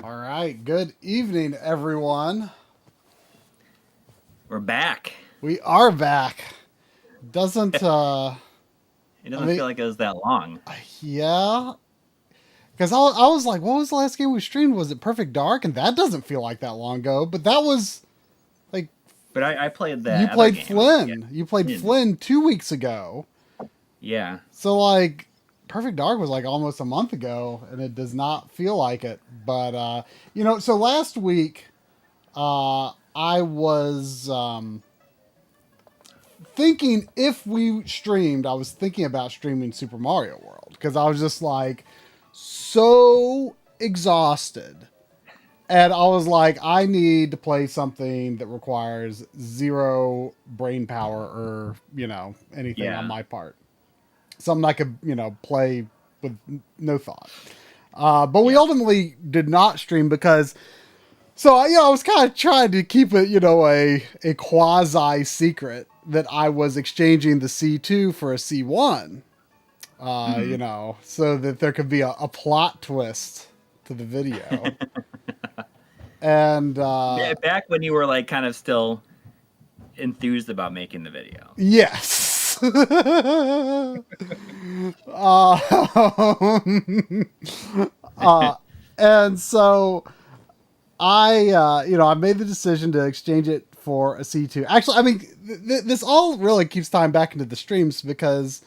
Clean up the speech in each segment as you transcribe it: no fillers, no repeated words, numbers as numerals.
All right. Good evening, everyone. We're back. We are back. Doesn't It I doesn't mean feel like it was that long. yeah, because I was like, what was the last game we streamed? Was it Perfect Dark? And that doesn't feel like that long ago. But that was like But I played you that other played game. Yeah. Flynn. You played Flynn 2 weeks ago. Yeah. So like Perfect Dark was like almost a month ago, and it does not feel like it. But so last week I was thinking if we streamed, I was thinking about streaming Super Mario World because I was just like so exhausted. And I was like, I need to play something that requires zero brain power or, anything on Yeah. my part. Something I could, play with no thought. But we Yeah. ultimately did not stream because so I was kind of trying to keep it, a quasi secret that I was exchanging the C2 for a C1. Hmm. So that there could be a plot twist to the video. And Back when you were like kind of still enthused about making the video. yes. uh, and so I made the decision to exchange it for a C2. Actually, I mean, this all really keeps tying back into the streams because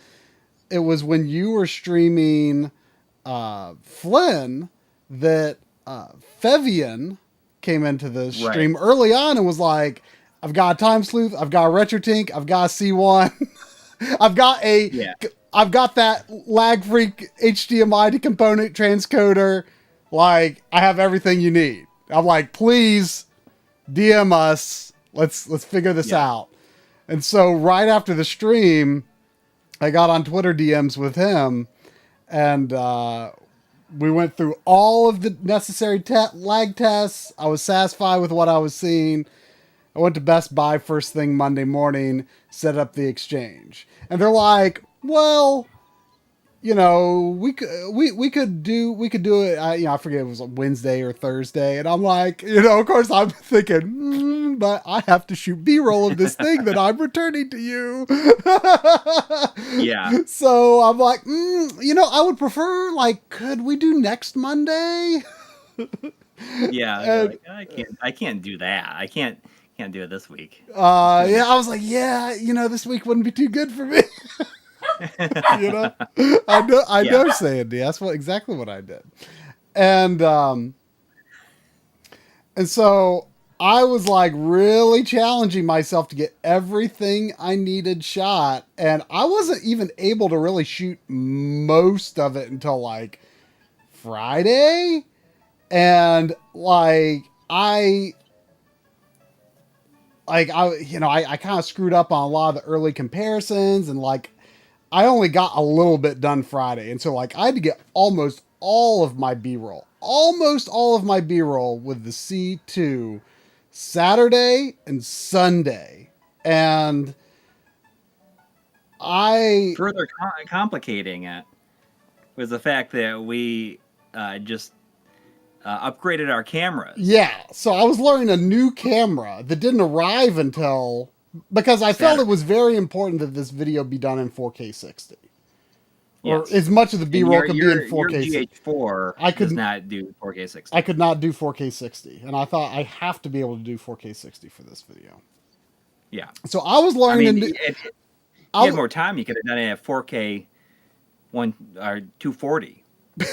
it was when you were streaming Flynn that Fevian came into the Right. stream early on and was like, I've got a Time Sleuth, I've got a Retrotink, I've got a C1, I've got a Yeah. I've got that lag freak HDMI to component transcoder. Like, I have everything you need. I'm like, please DM us. Let's figure this Yeah. out. And so right after the stream, I got on Twitter DMs with him, and we went through all of the necessary lag tests. I was satisfied with what I was seeing. I went to Best Buy first thing Monday morning, set up the exchange, and they're like, "Well, we could do it. I forget, it was like Wednesday or Thursday, and I'm like, of course I'm thinking, but I have to shoot B-roll of this thing that I'm returning to you. Yeah. So I'm like, I would prefer, like, could we do next Monday? Yeah. You're And like, I can't do that. I can't do it this week. It's too yeah, much. I was like, yeah, this week wouldn't be too good for me. you know, I know, Yeah. Sandy. That's exactly what I did. And so I was like really challenging myself to get everything I needed shot, and I wasn't even able to really shoot most of it until like Friday. And I kind of screwed up on a lot of the early comparisons, and like I only got a little bit done Friday, and so like I had to get almost all of my B-roll with the C2 Saturday and Sunday. And I Further complicating it was the fact that we just upgraded our cameras yeah, so I was learning a new camera that didn't arrive until because I felt it Saturday. was very important that this video be done in 4K 60, or Yes. as much of the And B-roll your could be in your your 4K 60. GH4 I does couldn't not do 4K I 60. could not do 4K 60, and I thought I have to be able to do 4K 60 for this video. Yeah. So I was I learning mean, to do. if you had I more time, you could have done it at 4K one or 240,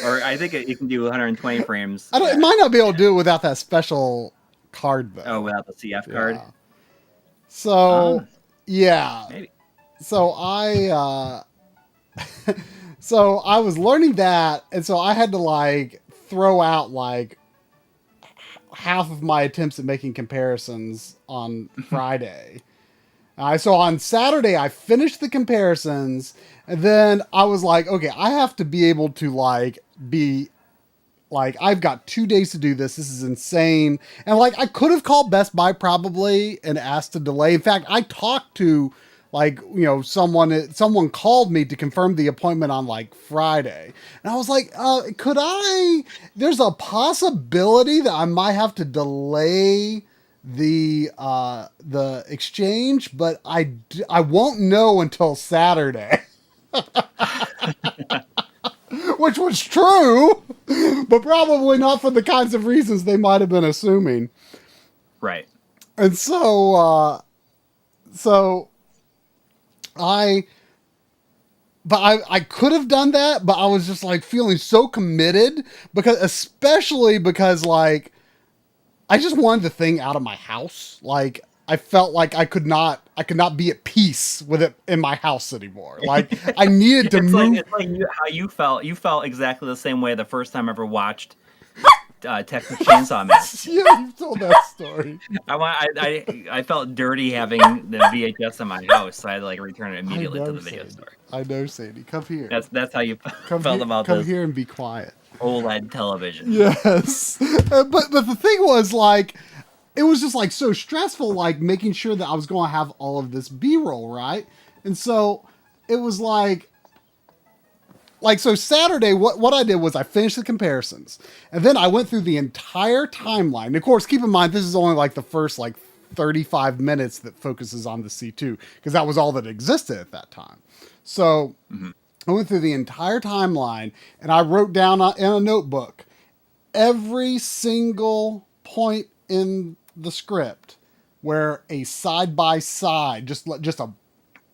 or I think it can do 120 frames. I don't. It might not be able to do it without that special card Oh, though. without the CF card. Yeah. So Ah, yeah. maybe. So so I was learning that, and so I had to like throw out like half of my attempts at making comparisons on Friday. So on Saturday I finished the comparisons, and then I was like, okay, I have to be able to like be like, I've got 2 days to do this. This is insane. And like, I could have called Best Buy probably and asked to delay. In fact, I talked to like, someone called me to confirm the appointment on like Friday. And I was like, there's a possibility that I might have to delay the exchange, but I won't know until Saturday. Which was true, but probably not for the kinds of reasons they might have been assuming. Right. And so I could have done that, but I was just like feeling so committed especially because like I just wanted the thing out of my house. Like I felt like I could not be at peace with it in my house anymore. Like I needed to move. It's like how you felt. You felt exactly the same way the first time I ever watched Texas Chainsaw Massacre. Yeah, you've told that story. I felt dirty having the VHS in my house, so I had to like return it immediately to the video store. I know, Sandy. Come here. That's how you felt about this. Come here and be quiet. OLED television. Yes, but the thing was like, it was just like so stressful, like making sure that I was going to have all of this B-roll right, and so it was like so Saturday, what I did was I finished the comparisons, and then I went through the entire timeline. And of course, keep in mind this is only like the first like 35 minutes that focuses on the C2 because that was all that existed at that time. So I went through the entire timeline and I wrote down in a notebook every single point in the script where a side-by-side, just a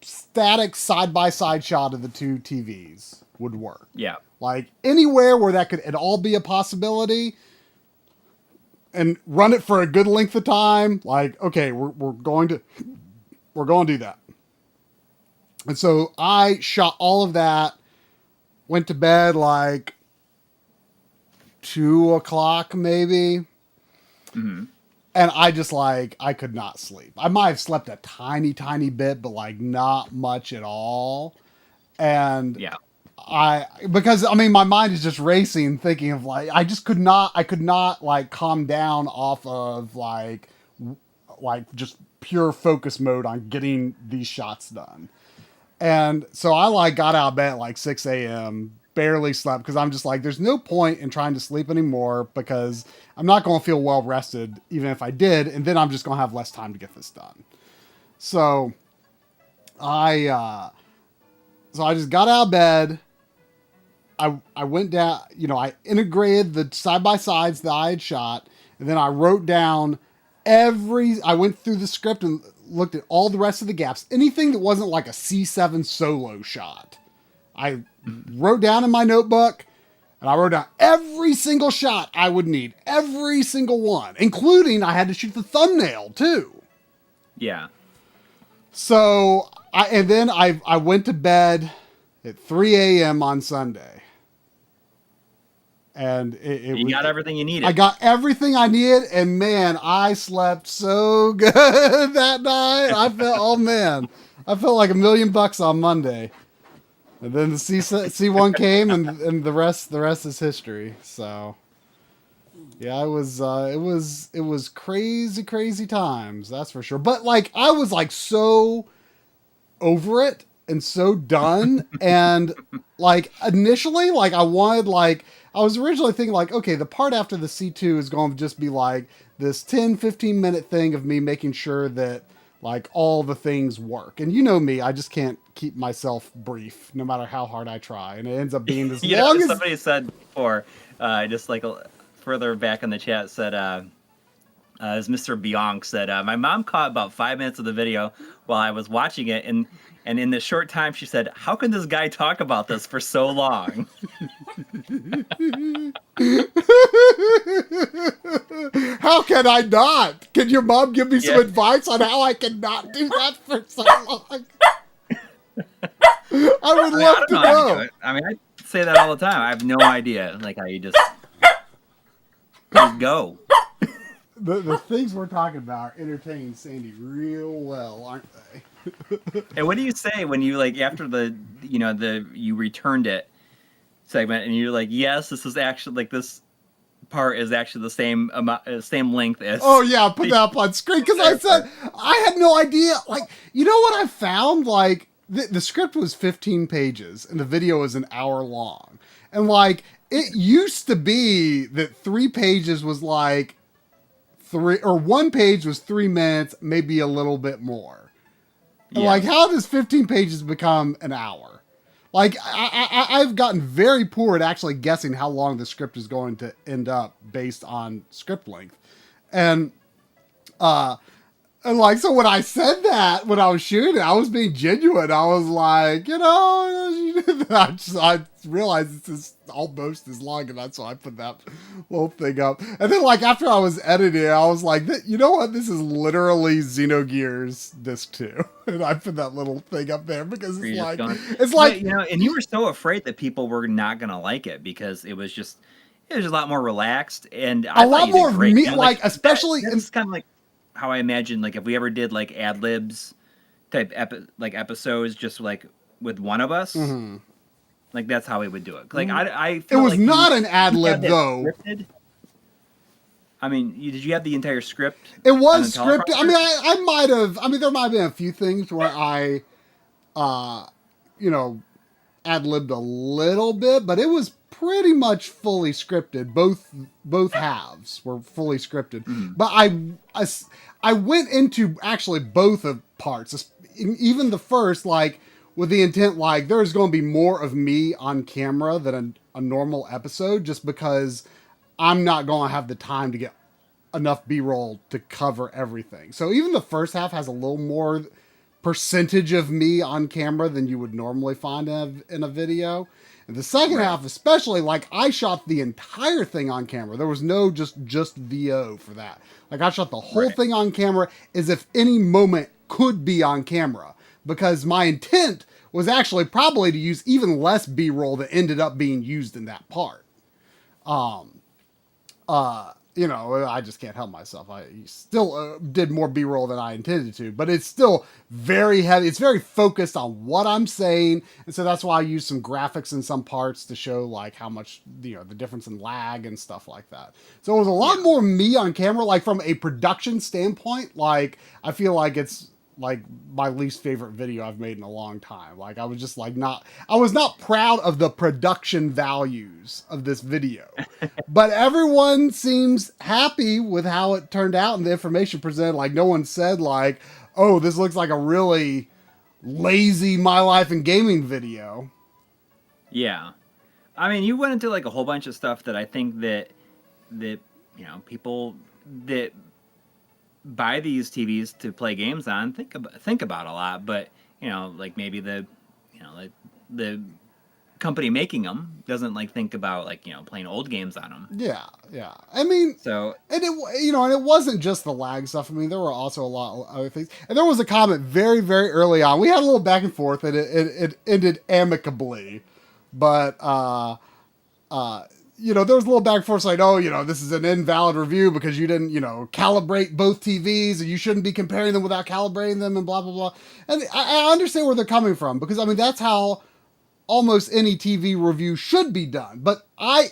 static side-by-side shot of the two TVs would work. Yeah. Like anywhere where that could at all be a possibility and run it for a good length of time. Like, okay, we're going to do that. And so I shot all of that, went to bed like 2:00 maybe. Mm-hmm. And I just like, I could not sleep. I might have slept a tiny, tiny bit, but like not much at all. And yeah. Because I mean, my mind is just racing, thinking of like, I could not like calm down off of like just pure focus mode on getting these shots done. And so I like got out of bed at like 6 a.m., barely slept because I'm just like, there's no point in trying to sleep anymore because I'm not going to feel well rested even if I did. And then I'm just going to have less time to get this done. So I just got out of bed. I went down, I integrated the side-by-sides that I had shot, and then I wrote down I went through the script and looked at all the rest of the gaps. Anything that wasn't like a C7 solo shot, I wrote down in my notebook, and I wrote down every single shot I would need. Every single one, including I had to shoot the thumbnail, too. Yeah. So, I went to bed at 3 a.m. on Sunday. And you got everything you needed. I got everything I needed, and man, I slept so good that night. I felt like $1 million on Monday. And then the C1 came, and the rest is history. So, yeah, it was crazy times, that's for sure. But like, I was like so over it and so done, and like initially, like I was originally thinking like, okay, the part after the C2 is going to just be like this 10-15 minute thing of me making sure that like all the things work. And you know me, I just can't keep myself brief no matter how hard I try. And it ends up being this long as... Somebody said before, just like further back in the chat said, as Mr. Bionk said, my mom caught about 5 minutes of the video while I was watching it. And in the short time, she said, how can this guy talk about this for so long? How can I not? Can your mom give me some advice on how I can not do that for so long? I would love to know. I mean, I say that all the time. I have no idea, like how you just go. The things we're talking about entertain Sandy real well, aren't they? And what do you say when you like after you returned it segment and you're like, yes, this is actually like this part is actually the same amount, same length as. Oh yeah, put that up on screen because I said I had no idea. Like, you know what I found? Like the script was 15 pages and the video was an hour long, and like it used to be that 3 pages was like 1 page was 3 minutes, maybe a little bit more. Yeah. And like, how does 15 pages become an hour? Like, I've gotten very poor at actually guessing how long the script is going to end up based on script length. And like, so when I said that, when I was shooting, I was being genuine. I was like, you know, I realized this is almost as long, and that's why I put that little thing up. And then, like, after I was editing, I was like, you know what? This is literally Xenogears Disc 2. And I put that little thing up there because it's like, you know, and you were so afraid that people were not going to like it because it was just a lot more relaxed and a lot more of me, like, especially it's kind of like how I imagine, like, if we ever did like ad libs type episodes, just like with one of us, like that's how we would do it. Like I feel it was like not an ad lib though. Scripted. I mean, did you have the entire script? It was scripted. I mean, I might have. I mean, there might have been a few things where I, you know, ad libbed a little bit, but it was pretty much fully scripted. Both halves were fully scripted. But I went into actually both of parts, even the first, like with the intent, like there's going to be more of me on camera than a normal episode, just because I'm not going to have the time to get enough B-roll to cover everything. So even the first half has a little more percentage of me on camera than you would normally find in a video. And the second half, especially, like, I shot the entire thing on camera. There was no just VO for that. Like, I shot the whole thing on camera as if any moment could be on camera, because my intent was actually probably to use even less B-roll that ended up being used in that part. You know, I just can't help myself. I still did more B-roll than I intended to, but it's still very heavy. It's very focused on what I'm saying, and so that's why I use some graphics in some parts to show like how much, you know, the difference in lag and stuff like that. So it was a lot more me on camera. Like from a production standpoint, like I feel like it's like my least favorite video I've made in a long time. Like I was just like I was not proud of the production values of this video, but everyone seems happy with how it turned out and the information presented. Like no one said like, oh, this looks like a really lazy My Life in Gaming video. Yeah. I mean, you went into like a whole bunch of stuff that I think that, you know, people that buy these TVs to play games on think about a lot, but you know, like maybe the company making them doesn't like think about like, you know, playing old games on them. Yeah. I mean, so and it, you know, and it wasn't just the lag stuff. I mean, there were also a lot of other things. And there was a comment very, very early on. We had a little back and forth, and it ended amicably, but you know, there was a little back and forth like, oh, you know, this is an invalid review because you didn't, you know, calibrate both TVs and you shouldn't be comparing them without calibrating them and blah, blah, blah. And I understand where they're coming from because, I mean, that's how almost any TV review should be done. But I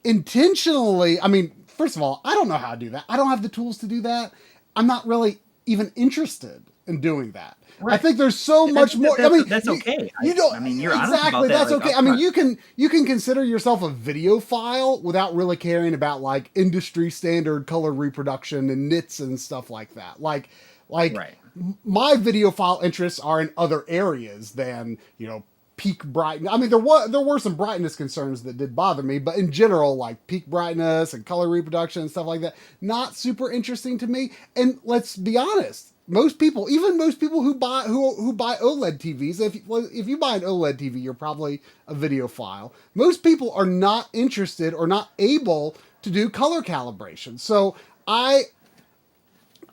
intentionally, I mean, first of all, I don't know how to do that. I don't have the tools to do that. I'm not really even interested in doing that. Right. I think there's so much more. I mean, that's okay. You don't. I mean, you're exactly. Honest about that's that, okay. Like, I mean, you can consider yourself a videophile without really caring about like industry standard color reproduction and nits and stuff like that. Like my videophile interests are in other areas than, you know, peak brightness. I mean, there were some brightness concerns that did bother me, but in general, like peak brightness and color reproduction and stuff like that, not super interesting to me. And let's be honest. Most people, even most people who buy OLED TVs, if you buy an OLED TV, you're probably a videophile. Most people are not interested or not able to do color calibration. So I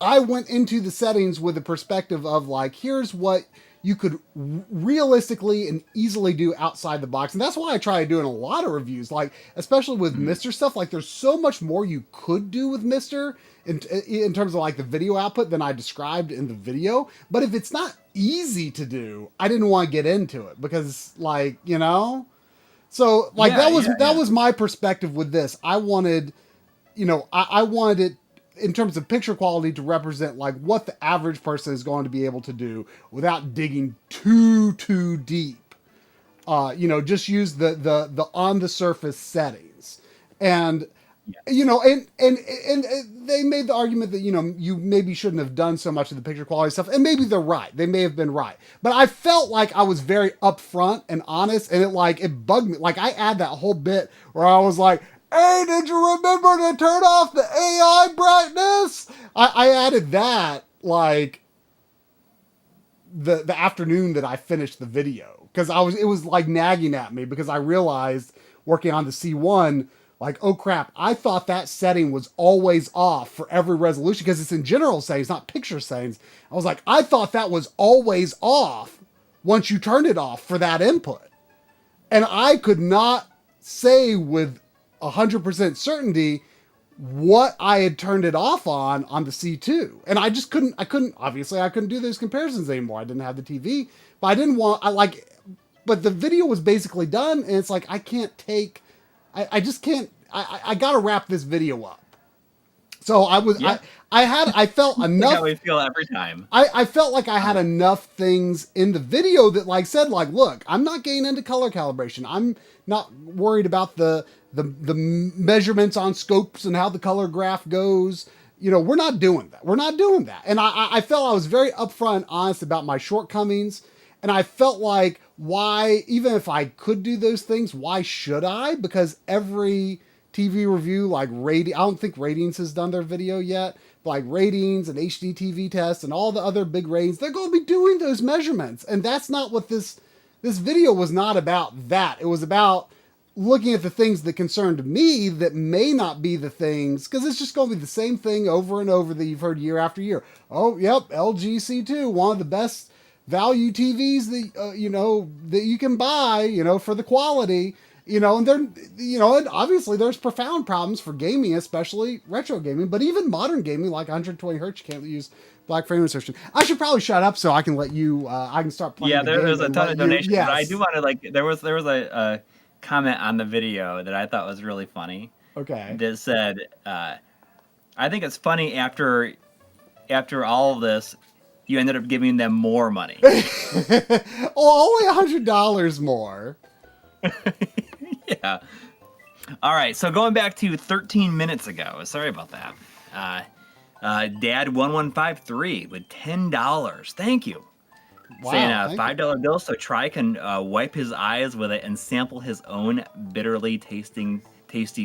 went into the settings with the perspective of like, here's what you could realistically and easily do outside the box. And that's why I try doing a lot of reviews, like especially with Mr. stuff. Like there's so much more you could do with Mr. in terms of like the video output than I described in the video. But if it's not easy to do, I didn't want to get into it because, like, you know, so like that was my perspective with this. I wanted I wanted it in terms of picture quality to represent like what the average person is going to be able to do without digging too deep. Just use the on the surface settings. And and they made the argument that you maybe shouldn't have done so much of the picture quality stuff, and maybe they're right. They may have been right, but I felt like I was very upfront and honest, and it bugged me. Like I add that whole bit where I was like, "Hey, did you remember to turn off the AI brightness?" I added that like the afternoon that I finished the video because it was like nagging at me because I realized working on the C1. Like, oh crap, I thought that setting was always off for every resolution because it's in general settings, not picture settings. I was like, I thought that was always off once you turned it off for that input. And I could not say with 100% certainty what I had turned it off on the C2. And I just obviously I couldn't do those comparisons anymore. I didn't have the TV, but but the video was basically done. And it's like, I gotta wrap this video up. So I felt enough. That's how we feel every time. I felt like I had enough things in the video that said, look, I'm not getting into color calibration. I'm not worried about the measurements on scopes and how the color graph goes. We're not doing that. And I felt I was very upfront and honest about my shortcomings. And I felt like, why, even if I could do those things, why should I? Because every TV review, I don't think Ratings has done their video yet, but Ratings and HDTV Test and all the other big ratings, they're going to be doing those measurements. And that's not what this video was not about that. It was about looking at the things that concerned me that may not be the things, because it's just going to be the same thing over and over that you've heard year after year. Oh, yep, LG C2, one of the best value TVs that that you can buy, for the quality, and they're, and obviously there's profound problems for gaming, especially retro gaming, but even modern gaming like 120 hertz, you can't use black frame insertion. I should probably shut up so I can let you. I can start playing. Yeah, there's a ton of donations. Yes. But I do want to there was a comment on the video that I thought was really funny. Okay. That said, I think it's funny after all of this, you ended up giving them more money. Only $100 more. Yeah. All right. So going back to 13 minutes ago. Sorry about that. Dad1153 with $10. Thank you. Wow, saying a $5 bill so Try can wipe his eyes with it and sample his own bitterly tasty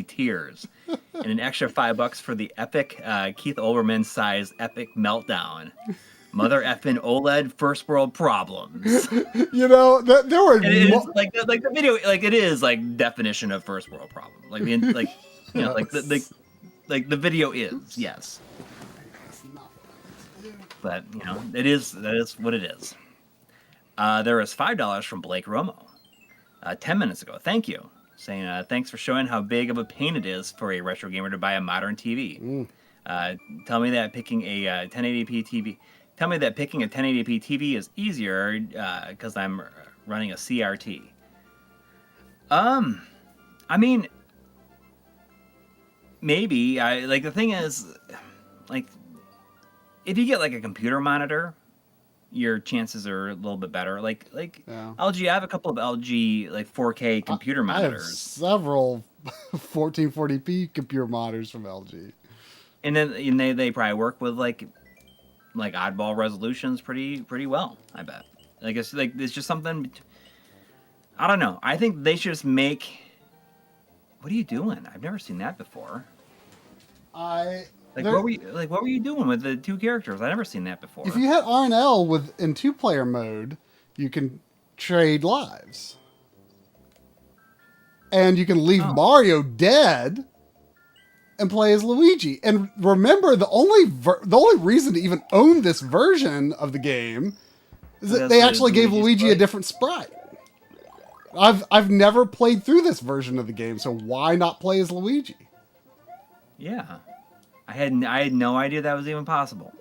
tears. And an extra $5 for the epic Keith Olbermann sized epic meltdown. Mother effing OLED first world problems. There were like the video, it is definition of first world problem. The video is, yes. But that is what it is. There is $5 from Blake Romo 10 minutes ago. Thank you. Saying thanks for showing how big of a pain it is for a retro gamer to buy a modern TV. Tell me that picking a 1080p TV. Tell me that picking a 1080p TV is easier because I'm running a CRT. I mean, maybe. The thing is, if you get a computer monitor, your chances are a little bit better. Yeah. LG, I have a couple of LG 4K computer monitors. I have several 1440p computer monitors from LG. And then they probably work with oddball resolutions pretty well, I bet. It's just something, I don't know. I think they should just make. What are you doing? I've never seen that before. What were you doing with the two characters? I've never seen that before. If you hit R and L in 2-player mode, you can trade lives. And you can leave Mario dead and play as Luigi. And remember, the only reason to even own this version of the game is that they actually gave Luigi a different sprite. I've never played through this version of the game, so why not play as Luigi? Yeah, I had no idea that was even possible.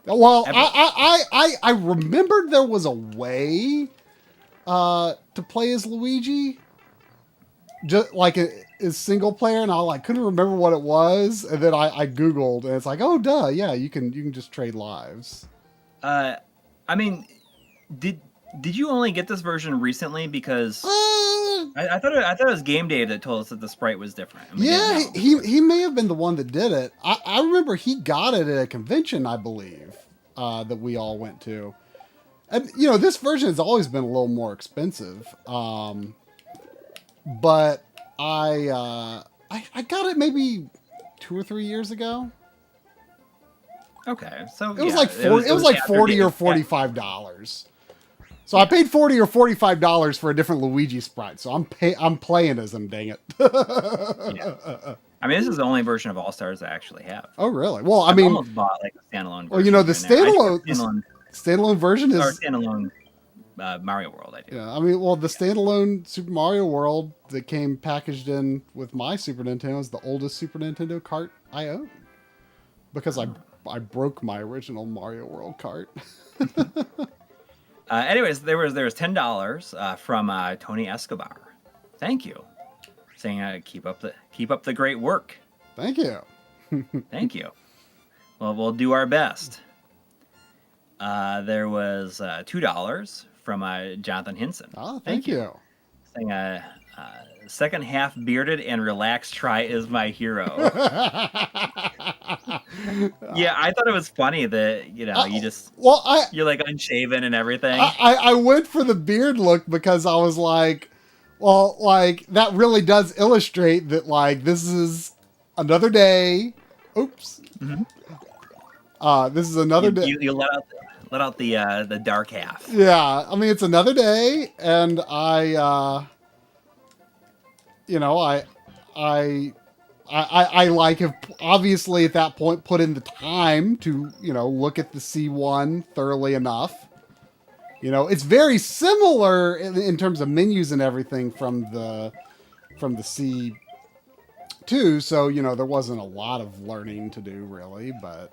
Well, I remembered there was a way to play as Luigi, just is single player, and I like couldn't remember what it was, and then I googled, and it's like, oh duh, yeah, you can just trade lives. I mean, did you only get this version recently? Because I thought it was Game Day that told us that the sprite was different. Yeah, he may have been the one that did it. I remember he got it at a convention, I believe, that we all went to. And, this version has always been a little more expensive. But I got it maybe 2 or 3 years ago. Okay, so it was like $40 or $45. So I paid $40 or $45 for a different Luigi sprite. So I'm playing as him. Dang it! Yeah. I mean, this is the only version of All Stars I actually have. Oh, really? Well, I almost bought like a standalone version. Well, the standalone version is standalone Mario World. I do. Yeah, I mean, well, the standalone Super Mario World that came packaged in with my Super Nintendo is the oldest Super Nintendo cart I own because I broke my original Mario World cart. Anyways, there was $10 from Tony Escobar. Thank you, saying keep up the great work. Thank you. Thank you. Well, we'll do our best. There was $2 from Jonathan Hinson. Oh, thank you. Saying second half bearded and relaxed try is my hero. Yeah, I thought it was funny that you're like unshaven and everything. I went for the beard look because I was like, well, like that really does illustrate that like this is another day. Oops. Mm-hmm. This is another day. You let out the dark half. Yeah, I mean it's another day, and I like have obviously at that point put in the time to look at the C1 thoroughly enough. It's very similar in terms of menus and everything from the C2, so there wasn't a lot of learning to do really, but.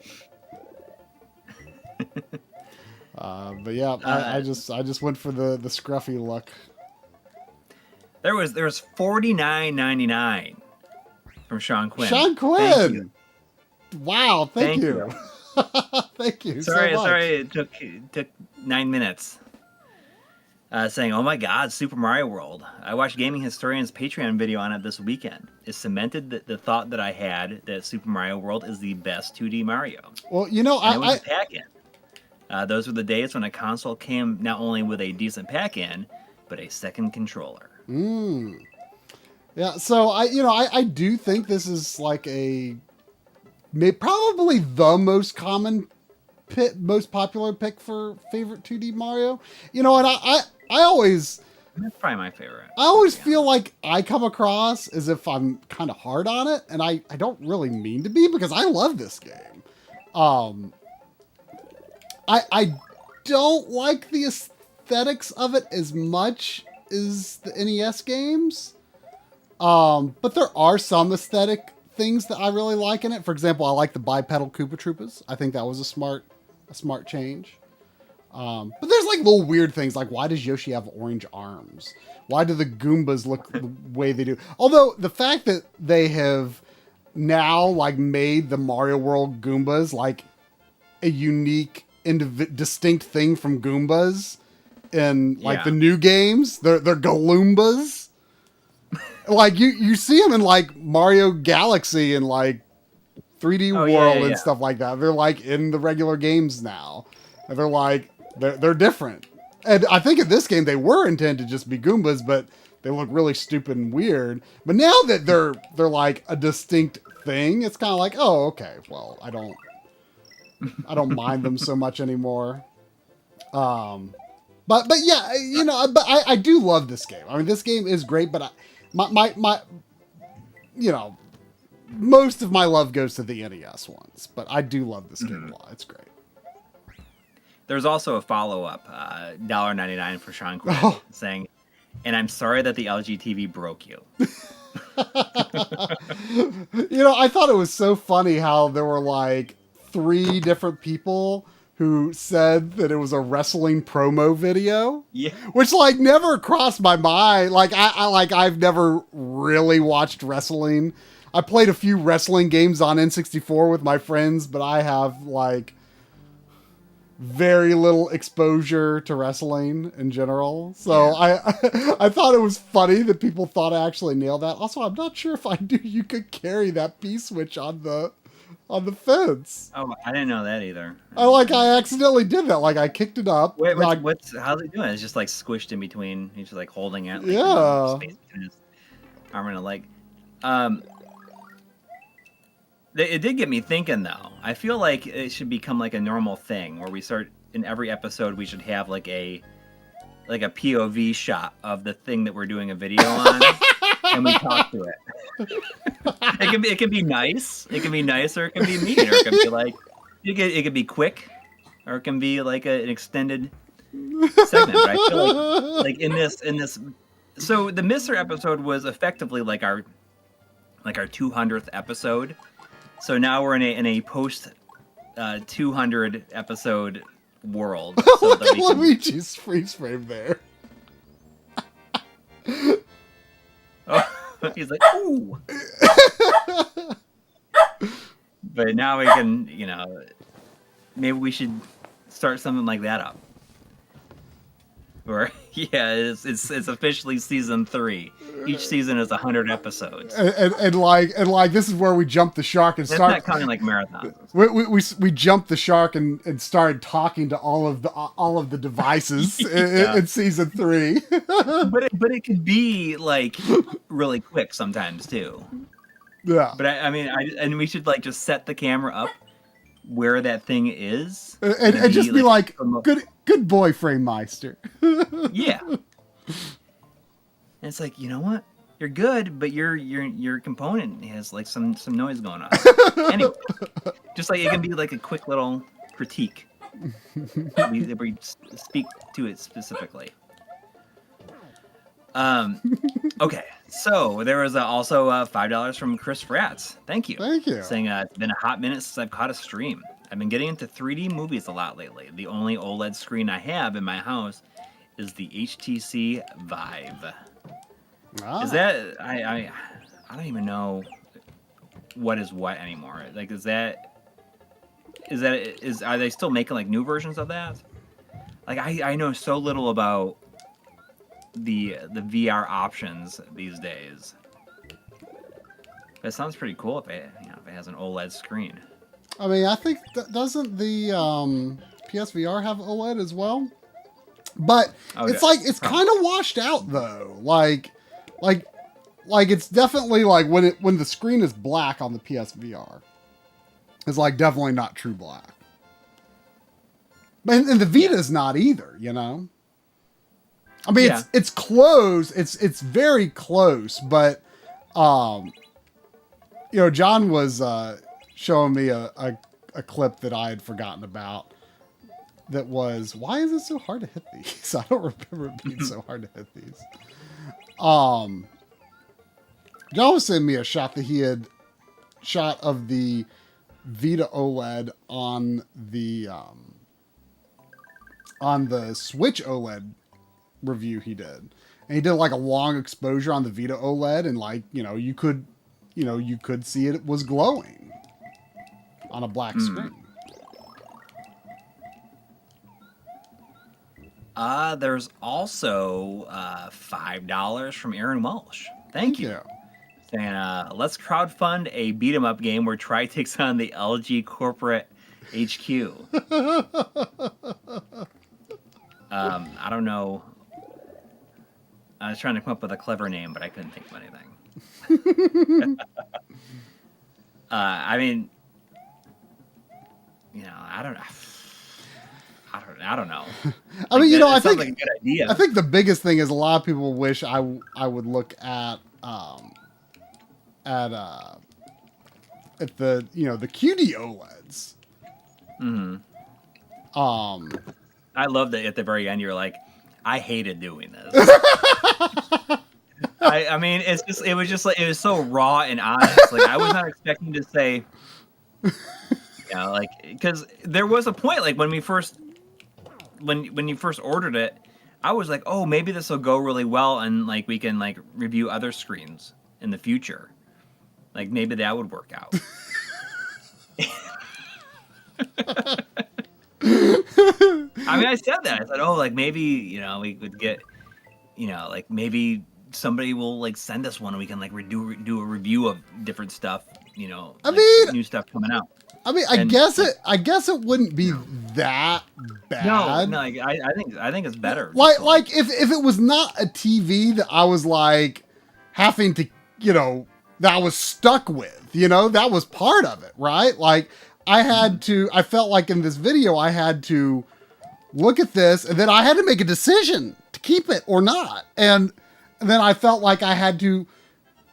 But yeah, I just went for the scruffy look. There was $49.99 from Sean Quinn. Sean Quinn. Wow, thank you. Thank you. Sorry, so much. Sorry, it took 9 minutes. Saying, "Oh my God, Super Mario World! I watched Gaming Historian's Patreon video on it this weekend. It cemented the thought that I had that Super Mario World is the best 2D Mario." Well, it was a pack-in. Those were the days when a console came not only with a decent pack-in, but a second controller. Yeah, so I do think this is like probably the most common most popular pick for favorite 2D Mario. And I always that's probably my favorite. I always feel like I come across as if I'm kind of hard on it, and I don't really mean to be because I love this game. I don't like the aesthetics of it as much as the NES games. But there are some aesthetic things that I really like in it. For example, I like the bipedal Koopa Troopas. I think that was a smart change. But there's like little weird things like, why does Yoshi have orange arms? Why do the Goombas look the way they do? Although the fact that they have now like made the Mario World Goombas like a unique distinct thing from Goombas in like the new games. They're Galoombas. Like you see them in like Mario Galaxy and like 3D World and stuff like that. They're like in the regular games now. And they're like they're different. And I think in this game they were intended to just be Goombas, but they look really stupid and weird. But now that they're like a distinct thing, it's kind of like, oh, okay, well, I don't mind them so much anymore. But yeah, but I do love this game. I mean, this game is great, but my most of my love goes to the NES ones, but I do love this game a lot. It's great. There's also a follow-up, $1.99 for Sean Quinn, saying, "And I'm sorry that the LG TV broke you." I thought it was so funny how there were like 3 different people who said that it was a wrestling promo video. Yeah. Which like never crossed my mind. Like I've never really watched wrestling. I played a few wrestling games on N64 with my friends, but I have like very little exposure to wrestling in general. So yeah. I thought it was funny that people thought I actually nailed that. Also, I'm not sure if I knew you could carry that P-switch on the fence. Oh, I didn't know that either. I accidentally did that. Like I kicked it up. Wait, how's he doing? It's just like squished in between. He's just like holding it. Like, yeah. Space between his arm and a leg. It did get me thinking though. I feel like it should become like a normal thing where we start in every episode. We should have like a POV shot of the thing that we're doing a video on, and we talk to it. It can be nice. It can be nice, or it can be mean, or it can be like it can be quick, or it can be like an extended segment. But I feel like in this. So the Mister episode was effectively like our 200th episode. So now we're in a post 200 episode world. So look at Luigi's freeze frame there. Oh, he's like, ooh. But now we can, maybe we should start something like that up. Or yeah, it's officially season 3. Each season is 100 episodes. And this is where we jump the shark and That's start. Not counting like marathons. We jumped the shark and started talking to all of the devices in season 3. but it could be like really quick sometimes too. Yeah. But and we should like just set the camera up where that thing is, and just be like good boy, Frame Meister. Yeah. And it's like, you know what? You're good, but your component has like some noise going on. Anyway, just like it can be like a quick little critique. we speak to it specifically. Okay, so there was also $5 from Chris Fratz. Thank you. Thank you. Saying it's been a hot minute since I've caught a stream. I've been getting into 3D movies a lot lately. The only OLED screen I have in my house is the HTC Vive. Ah. Is that I don't even know what is what anymore. Like are they still making like new versions of that? Like I know so little about the VR options these days. But it sounds pretty cool if it has an OLED screen. I mean, I think doesn't the PSVR have OLED as well? But it's kind of washed out though. Like it's definitely like when the screen is black on the PSVR, it's like definitely not true black. And the Vita's not either, I mean, it's close. It's very close, but John was showing me a clip that I had forgotten about. That was, why is it so hard to hit these? I don't remember it being so hard to hit these. John was sending me a shot that he had shot of the Vita OLED on the Switch OLED review he did. And he did like a long exposure on the Vita OLED, and like, you could see it was glowing on a black screen. There's also $5 from Aaron Walsh. Thank you. Saying, let's crowdfund a beat 'em up game where Tri takes on the LG corporate HQ. I don't know. I was trying to come up with a clever name, but I couldn't think of anything. I mean, I don't know. I don't know. I mean, I think like a good idea. I think the biggest thing is a lot of people wish I would look at the the QD OLEDs. Mm-hmm. I love that at the very end you're like, I hated doing this. I mean, it was so raw and honest. Like I was not expecting to say Yeah, like because there was a point like when you first ordered it, I was like, oh, maybe this will go really well, and like we can like review other screens in the future. Like maybe that would work out. I mean, I said that. I said, oh, like maybe we could get, like maybe somebody will like send us one and we can like do a review of different stuff. I mean, new stuff coming out. I mean, I guess it wouldn't be that bad. No, I think it's better. Like if it was not a TV that I was like having to, that I was stuck with, that was part of it, right? Like I felt like in this video I had to look at this and then I had to make a decision to keep it or not. And then I felt like I had to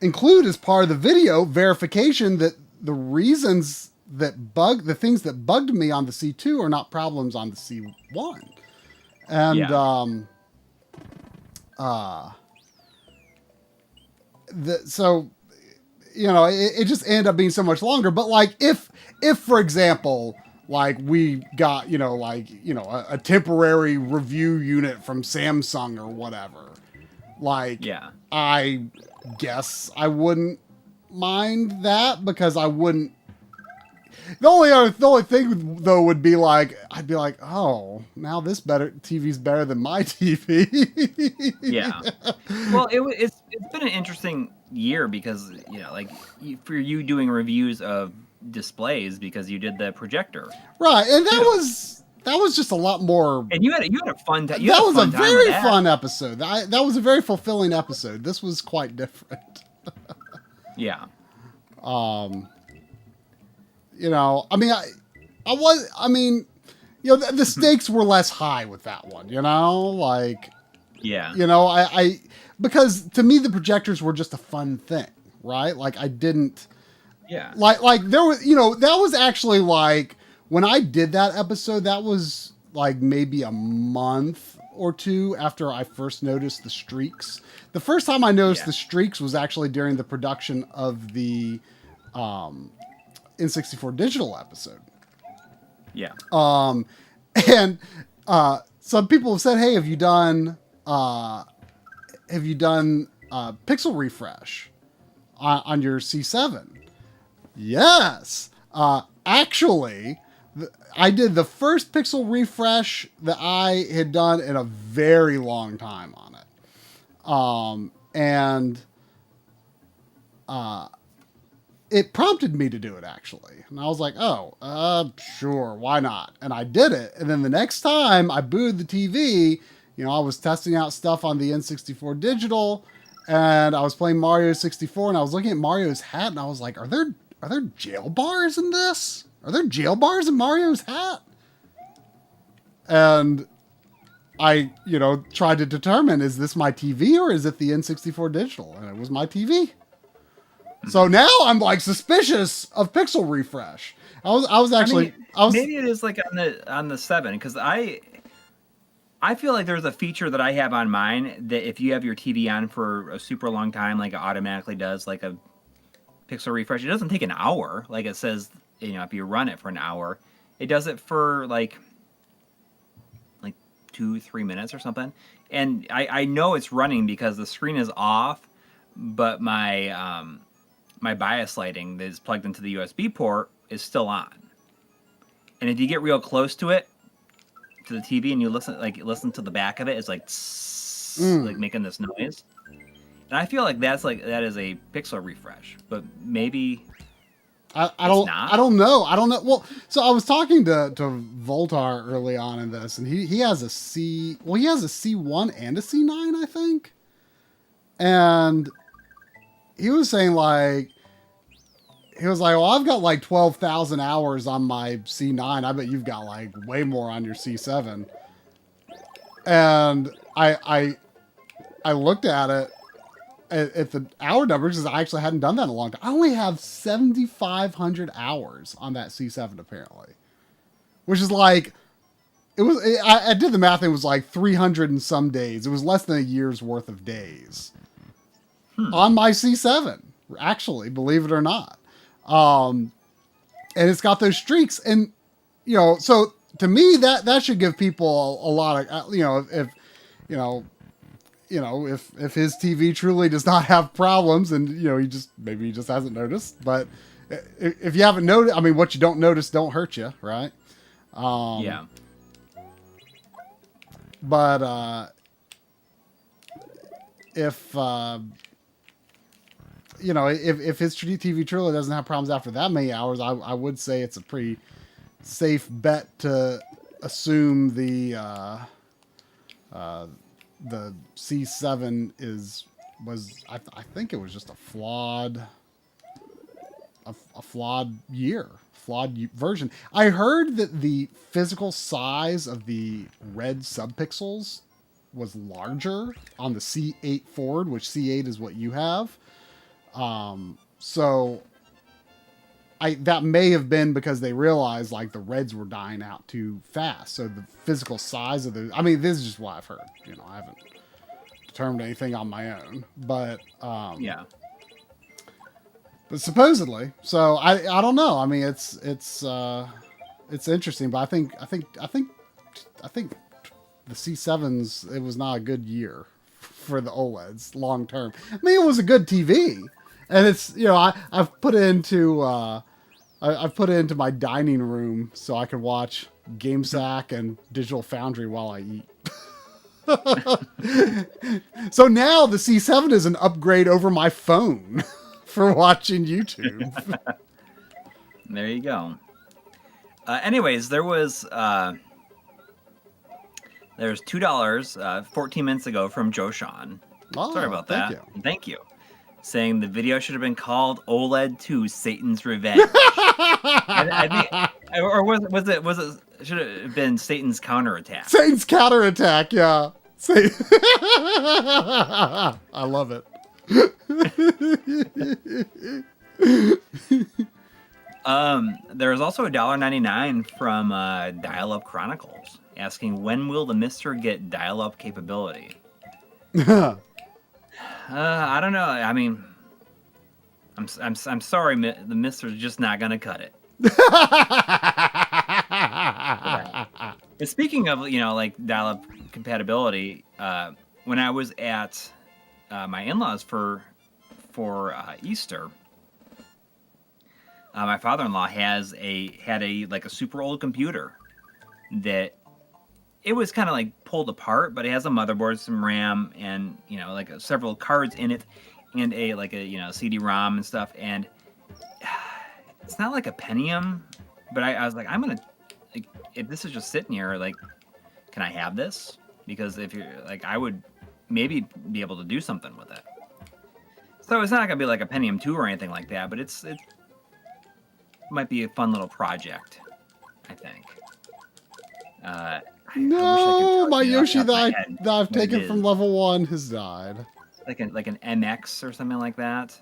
include as part of the video verification that the reasons the things that bugged me on the C2 are not problems on the C1. And so it just ended up being so much longer. But like if for example, like we got a temporary review unit from Samsung or whatever, like I guess I wouldn't mind that because I wouldn't. The only thing though would be like I'd be like, oh, now this TV's better than my TV. Yeah. Well, it's been an interesting year because like for you doing reviews of displays because you did the projector, right? And that was just a lot more. And you had a fun time. That was a very fun episode. That was a very fulfilling episode. This was quite different. Yeah. The stakes were less high with that one, like, because to me, the projectors were just a fun thing, right? Like I didn't, like there was, that was actually like when I did that episode, that was like maybe a month or two after I first noticed the streaks. The first time I noticed the streaks was actually during the production of the, N64 digital episode. Yeah. And some people have said, "Hey, have you done pixel refresh on your C7?" Yes. Actually, I did the first pixel refresh that I had done in a very long time on it. It prompted me to do it, actually. And I was like, oh, sure, why not? And I did it. And then the next time I booted the TV, I was testing out stuff on the N64 digital, and I was playing Mario 64, and I was looking at Mario's hat, and I was like, are there jail bars in this? Are there jail bars in Mario's hat? And I, tried to determine, is this my TV or is it the N64 digital? And it was my TV. So now I'm like suspicious of pixel refresh. I was maybe it is like on the 7 because I feel like there's a feature that I have on mine that if you have your TV on for a super long time, like it automatically does like a pixel refresh. It doesn't take an hour, like it says. If you run it for an hour, it does it for like 2-3 minutes or something. And I know it's running because the screen is off, but my my bias lighting that is plugged into the USB port is still on. And if you get real close to it, to the TV, and you listen to the back of it, it's like like making this noise. And I feel like that is a pixel refresh, but maybe I don't know. Well, so I was talking to Voltar early on in this, and he has a C1 and a C9, I think. And he was saying well, I've got like 12,000 hours on my C9. I bet you've got like way more on your C7. And I looked at it at the hour numbers because I actually hadn't done that in a long time. I only have 7,500 hours on that C7 apparently, which is like, I did the math. It was like 300 and some days. It was less than a year's worth of days on my C7, actually, believe it or not. and it's got those streaks, and so to me that should give people a lot of if you know if his TV truly does not have problems, and he just hasn't noticed. But if you haven't noticed, I mean, what you don't notice don't hurt you, right? Yeah. But if if his TV truly doesn't have problems after that many hours, I would say it's a pretty safe bet to assume the C7 I think it was just a flawed version. I heard that the physical size of the red subpixels was larger on the C8 Ford, which C8 is what you have. So that may have been because they realized like the reds were dying out too fast. So the physical size of I mean, this is just what I've heard. I haven't determined anything on my own, but yeah. But supposedly, so I don't know. I mean, it's interesting, but I think the C7s, it was not a good year for the OLEDs long term. I mean, it was a good TV, and it's I've put it into my dining room so I can watch GameSack and Digital Foundry while I eat. So now the C7 is an upgrade over my phone for watching YouTube. There you go. Anyways, there's $2 14 minutes ago from Joe Sean. Sorry about that. Thank you. Saying the video should have been called OLED 2 Satan's Revenge. I think, or was it should it have been Satan's Counterattack? Satan's Counterattack, yeah. I love it. There's also $1.99 from Dial-Up Chronicles asking, when will the Mister get dial-up capability? I don't know. I mean, I'm sorry, the Mister's just not gonna cut it. But speaking of like dial-up compatibility, when I was at my in-laws for Easter, my father-in-law had a super old computer that it was kind of like pulled apart, but it has a motherboard, some RAM, and like several cards in it, and a CD-ROM and stuff. And it's not like a Pentium, but I was like, I'm gonna, like, if this is just sitting here, like, can I have this? Because if you're like, I would maybe be able to do something with it. So it's not gonna be like a Pentium 2 or anything like that, but it might be a fun little project, I think. No, my Yoshi that I've taken from level 1 has died. Like an MX or something like that.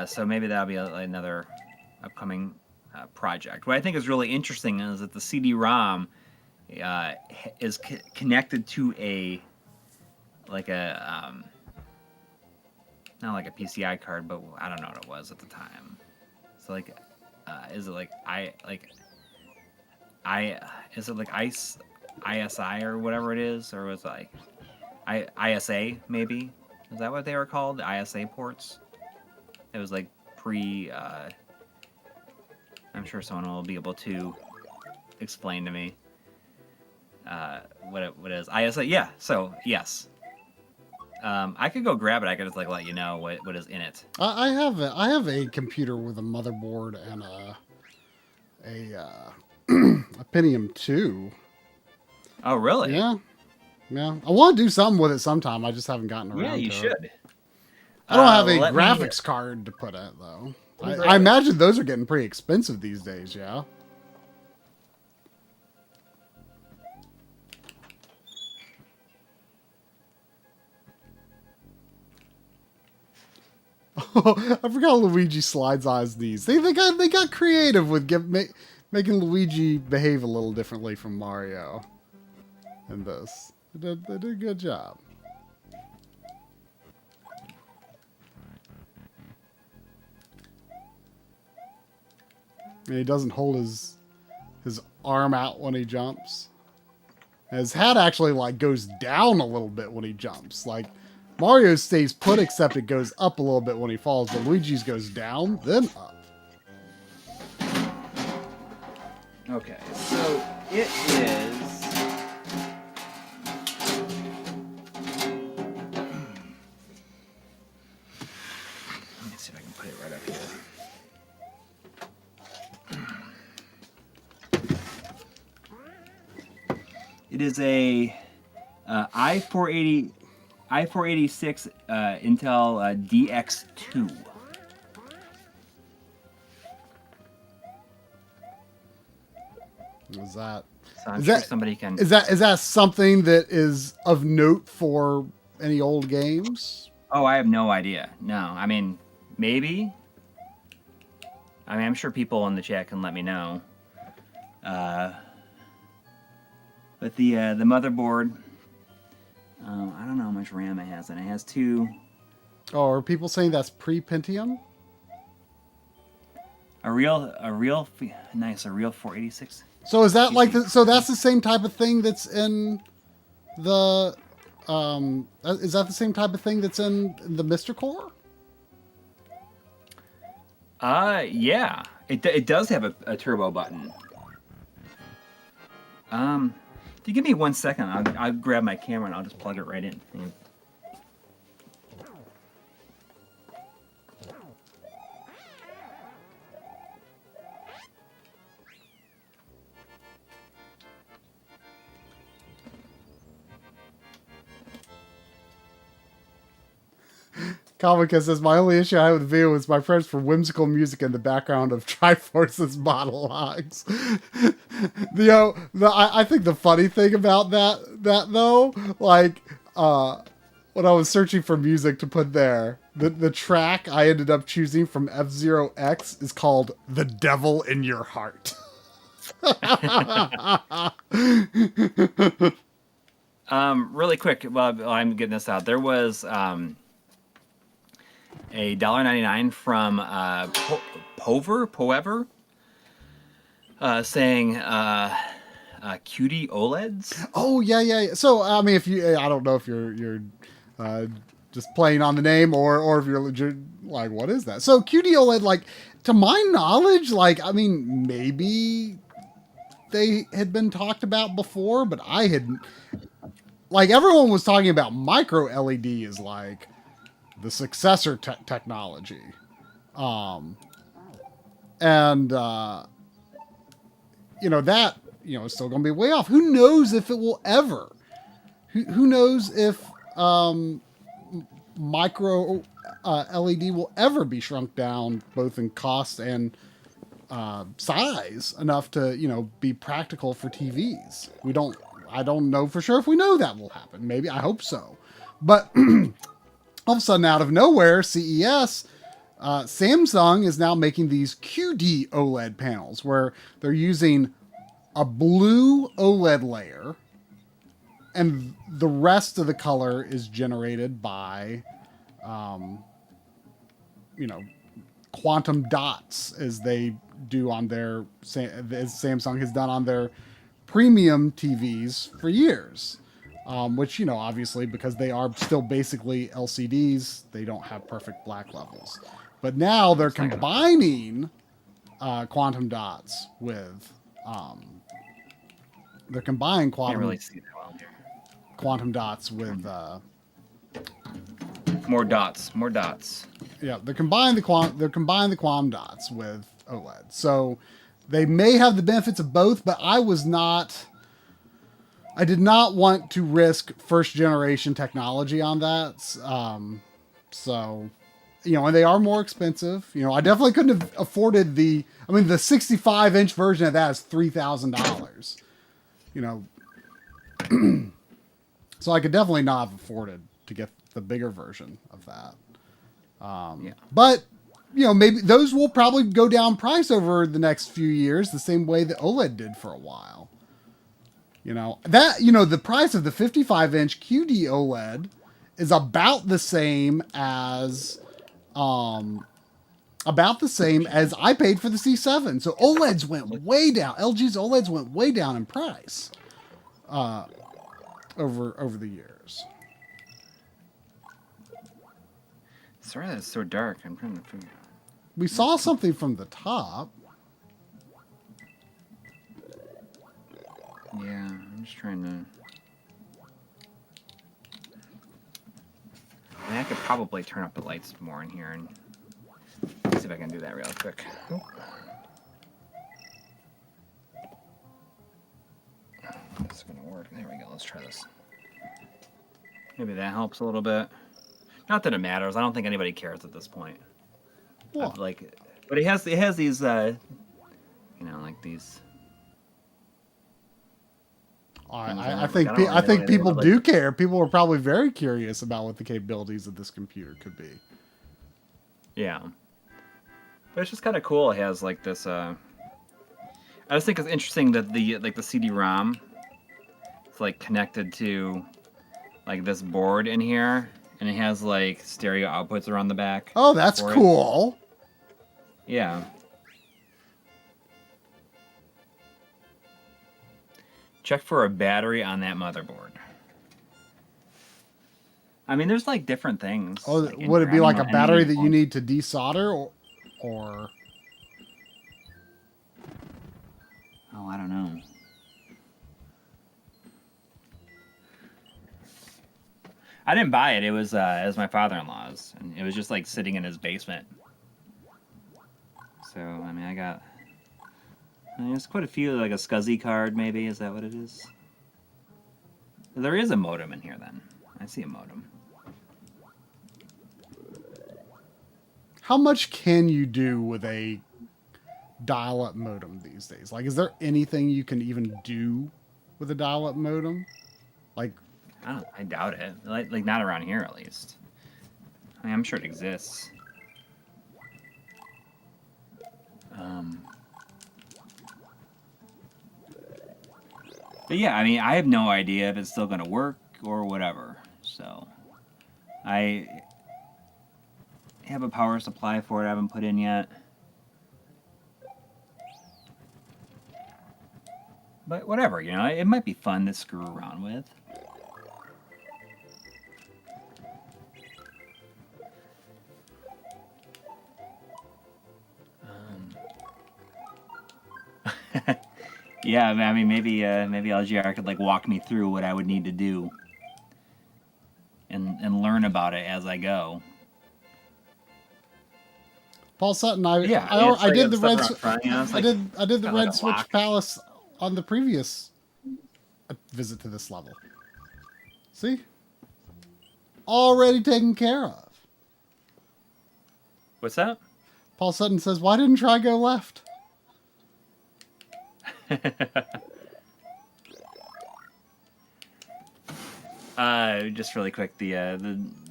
So maybe that'll be another upcoming project. What I think is really interesting is that the CD-ROM is connected to not like a PCI card, but I don't know what it was at the time. So like, is it like ISI or whatever it is, or was it like ISA maybe? Is that what they were called? The ISA ports? It was like I'm sure someone will be able to explain to me what it is. ISA, yeah. So yes, I could go grab it. I could just let you know what is in it. I have a computer with a motherboard and a Pentium 2. Oh really? Yeah. I want to do something with it sometime. I just haven't gotten around to it. Yeah, you should. I don't have a graphics card to put it, though. I imagine those are getting pretty expensive these days, yeah? I forgot Luigi slides eyes these. They got creative with making Luigi behave a little differently from Mario in this. They did a good job. And he doesn't hold his arm out when he jumps. And his hat actually like goes down a little bit when he jumps. Like Mario stays put, except it goes up a little bit when he falls, but Luigi's goes down, then up. Okay, so it is. Let me see if I can put it right up here. It is a i486 Intel DX2. Is that? So I'm sure somebody can. Is that something that is of note for any old games? Oh, I have no idea. No, I mean, maybe. I mean, I'm sure people in the chat can let me know. But the motherboard, I don't know how much RAM it has, and it has 2. Oh, are people saying that's pre-Pentium? A real nice, a real 486. So is that like so that's the same type of thing that's in the is that the same type of thing that's in the Mr. Core? Yeah. It does have a turbo button. If you give me 1 second, I'll grab my camera and I'll just plug it right in. Comica says, my only issue I have with the video was my friends for whimsical music in the background of Triforce's monologues. I think the funny thing about that though, like, when I was searching for music to put there, the track I ended up choosing from F-Zero X is called The Devil in Your Heart. Really quick, while I'm getting this out, there was a $1.99 from Poever saying cutie OLEDs. Oh yeah. So I mean, if you, I don't know if you're just playing on the name or if you're legit, like, what is that? So cutie OLED, like, to my knowledge, like, I mean, maybe they had been talked about before, but I had, like, everyone was talking about micro LED as like the successor technology. That, it's still going to be way off. Who knows if it will ever, who knows if, micro, LED will ever be shrunk down both in cost and, size enough to, be practical for TVs. I don't know for sure if we know that will happen. Maybe, I hope so. But all of a sudden, out of nowhere, CES, Samsung is now making these QD OLED panels where they're using a blue OLED layer and the rest of the color is generated by, quantum dots, as they do on as Samsung has done on their premium TVs for years. Which, obviously, because they are still basically LCDs, they don't have perfect black levels. But now they're combining quantum dots with quantum dots with more dots. Yeah, they're combining the quantum dots with OLED. So they may have the benefits of both, but I did not want to risk first generation technology on that. And they are more expensive. I definitely couldn't have afforded the 65-inch version of that is $3,000. So I could definitely not have afforded to get the bigger version of that. But, maybe those will probably go down price over the next few years, the same way that OLED did for a while. The price of the 55-inch QD OLED is about the same as about the same as I paid for the C7. So OLEDs went way down. LG's OLEDs went way down in price over the years. Sorry that it's so dark. I'm trying to figure out. We saw something from the top. Yeah, I'm just trying to... I mean, I could probably turn up the lights more in here and see if I can do that real quick. This is gonna work. There we go. Let's try this. Maybe that helps a little bit. Not that it matters. I don't think anybody cares at this point. What? Like, but it has these, you know, like these. I think people do care. People are probably very curious about what the capabilities of this computer could be. Yeah, but it's just kind of cool. It has like this. I just think it's interesting that the CD-ROM is like connected to like this board in here, and it has like stereo outputs around the back. Oh, that's cool. Yeah. Check for a battery on that motherboard. I mean, there's like different things. Oh, like would it be like a battery that you need to desolder or? Oh, I don't know. I didn't buy it. It was my father-in-law's, and it was just like sitting in his basement. So I mean, there's quite a few, like a SCSI card, maybe. Is that what it is? There is a modem in here, then. I see a modem. How much can you do with a dial-up modem these days? Like, is there anything you can even do with a dial-up modem? Like, I doubt it. Like not around here, at least. I mean, I'm sure it exists. But yeah, I mean, I have no idea if it's still going to work or whatever. So, I have a power supply for it I haven't put in yet. But whatever, you know, it might be fun to screw around with. Yeah, I mean, maybe LGR could like walk me through what I would need to do, and learn about it as I go. Paul Sutton, I did the Red Switch Palace on the previous visit to this level. See, already taken care of. What's that? Paul Sutton says, "Why didn't try go left?" Just really quick, the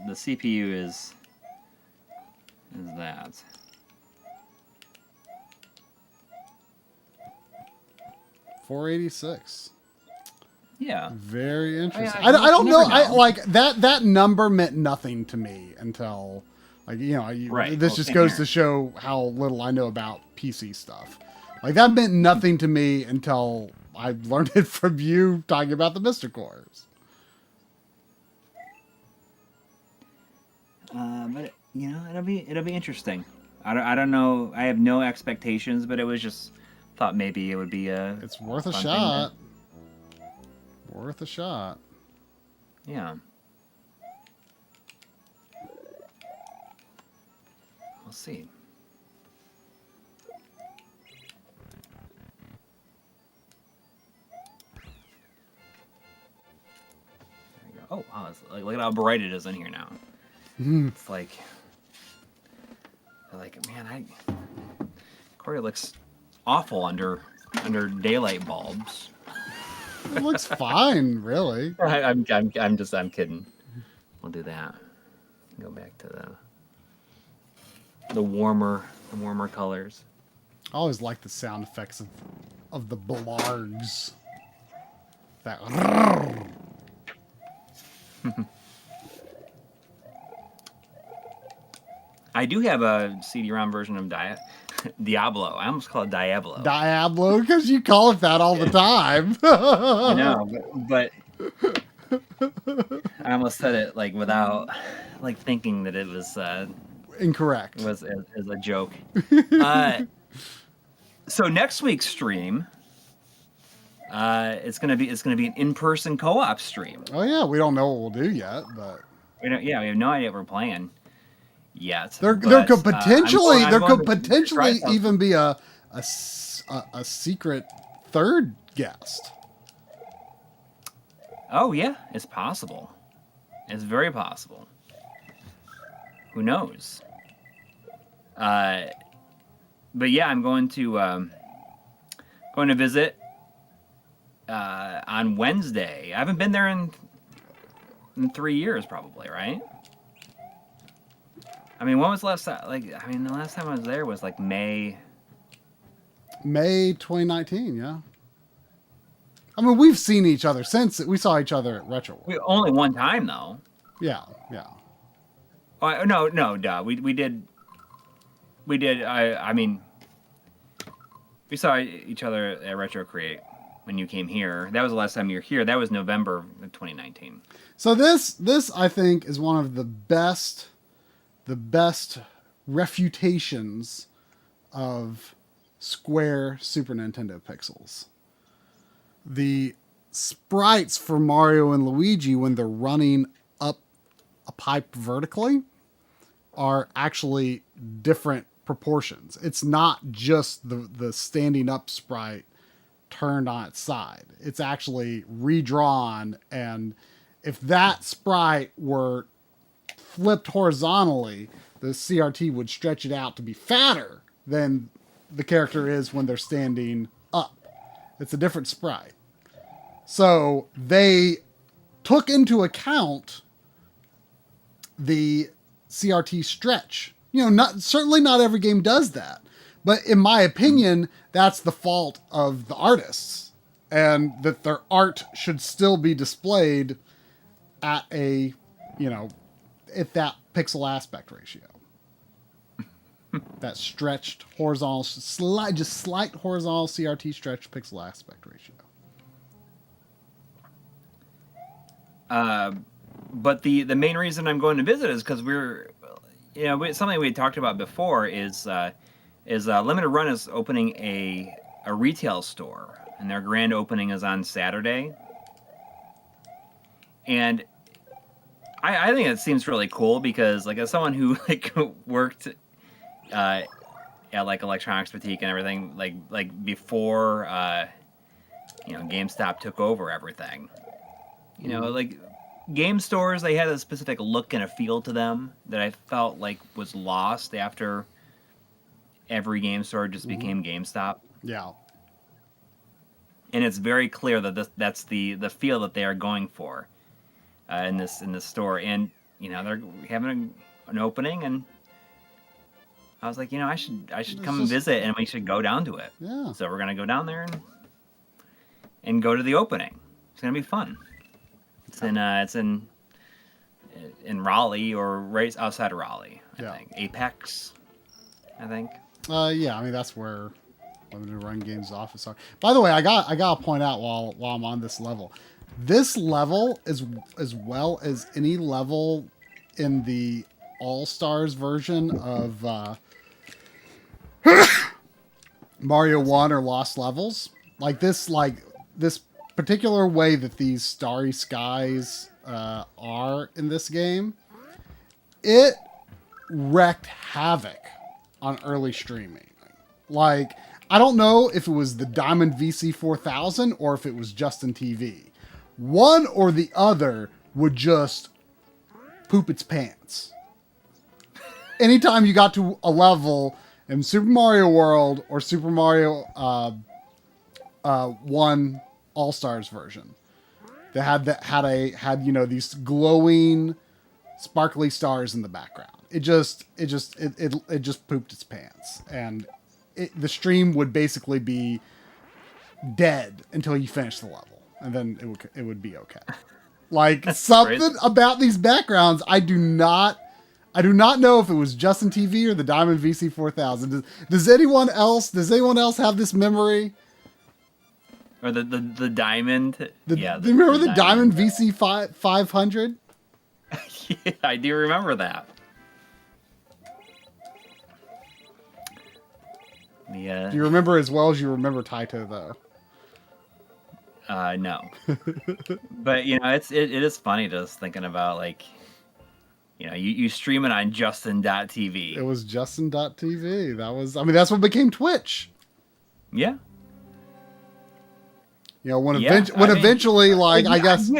CPU is that. $486. Yeah. Very interesting. I don't know. I like that number meant nothing to me until, like, you know, right. This just goes to show how little I know about PC stuff. Like, that meant nothing to me until I learned it from you talking about the Mystic Cores. But you know, it'll be interesting. I don't know. I have no expectations, but it was just thought maybe it would be it's worth a shot. Worth a shot. Yeah. We'll see. Oh, wow, look at how bright it is in here now. It's like, man, Coury looks awful under daylight bulbs. It looks fine, really. I'm kidding. We'll do that. Go back to the warmer colors. I always like the sound effects of the blargs. That. I do have a CD-ROM version of Diablo. I almost call it Diablo. Diablo, because you call it that all the time. I know, but I almost said it like without like thinking that it was Incorrect. was as a joke. So next week's stream, it's gonna be an in-person co-op stream. Oh yeah, we don't know what we'll do yet, but We have no idea what we're playing yet. there could potentially even be a secret third guest. Oh yeah, it's possible. It's very possible. Who knows? But yeah, I'm going to visit on Wednesday. I haven't been there in 3 years, probably, right? I mean, when was the last time? The last time I was there was like May 2019. Yeah. I mean, we've seen each other since we saw each other at Retrode. Only one time though. Yeah. Oh, no, duh. We did. I mean, we saw each other at Retro Create when you came here. That was the last time you were here. That was November of 2019. So this I think is one of the best refutations of Square Super Nintendo pixels. The sprites for Mario and Luigi when they're running up a pipe vertically are actually different proportions. It's not just the standing up sprite turned on its side. It's actually redrawn, and if that sprite were flipped horizontally, the CRT would stretch it out to be fatter than the character is when they're standing up. It's a different sprite. So they took into account the CRT stretch. Certainly not every game does that. But in my opinion, that's the fault of the artists, and that their art should still be displayed at at that pixel aspect ratio. That stretched horizontal, slight horizontal CRT stretched pixel aspect ratio. But the main reason I'm going to visit is because something we had talked about before is Limited Run is opening a retail store, and their grand opening is on Saturday. And I think it seems really cool because, like, as someone who worked at Electronics Boutique and everything, like before GameStop took over everything, like game stores, they had a specific look and a feel to them that I felt like was lost after every game store just became GameStop. Yeah. And it's very clear that that's the feel that they are going for in this store. And they're having an opening, and I was like, I should come and visit, and we should go down to it. Yeah. So we're gonna go down there and go to the opening. It's gonna be fun. It's in Raleigh, or right outside of Raleigh, I think. Apex, I think. Yeah, I mean that's where Limited Run Games office are. By the way, I gotta point out while I'm on this level, as well as any level in the All-Stars version of Mario 1 or Lost Levels, this particular way that these starry skies are in this game, it wreaked havoc on early streaming. I don't know if it was the Diamond VC4000 or if it was Justin TV. One or the other would just poop its pants. Anytime you got to a level in Super Mario World or Super Mario 1 All-Stars version that had these glowing, sparkly stars in the background, it just pooped its pants, and the stream would basically be dead until you finish the level, and then it would be okay. Something crazy about these backgrounds, I do not I do not know if it was Justin TV or the Diamond VC4000. Does anyone else have this memory? Or the diamond? Do you remember the Diamond VC500? Yeah, I do remember that. Yeah. Do you remember as well as you remember Taito, though? No. But, you know, it is funny just thinking about, like, you know, you stream it on Justin.tv. It was Justin.tv. That's what became Twitch. Yeah. You know, eventually, I guess...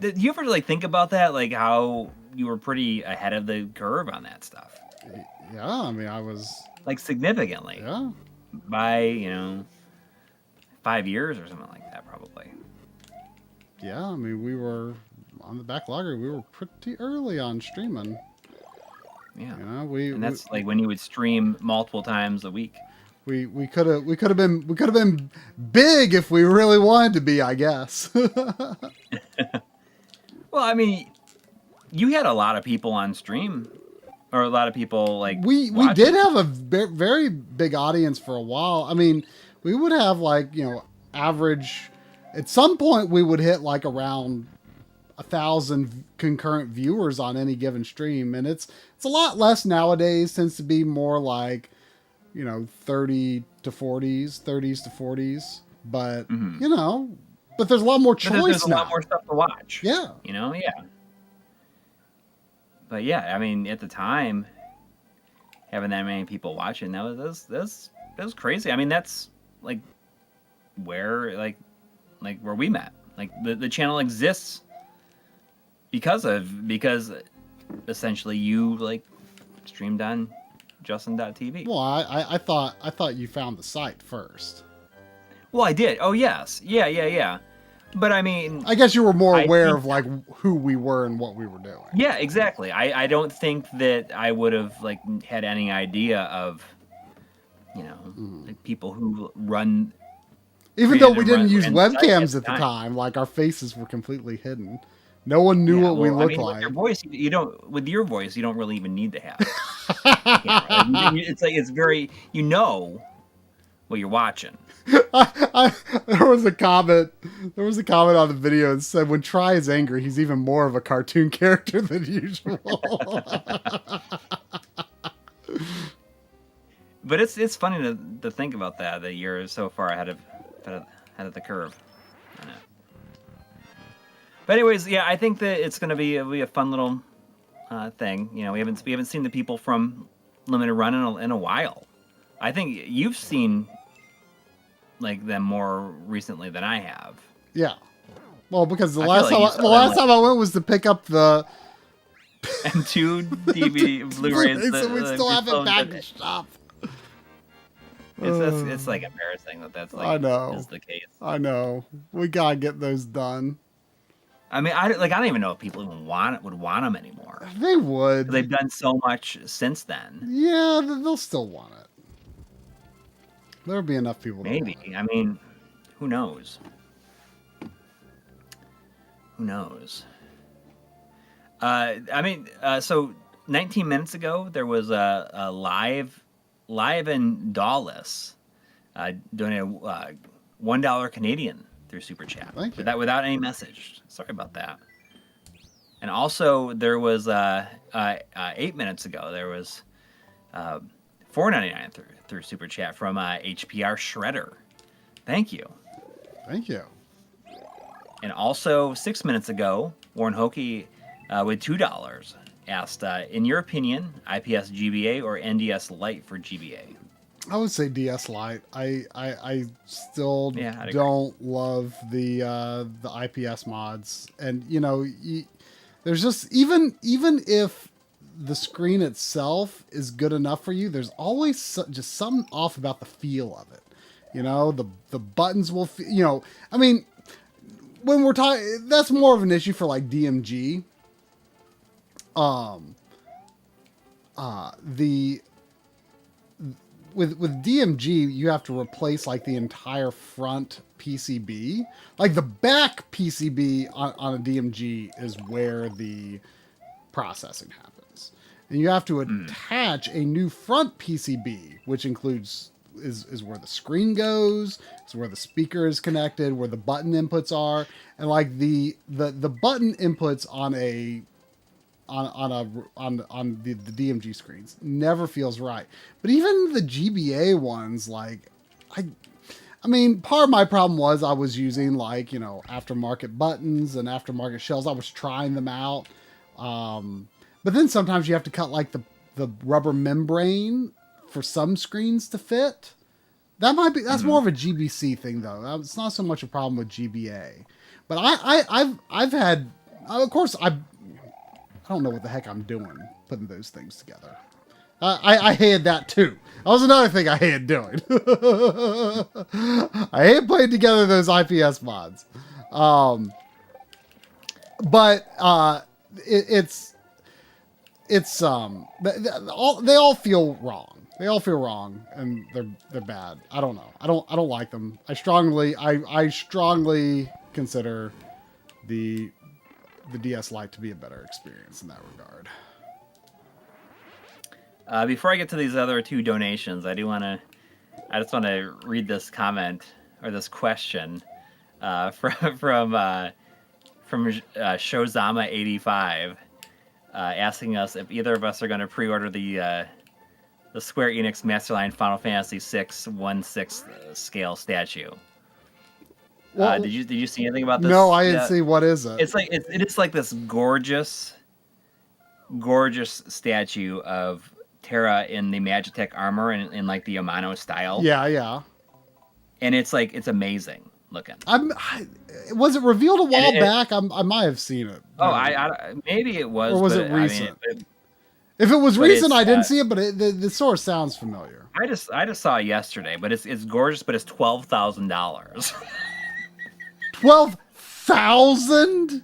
Did you ever, like, think about that? Like, how you were pretty ahead of the curve on that stuff? Yeah, I mean, I was... Like, significantly. Yeah. By, you know, 5 years or something like that, probably. Yeah, I mean, we were on the backlogger. We were pretty early on streaming. Yeah. You know, and that's like when you would stream multiple times a week. We could have been big if we really wanted to be, I guess. Well, I mean, you had a lot of people on stream, or a lot of people like we did have a very big audience for a while. I mean, we would have like, you know, average. At some point, we would hit like around 1,000 concurrent viewers on any given stream, and it's a lot less nowadays. Tends to be more like, you know, 30s to 40s, but you know. But there's a lot more choice there's now. A lot more stuff to watch. Yeah. You know, yeah. But yeah, I mean, at the time, having that many people watching, that was crazy. I mean, that's like where where we met. Like the channel exists because essentially you like streamed on Justin.tv. Well, I thought you found the site first. Well, I did. Oh, yes. Yeah. But I mean, I guess you were more aware of like who we were and what we were doing. Yeah, exactly. I don't think that I would have like had any idea of, you know, like people who run. Even though we didn't use webcams at the time, like our faces were completely hidden. No one knew what we looked like. With your voice, you don't really even need to have. It's like it's very, you know, what you're watching. There was a comment on the video that said, when Try is angry, he's even more of a cartoon character than usual. But it's funny to think about that you're so far ahead of the curve. I know. But anyways, yeah, I think that it'll be a fun little thing. You know, we haven't seen the people from Limited Run in a while. I think you've seen like them more recently than I have. Yeah. Well, because the last time I went was to pick up the M2 DVD Blu-rays. So we still have it back in shop. It's like embarrassing that's like I know. Is the case. I know. We gotta get those done. I mean, I don't even know if people even would want them anymore. They would. They've done so much since then. Yeah, they'll still want it. There'll be enough people. Maybe. I mean, who knows? Who knows? So 19 minutes ago, there was a live and Dawless donated $1 Canadian through Super Chat. Thank you. Without any message. Sorry about that. And also, there was 8 minutes ago, there was $4.99 through Super Chat from HPR Shredder. Thank you. Thank you. And also 6 minutes ago, Warren Hokie with $2 asked, in your opinion, IPS GBA or NDS Lite for GBA? I would say DS Lite. I still don't love the IPS mods, and you know, there's just even if the screen itself is good enough for you, there's always just something off about the feel of it. You know, the buttons will, you know, I mean, when we're talking, that's more of an issue for like DMG. With DMG, you have to replace like the entire front PCB. Like the back PCB on a DMG is where the processing happens. and you have to attach a new front PCB, which includes is where the screen goes, is where the speaker is connected, where the button inputs are, and like the button inputs on the DMG screens never feels right. But even the GBA ones, like I mean, part of my problem was I was using like, aftermarket buttons and aftermarket shells. I was trying them out. But then sometimes you have to cut like the rubber membrane for some screens to fit. That's more of a GBC thing though. It's not so much a problem with GBA. But I've had, of course, I don't know what the heck I'm doing putting those things together. I hated that too. That was another thing I hated doing. I hate putting together those IPS mods. They all feel wrong. They all feel wrong, and they're bad. I don't know. I don't like them. I strongly consider the DS Lite to be a better experience in that regard. Before I get to these other two donations, I just want to read this comment or this question from Shozama85, asking us if either of us are going to pre-order the Square Enix Masterline Final Fantasy VI 1/6 scale statue. Well, did you see anything about this? No, I didn't see. What is it? It's like it's like this gorgeous statue of Terra in the Magitech armor and in like the Amano style. Yeah. And it's amazing looking. Was it revealed a while back? I might have seen it. Oh, I maybe it was. Or was it recent? If it was recent, I didn't see it, but the source sounds familiar. I just saw it yesterday, but it's gorgeous, but it's $12,000. 12,000?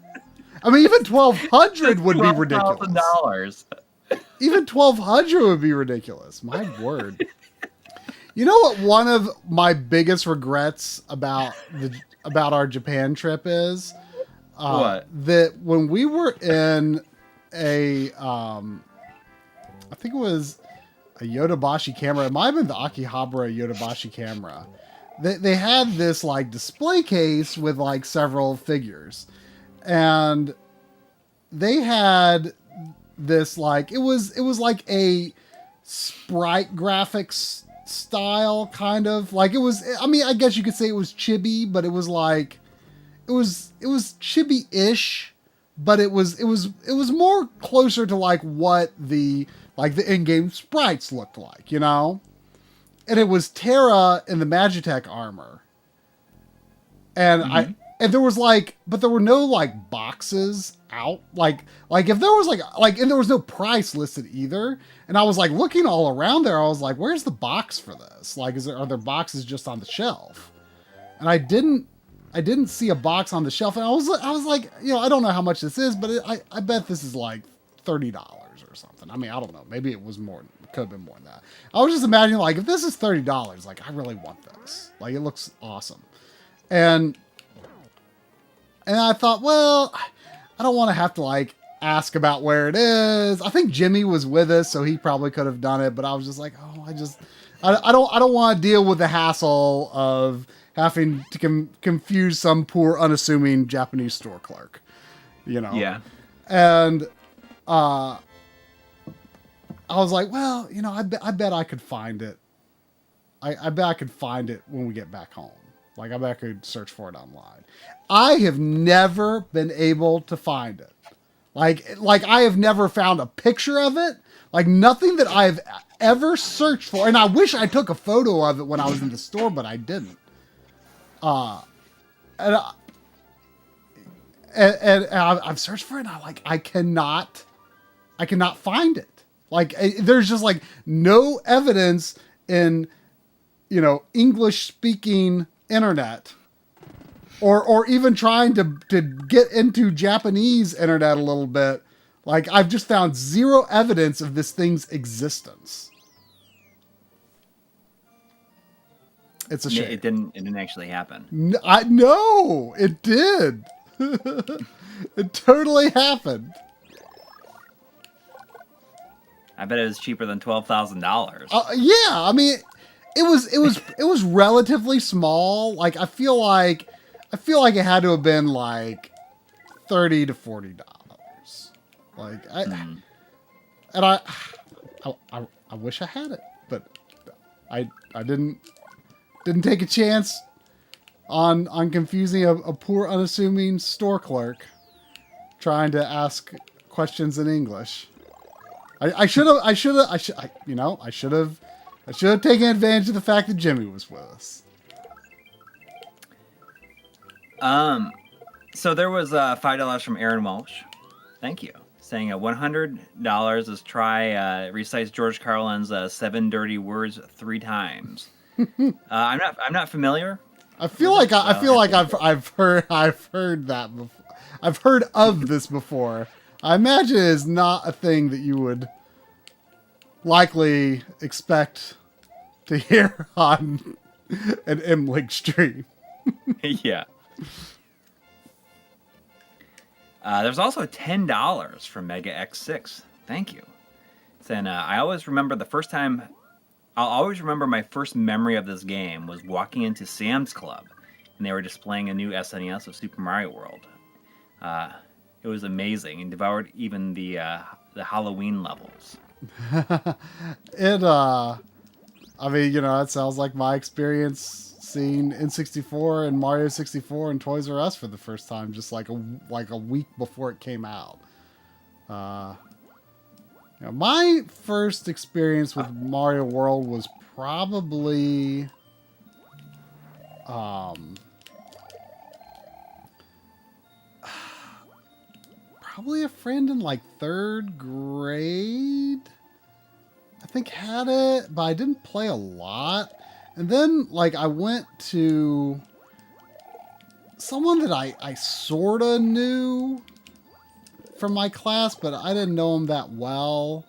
I mean, even 1,200 would be ridiculous. $12,000. Even 1,200 would be ridiculous. My word. You know what one of my biggest regrets about our Japan trip is? What? That when we were in I think it was a Yodobashi camera. It might have been the Akihabara Yodobashi camera. They had this like display case with like several figures, and they had this like it was like a sprite graphics style kind of like it was. I mean, I guess you could say it was chibi, but it was like it was chibi-ish, but it was more closer to like what the in-game sprites looked like, And it was Terra in the Magitech armor. And and there was but there were no like boxes out. Like if there was and there was no price listed either. And I was like looking all around there. I was like, where's the box for this? Like, are there boxes just on the shelf? And I didn't see a box on the shelf. And I was like, I don't know how much this is, but I bet this is like $30 or something. I mean, I don't know. Maybe it was more. It could have been more than that. I was just imagining like, if this is $30, like I really want this. Like it looks awesome. And I thought, well, I don't want to have to like ask about where it is. I think Jimmy was with us, so he probably could have done it. But I was just like, I don't want to deal with the hassle of having to confuse some poor unassuming Japanese store clerk, Yeah. And I was like, well, I bet I could find it. I bet I could find it when we get back home. Like, I bet I could search for it online. I have never been able to find it. Like I have never found a picture of it. Like, nothing that I've ever searched for. And I wish I took a photo of it when I was in the store, but I didn't. And I've searched for it, and I cannot find it. Like, there's just like no evidence in, English speaking internet, or even trying to get into Japanese internet a little bit. Like, I've just found zero evidence of this thing's existence. It's a shame. It didn't actually happen. No, it did. It totally happened. I bet it was cheaper than $12,000. Yeah, I mean, it was relatively small. Like I feel like it had to have been like $30 to $40. Like and I wish I had it, but I didn't take a chance on confusing a poor unassuming store clerk trying to ask questions in English. I should have taken advantage of the fact that Jimmy was with us. So there was $5 from Aaron Walsh. Thank you. Saying $100 is try recites George Carlin's 7 dirty words 3 times. I'm not familiar. I feel like I've heard that before. I've heard of this before. I imagine it is not a thing that you would likely expect to hear on an MLiG stream. Yeah. There's also $10 from Mega X6. Thank you. Saying, I'll always remember my first memory of this game was walking into Sam's Club, and they were displaying a new SNES of Super Mario World. It was amazing and devoured even the Halloween levels. I mean, it sounds like my experience seeing N64 and Mario 64 and Toys R Us for the first time, just like a week before it came out. My first experience with Mario World was probably a friend in like 3rd grade, I think, had it, but I didn't play a lot. And then like I went to someone that I sort of knew from my class, but I didn't know him that well.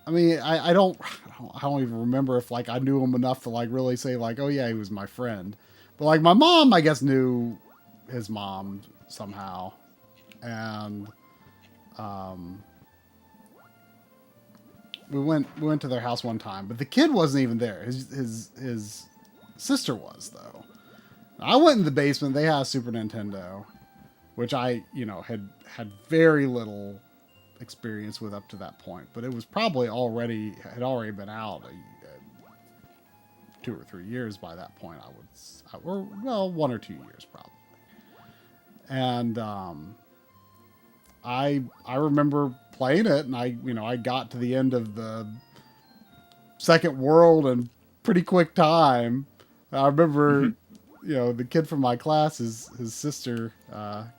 I mean, I don't even remember if like I knew him enough to like really say like, oh yeah, he was my friend. But like my mom, I guess, knew his mom somehow. And we went to their house one time, but the kid wasn't even there. His sister was, though. I went in the basement. They had a Super Nintendo, which I had very little experience with up to that point, but it was probably had already been out 2 or 3 years by that point. Or 1 or 2 years probably. And I remember playing it, and I got to the end of the second world in pretty quick time. I remember, the kid from my class, his sister,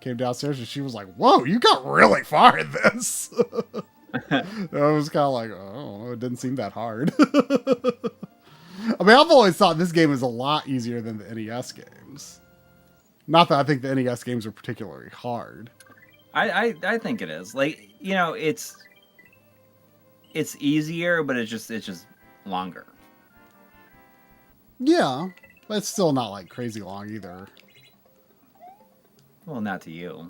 came downstairs, and she was like, "Whoa, you got really far in this." I was kind of like, "Oh, it didn't seem that hard." I mean, I've always thought this game is a lot easier than the NES games. Not that I think the NES games are particularly hard. I think it is. Like, it's easier, but it's just longer. Yeah, but it's still not like crazy long either. Well, not to you.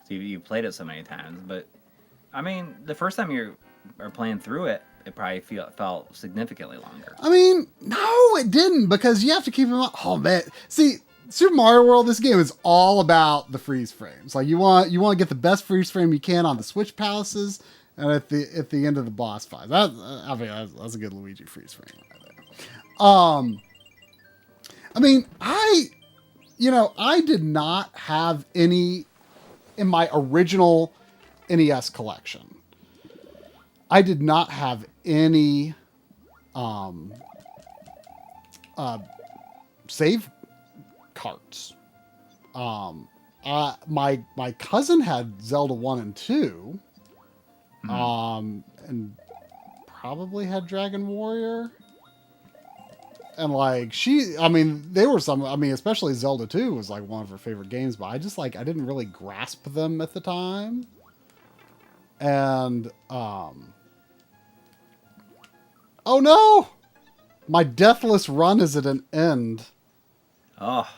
So you played it so many times, but I mean, the first time you are playing through it, it probably felt significantly longer. I mean, no, it didn't, because you have to keep in mind. Oh man, see. Super Mario World, this game is all about the freeze frames. Like you want to get the best freeze frame you can on the Switch palaces and at the end of the boss fight. That's a good Luigi freeze frame right there. I mean, I did not have any in my original NES collection. I did not have any save carts. My cousin had Zelda 1 and 2. And probably had Dragon Warrior. And like they were especially Zelda 2 was like one of her favorite games, but I didn't really grasp them at the time. And oh no! My deathless run is at an end. Oh.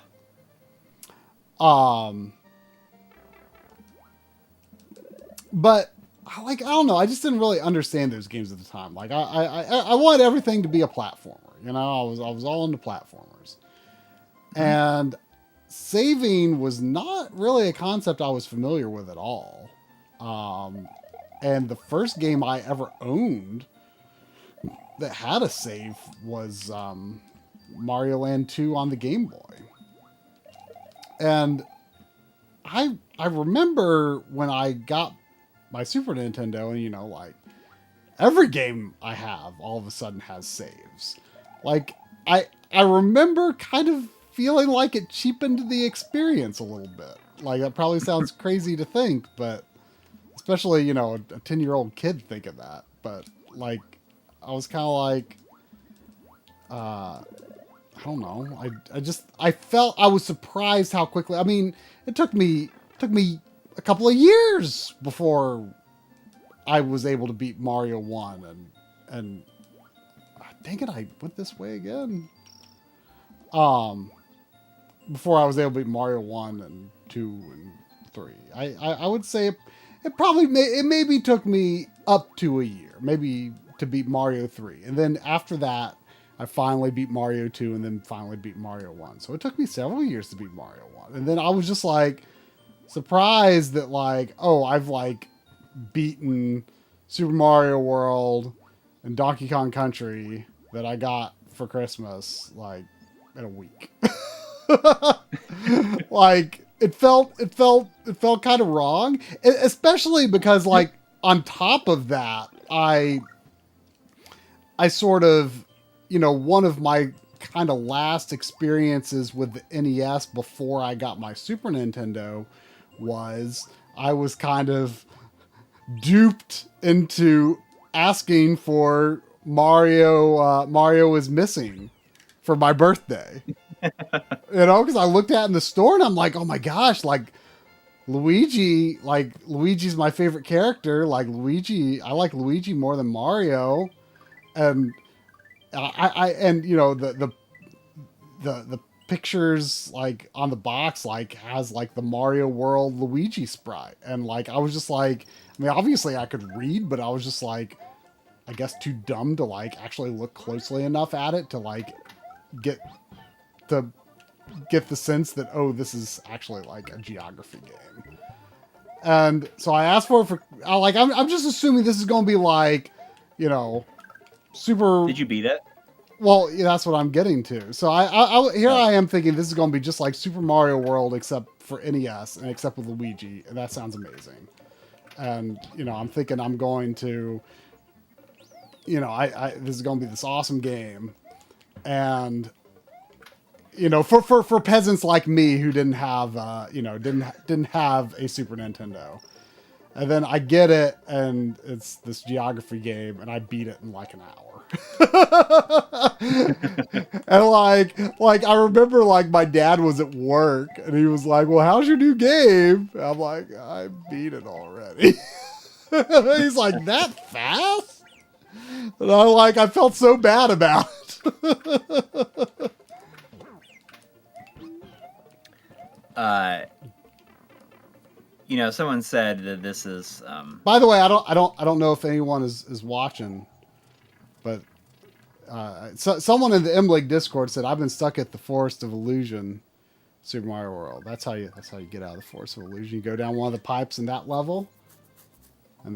But I don't know. I just didn't really understand those games at the time. Like I wanted everything to be a platformer. You know, I was all into platformers, and saving was not really a concept I was familiar with at all. And the first game I ever owned that had a save was Mario Land 2 on the Game Boy. And I remember when I got my Super Nintendo, and you know, like every game I have all of a sudden has saves. Like I remember kind of feeling like it cheapened the experience a little bit. Like that probably sounds crazy to think, but especially, you know, a 10-year-old kid thinking that. But like I was kind of like I don't know. I felt I was surprised how quickly. I mean, it took me a couple of years before I was able to beat Mario 1 and dang it, I went this way again. Before I was able to beat Mario 1 and 2 and 3. I would say it probably maybe took me up to a year, maybe to beat Mario 3. And then after that, I finally beat Mario 2 and then finally beat Mario 1. So it took me several years to beat Mario 1. And then I was just like surprised that like, oh, I've like beaten Super Mario World and Donkey Kong Country that I got for Christmas like in a week. Like it felt kind of wrong, especially because like on top of that, I sort of, you know, one of my kind of last experiences with the NES before I got my Super Nintendo was I was kind of duped into asking for Mario is Missing for my birthday. You know, because I looked at it in the store and I'm like, oh my gosh, like Luigi's my favorite character. Like I like Luigi more than Mario. And and you know, the pictures like on the box like has like the Mario World Luigi sprite. And like I was just like, I mean, obviously I could read, but I was just like, I guess too dumb to like actually look closely enough at it to like get the sense that, oh, this is actually like a geography game. And so I asked for it for like I'm just assuming this is going to be like, you know, super. Did you beat it? Well, yeah, that's what I'm getting to. So I am thinking this is going to be just like Super Mario World except for NES and except with Luigi, and that sounds amazing. And you know, I'm thinking I'm going to, you know, this is going to be this awesome game, and you know, for peasants like me who didn't have, you know, didn't have a Super Nintendo. And then I get it, and it's this geography game, and I beat it in like an hour. And like I remember like my dad was at work, and he was like, "Well, how's your new game?" And I'm like, "I beat it already." He's like, "That fast?" And I felt so bad about it. You know, someone said that this is. By the way, I don't know if anyone is watching, but someone in the MLiG Discord said I've been stuck at the Forest of Illusion, Super Mario World. That's how you get out of the Forest of Illusion. You go down one of the pipes in that level, and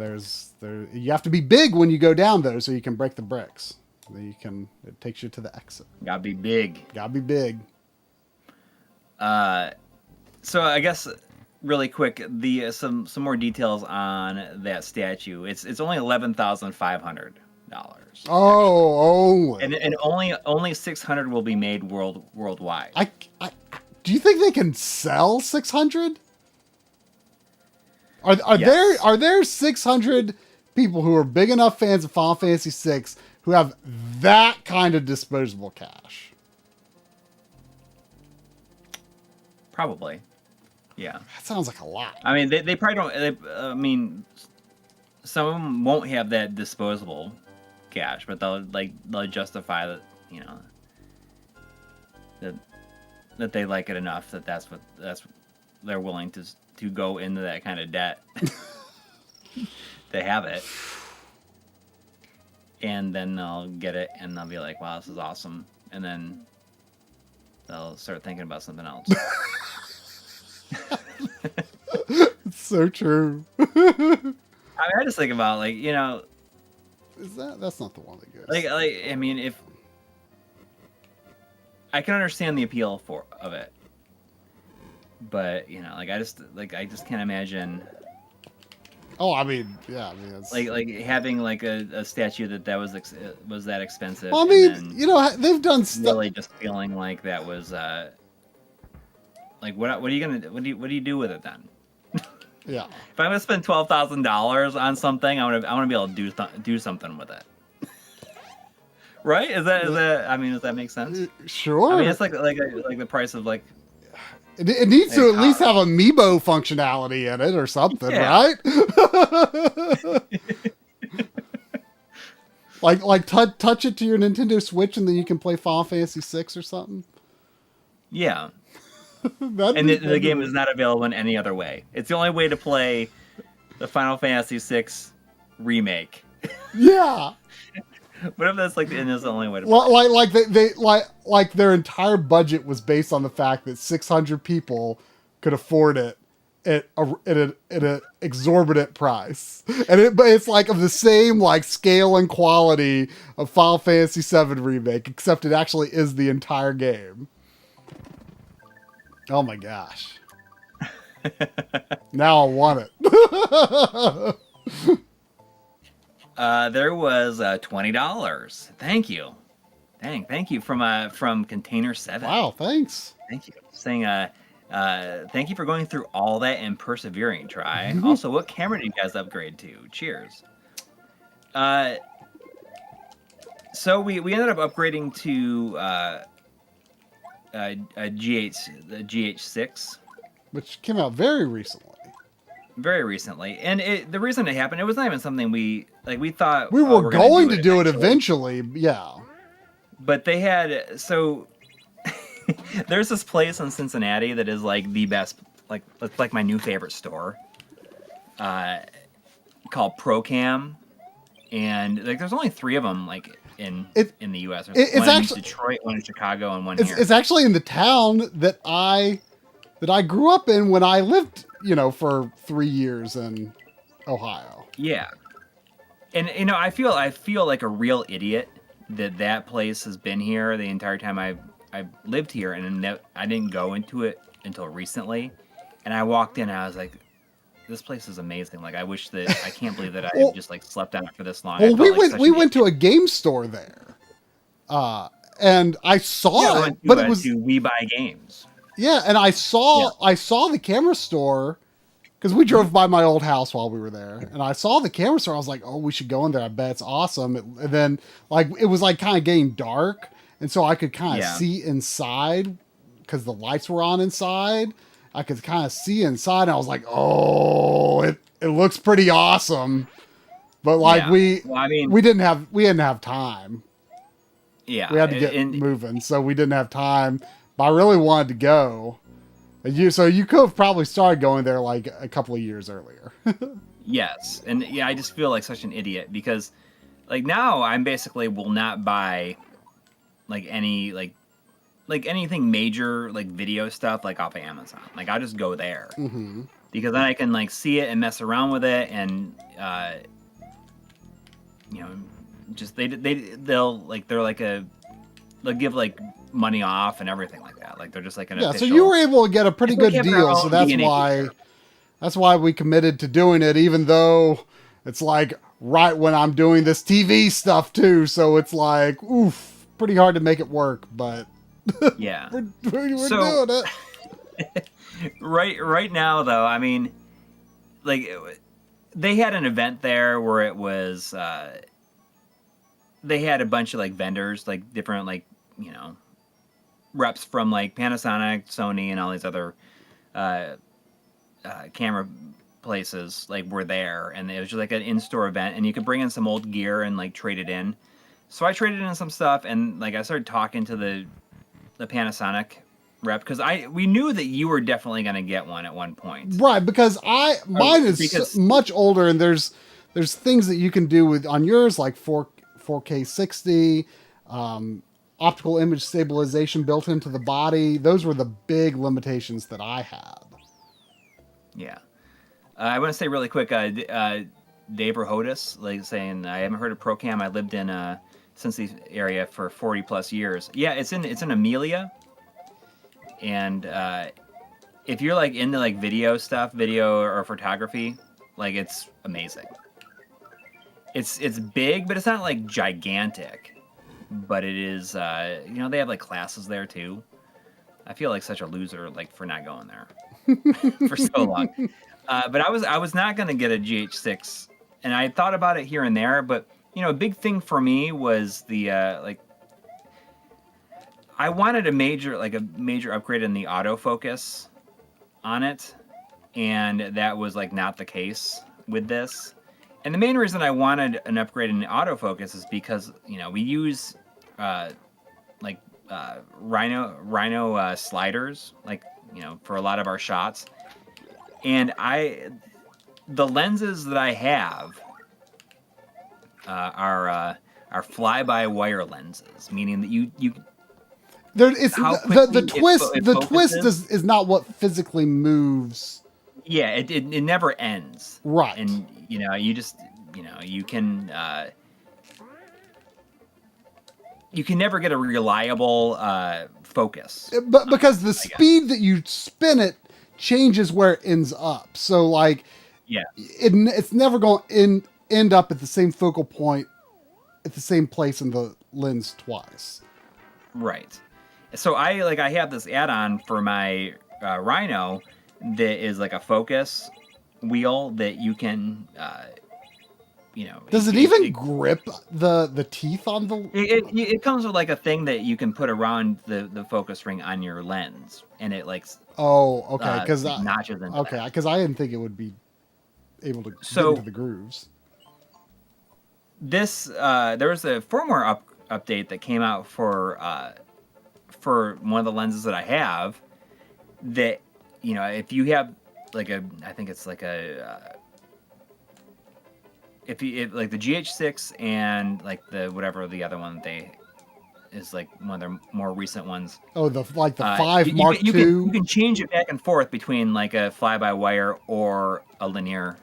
you have to be big when you go down though, so you can break the bricks. Then it takes you to the exit. Gotta be big. Gotta be big. So I guess really quick, some more details on that statue. It's only $11,500. Oh, only. And only 600 will be made worldwide. Do you think they can sell 600? Yes. Are there 600 people who are big enough fans of Final Fantasy VI who have that kind of disposable cash? Probably. Yeah. That sounds like a lot. I mean, they probably don't. I mean, some of them won't have that disposable cash, but they'll justify that, you know, that they like it enough that's they're willing to go into that kind of debt. to have it. And then they'll get it and they'll be like, wow, this is awesome. And then they'll start thinking about something else. It's so true. I just think about, like, you know, that's not the one that goes. like I mean, if I can understand the appeal of it, but you know, like I just can't imagine. Oh, I mean, yeah, I mean, it's like having like a statue that was that expensive. Well, I mean, you know, they've done stuff. Really, just feeling like that was like what are you gonna what do you do with it then? Yeah. If I'm gonna spend $12,000 on something, I want to be able to do something with it. Right? Is that? I mean, does that make sense? Sure. I mean, it's like the price of like. It needs to at least have amiibo functionality in it or something, right? like touch it to your Nintendo Switch and then you can play Final Fantasy VI or something. Yeah. And the game is not available in any other way. It's the only way to play the Final Fantasy VI remake. Yeah. What if that's like the only way to play? Like their entire budget was based on the fact that 600 people could afford it at an exorbitant price, but it's like of the same like scale and quality of Final Fantasy VII remake, except it actually is the entire game. Oh my gosh. Now I want it. There was $20. Thank you. Thank you from Container 7. Wow, thanks. Thank you. Saying thank you for going through all that and persevering, Try. Also, what camera did you guys upgrade to? Cheers. So we ended up upgrading to the GH6, which came out very recently. Very recently, and the reason it happened, it was not even something we thought we were going to do it eventually. Yeah, but they had there's this place in Cincinnati that is like the best, like my new favorite store, called ProCam, and like there's only 3 of them like in the U.S. It's one actually in Detroit, one in Chicago, and one here. It's actually in the town that I grew up in when I lived, for 3 years in Ohio. Yeah, and I feel like a real idiot that place has been here the entire time I've lived here, and I didn't go into it until recently. And I walked in, and I was like, this place is amazing. Like, I can't believe that I just like slept on it for this long. Well, we went to a game store there, and I saw it, but it was to We Buy Games. Yeah, and I saw the camera store because we drove by my old house while we were there, and I saw the camera store. I was like, oh, we should go in there. I bet it's awesome. And then it was like kind of getting dark, and so I could kind of see inside because the lights were on inside. I could kind of see inside, and I was like, "Oh, it looks pretty awesome," but we didn't have time. Yeah, we had to get moving, so we didn't have time. But I really wanted to go. So you could have probably started going there like a couple of years earlier. Yes, and yeah, I just feel like such an idiot because, like now I'm basically will not buy, like any like anything major, like video stuff, like off of Amazon. Like I'll just go there because then I can like see it and mess around with it, and just they'll give like money off and everything like that. Like they're just like an official. So you were able to get a pretty good deal. So that's why we committed to doing it, even though it's like right when I'm doing this TV stuff too. So it's like, oof, pretty hard to make it work, but. Yeah, we're doing it. Right now, though, I mean, like they had an event there where it was they had a bunch of like vendors, like different reps from like Panasonic, Sony, and all these other camera places like were there, and it was just like an in-store event, and you could bring in some old gear and like trade it in. So I traded in some stuff, and like I started talking to the Panasonic rep because we knew that you were definitely going to get one at one point, right? Because mine is much older, and there's there's things that you can do with on yours, like 4K 60, optical image stabilization built into the body. Those were the big limitations that I had. Yeah. I want to say really quick, Dave Rohodis, like saying, I haven't heard of ProCam. I lived in Cincinnati area for 40 plus years. Yeah, it's in Amelia. And if you're like into like video stuff, video or photography, like it's amazing. It's big, but it's not like gigantic. But it is, they have like classes there too. I feel like such a loser, like for not going there for so long. But I was not going to get a GH6, and I thought about it here and there. But a big thing for me was the I wanted a major upgrade in the autofocus on it, and that was like not the case with this. And the main reason I wanted an upgrade in the autofocus is because we use Rhino sliders, for a lot of our shots. And the lenses that I have are fly-by-wire lenses, meaning that you there, it's the twist. The twist is not what physically moves. Yeah, it never ends. Right. And you just you can never get a reliable focus. But because the speed that you spin it changes where it ends up. So like, yeah, it's never going to end up at the same focal point at the same place in the lens twice. Right. So I have this add-on for my Rhino that is like a focus wheel that you can Does it even grip the teeth on the? It comes with like a thing that you can put around the focus ring on your lens, and it like okay, because notches into okay, because I didn't think it would be able to get into the grooves. This there was a firmware update that came out for one of the lenses that I have that if you have like I think it's like if like the GH6 and like the whatever the other one is like one of their more recent ones. Oh, the 5 Mark II. You can change it back and forth between like a fly-by-wire or a linear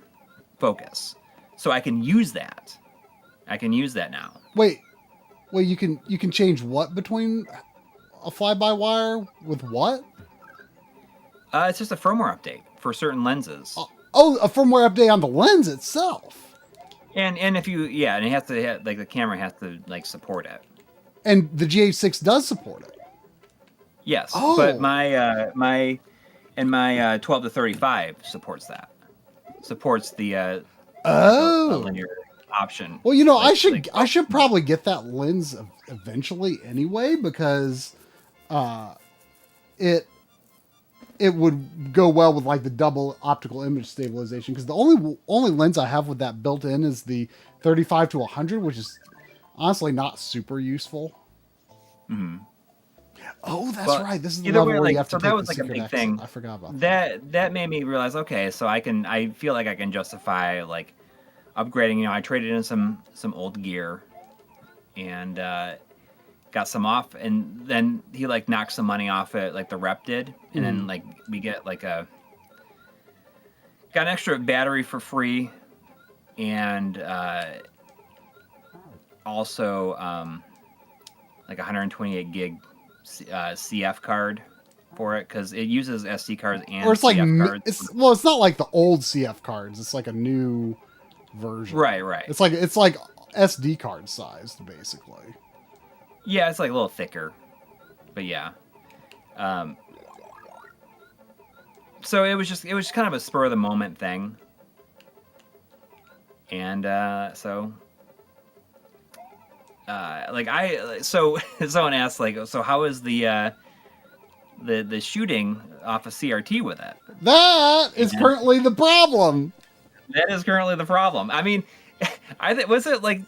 focus. So I can use that. I can use that now. Wait, you can change what between a fly-by-wire with what? It's just a firmware update for certain lenses. A firmware update on the lens itself. And if you and it has to like the camera has to like support it. And the GH6 does support it. Yes, but my 12 to 35 supports that. Supports the linear option. Well, I should probably get that lens eventually anyway, because it would go well with like the double optical image stabilization, because the only lens I have with that built in is the 35 to 100, which is honestly not super useful. Mm-hmm. Oh, that's right. This is the level where you have to take that was like a big exit. Thing. I forgot about that. That made me realize, okay, so I feel like I can justify like upgrading. I traded in some old gear and got some off, and then he like knocked some money off it, like the rep did, and then like we get like got an extra battery for free, and also like 128 gig CF card for it, because it uses SD cards and it's CF like cards. It's not like the old CF cards. It's like a new version. Right. It's like SD card sized, basically. Yeah, it's like a little thicker, but yeah. So it was just kind of a spur of the moment thing, and so someone asked like, so how is the shooting off of CRT with it? That is currently the problem. That is currently the problem. I mean, was it like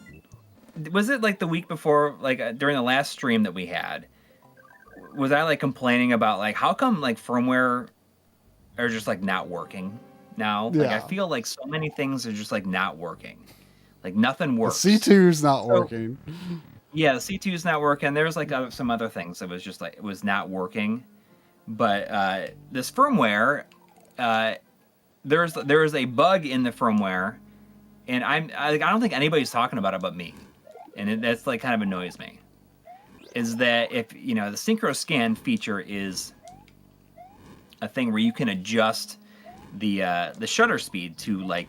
the week before, like during the last stream that we had, was I like complaining about like how come like firmware are just like not working now. Like I feel like so many things are just like not working. Like nothing works. The C2's not working. Yeah, the C2 is not working. There's like some other things that was just like it was not working. But this firmware, there's a bug in the firmware, and I don't think anybody's talking about it but me, and that's like kind of annoys me. Is that if the synchro scan feature is a thing where you can adjust the shutter speed to a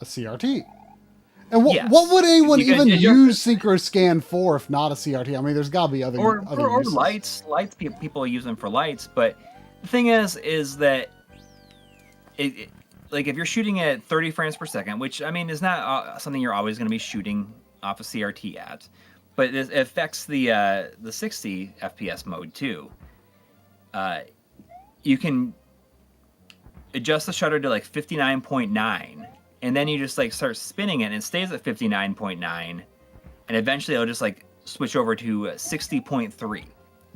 CRT. And what would anyone even use synchro scan for if not a CRT? I mean, there's got to be other uses. Lights. People use them for lights, but the thing is that it like if you're shooting at 30 frames per second, which I mean is not something you're always going to be shooting off a CRT at, but it affects the 60 FPS mode too. You can adjust the shutter to like 59.9. And then you just like start spinning it and it stays at 59.9. And eventually it'll just like switch over to 60.3.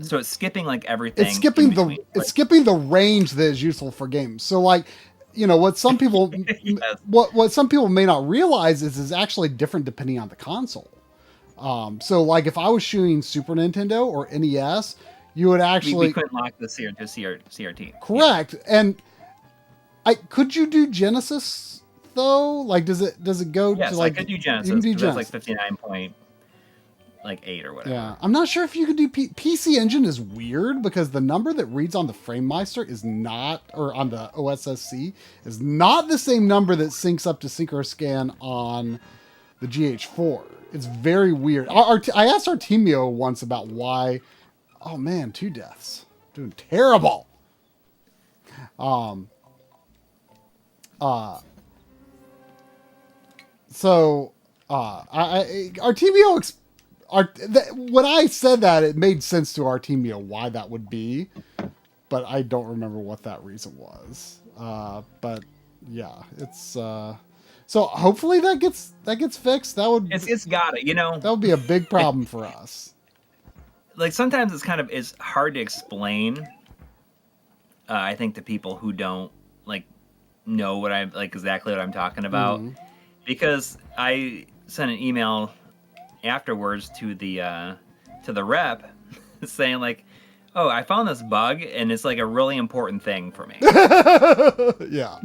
So it's skipping like everything. It's skipping skipping the range that is useful for games. So like, what some people yes. what some people may not realize is actually different depending on the console. So like if I was shooting Super Nintendo or NES, you would actually we couldn't lock the CRT. Correct. Yeah. And could you do Genesis? Though, like, does it go to like? I could do Genesis. You can do Genesis. That's like 59.8 or whatever. Yeah, I'm not sure if you could do PC Engine is weird because the number that reads on the FrameMeister is not, or on the OSSC is not the same number that syncs up to SynchroScan on the GH4. It's very weird. I asked Artemio once about why. Oh man, 2 deaths, doing terrible. So, Artemio, when I said that, it made sense to Artemio why that would be, but I don't remember what that reason was. But yeah, it's so hopefully that gets fixed. It's got it. That would be a big problem for us. Like sometimes it's hard to explain. I think to people who don't like know what I'm like exactly what I'm talking about. Mm-hmm. Because I sent an email afterwards to the rep saying like, "Oh, I found this bug and it's like a really important thing for me." Yeah.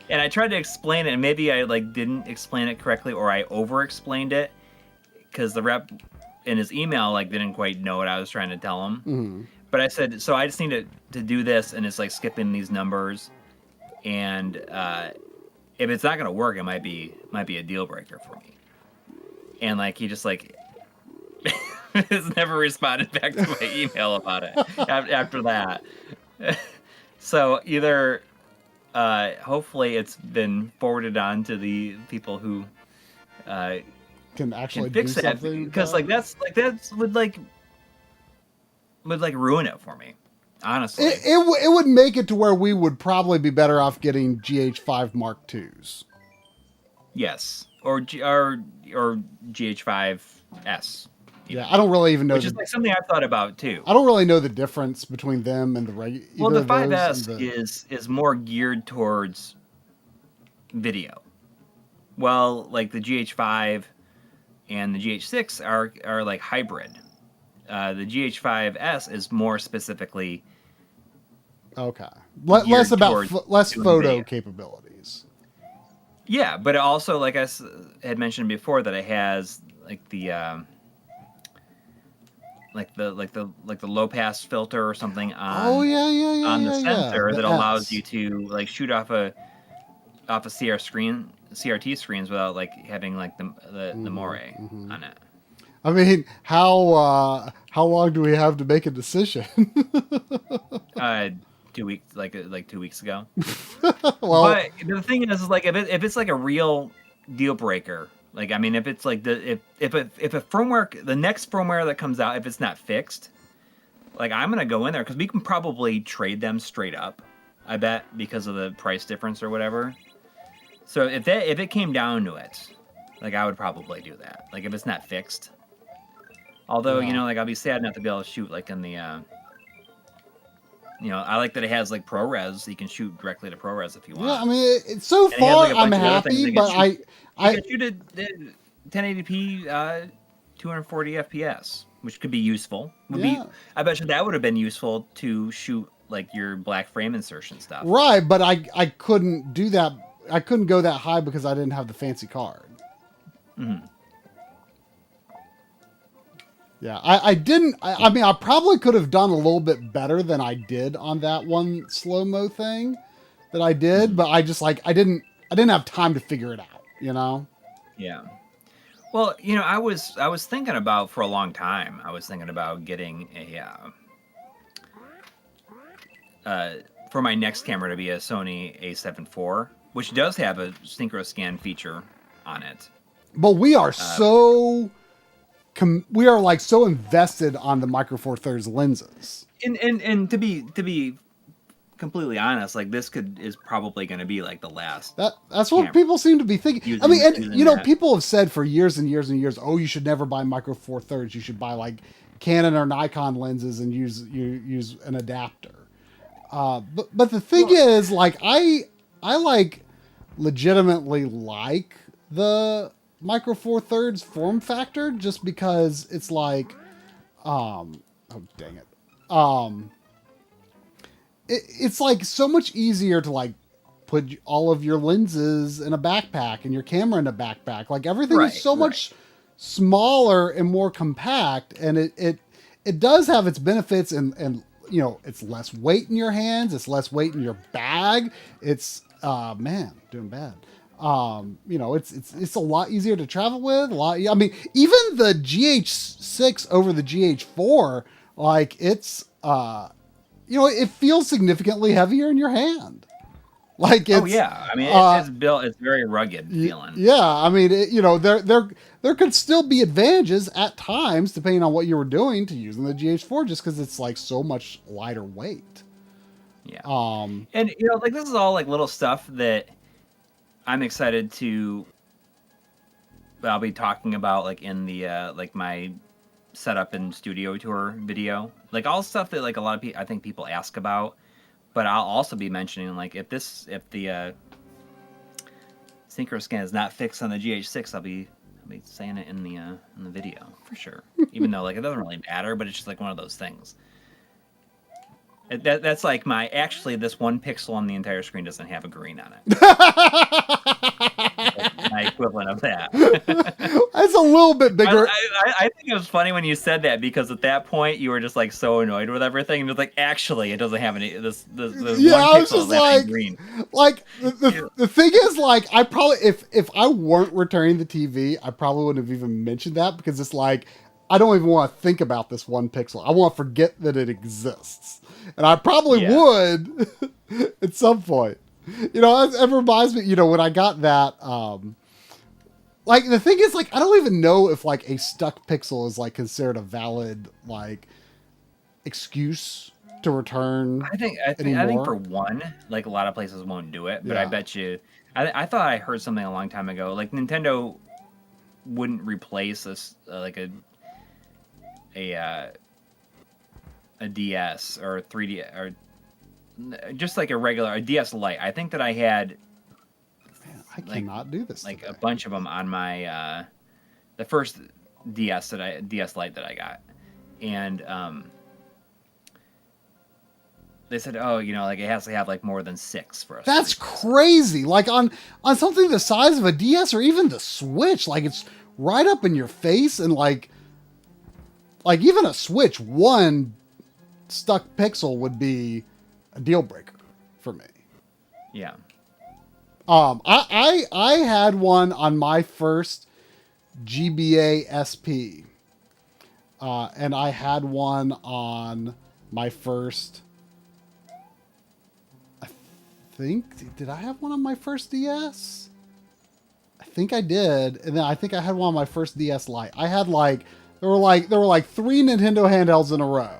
And I tried to explain it, and maybe I like didn't explain it correctly, or I over-explained it because the rep in his email like didn't quite know what I was trying to tell him. Mm-hmm. But I said, "So I just need to do this," and it's like skipping these numbers, and if it's not gonna work, it might be a deal breaker for me. And like he just like has never responded back to my email about it after that. So either hopefully it's been forwarded on to the people who can actually fix do something, because like that's would ruin it for me. Honestly, it would make it to where we would probably be better off getting GH5 Mark IIs. Yes, or GH5S. Yeah, I don't really even know. Which is like something I've thought about too. I don't really know the difference between them and the regular. Well, the 5S is more geared towards video. Well, like the GH5 and the GH6 are like hybrid. The GH5S is more specifically less photo video capabilities. Yeah, but it also, like I had mentioned before, that it has like the low pass filter or something on the sensor that allows you to like shoot off a CRT screens without like having like the moire on it. I mean, how long do we have to make a decision? 2 weeks, like 2 weeks ago. Well, but the thing is like if it's like a real deal breaker, like I mean, if it's like if a firmware, the next firmware that comes out, if it's not fixed, like I'm gonna go in there because we can probably trade them straight up. I bet because of the price difference or whatever. So if it came down to it, like I would probably do that. Like if it's not fixed. Although, like I'll be sad not to be able to shoot like in the I like that it has like ProRes. You can shoot directly to ProRes if you want. Yeah, I mean, it's so And it has, far like, a I'm bunch of other happy, things. but You I can shoot at 1080p, 240 FPS, which could be useful. I bet you that would have been useful to shoot like your black frame insertion stuff. Right, but I couldn't do that. I couldn't go that high because I didn't have the fancy card. Mm-hmm. Yeah, I didn't. I mean, I probably could have done a little bit better than I did on that one slow-mo thing that I did, Mm-hmm. but I just I didn't have time to figure it out, Yeah. Well, I was thinking about for a long time. I was thinking about getting for my next camera to be a Sony A7 IV, which does have a synchro scan feature on it. But we are so invested on the Micro Four Thirds lenses. And to be completely honest, like this is probably going to be like the last. That's what people seem to be thinking. I mean, and people have said for years and years and years, oh, you should never buy Micro Four Thirds. You should buy like Canon or Nikon lenses and use an adapter. But the thing is, like I legitimately like the Micro Four Thirds form factor just because it's like, oh dang it, it's like so much easier to like put all of your lenses in a backpack and your camera in a backpack. Like everything is so much smaller and more compact, and it does have its benefits and it's less weight in your hands, it's less weight in your bag. It's doing bad. It's a lot easier to travel with. I mean, even the GH6 over the GH4, like it's it feels significantly heavier in your hand. Like it's, I mean, it's built. It's very rugged feeling. Yeah, I mean, there could still be advantages at times depending on what you were doing to using the GH4, just because it's like so much lighter weight. Yeah. And like this is all like little stuff that I'm excited to. I'll be talking about like in the like my setup and studio tour video, like all stuff that like a lot of people I think people ask about. But I'll also be mentioning like if the synchro scan is not fixed on the GH6, I'll be saying it in the video for sure. Even though like it doesn't really matter, but it's just like one of those things. That's like this one pixel on the entire screen doesn't have a green on it. My equivalent of that. That's a little bit bigger. I think it was funny when you said that, because at that point you were just like so annoyed with everything, and it was like, actually, it doesn't have any. This one pixel doesn't have any green. Like the thing is, like I probably if I weren't returning the TV, I probably wouldn't have even mentioned that, because it's like I don't even want to think about this one pixel. I want to forget that it exists, and I probably would at some point. It reminds me, when I got that, like the thing is, like, I don't even know if like a stuck pixel is like considered a valid like excuse to return. I think for one, like a lot of places won't do it, but I bet you, I thought I heard something a long time ago, like Nintendo wouldn't replace this like a DS or 3D or just like a DS Lite. I think that I had. Man, I cannot do this. Like a bunch of them on my the first DS Lite that I got, and they said, oh, like it has to have like more than 6 for us. That's crazy. Like on something the size of a DS or even the Switch, like it's right up in your face, and like even a Switch, one stuck pixel would be a deal breaker for me. Yeah. I had one on my first GBA SP. And I had one on my first, did I have one on my first DS? I think I did. And then I think I had one on my first DS Lite. I had there were like 3 Nintendo handhelds in a row.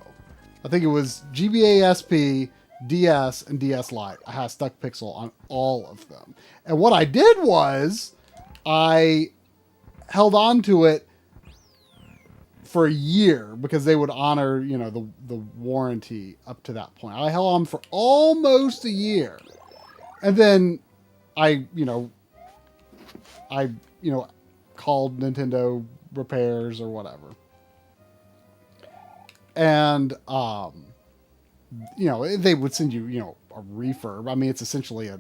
I think it was GBA SP, DS, and DS Lite. I had a stuck pixel on all of them. And what I did was I held on to it for a year because they would honor, the warranty up to that point. I held on for almost a year. And then I called Nintendo repairs or whatever. And, they would send you, a refurb. I mean, it's essentially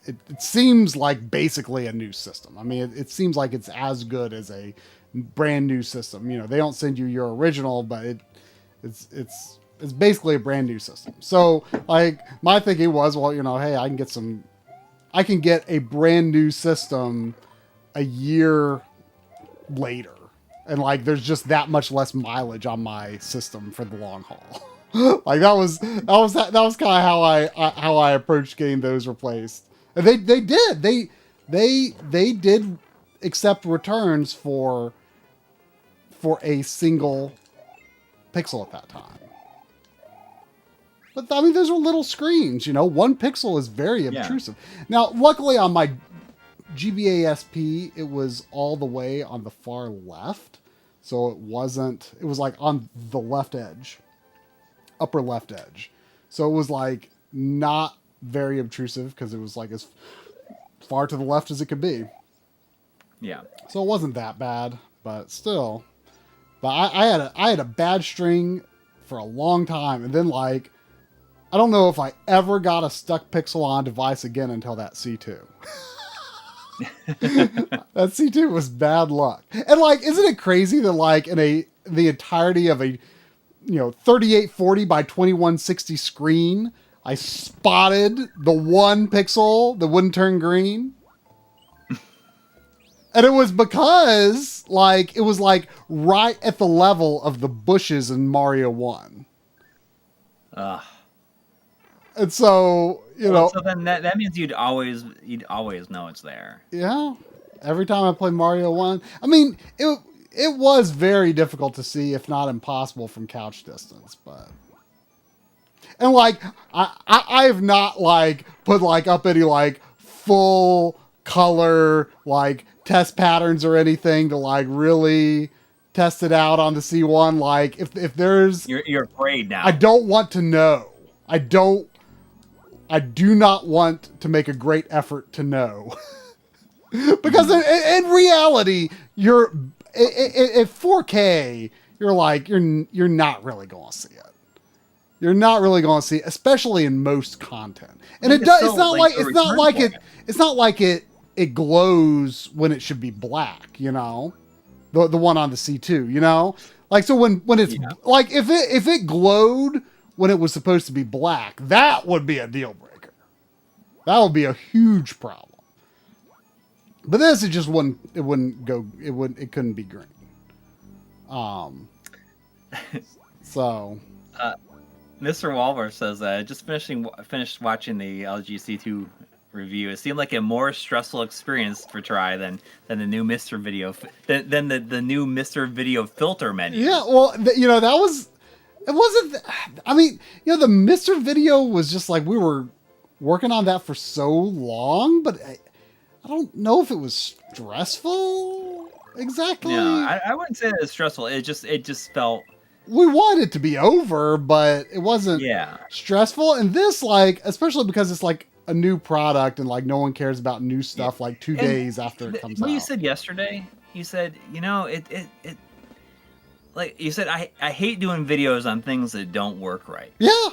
it seems like basically a new system. I mean, it seems like it's as good as a brand new system. They don't send you your original, but it's basically a brand new system. So like my thinking was, well, hey, I can get a brand new system a year later. And like, there's just that much less mileage on my system for the long haul. Like that was kind of how I approached getting those replaced. And they did accept returns for a single pixel at that time. But I mean, those were little screens, 1 pixel is very obtrusive. Yeah. Now, luckily on my GBA-SP, it was all the way on the far left. So it was like on the left edge, upper left edge. So it was like not very obtrusive because it was like as far to the left as it could be. Yeah. So it wasn't that bad, but still. But I had a bad string for a long time. And then like, I don't know if I ever got a stuck pixel on device again until that C2. That C2 was bad luck. And like, isn't it crazy that like the entirety of a 3840 by 2160 screen, I spotted the 1 pixel that wouldn't turn green? And it was because like it was like right at the level of the bushes in Mario 1. And so, so then that means you'd always know it's there. Yeah. Every time I play Mario 1. I mean, it was very difficult to see, if not impossible, from couch distance, but. And like I have not like put like up any like full color like test patterns or anything to like really test it out on the C1. Like if there's You're afraid now. I don't want to know. I do not want to make a great effort to know. Because in reality, you're at 4K, you're not really going to see it. You're not really going to see it, especially in most content. And it's not like it glows when it should be black, the one on the C2, Like so when it's like if it glowed when it was supposed to be black, that would be a deal breaker. That would be a huge problem. But this, it couldn't be green. So. Mr. Walver says, just finished watching the LG C2 review. It seemed like a more stressful experience for Try than the new Mr. Video, than the new Mr. Video filter menu. Yeah, well, that was. It wasn't. I mean, the Mr. Video was just like we were working on that for so long, but I don't know if it was stressful exactly. No, I wouldn't say it was stressful. It just felt. We wanted it to be over, but it wasn't stressful. And this, like, especially because it's like a new product and like no one cares about new stuff like 2 days after it comes out. What you said yesterday, you said, it like you said, I hate doing videos on things that don't work right. Yeah,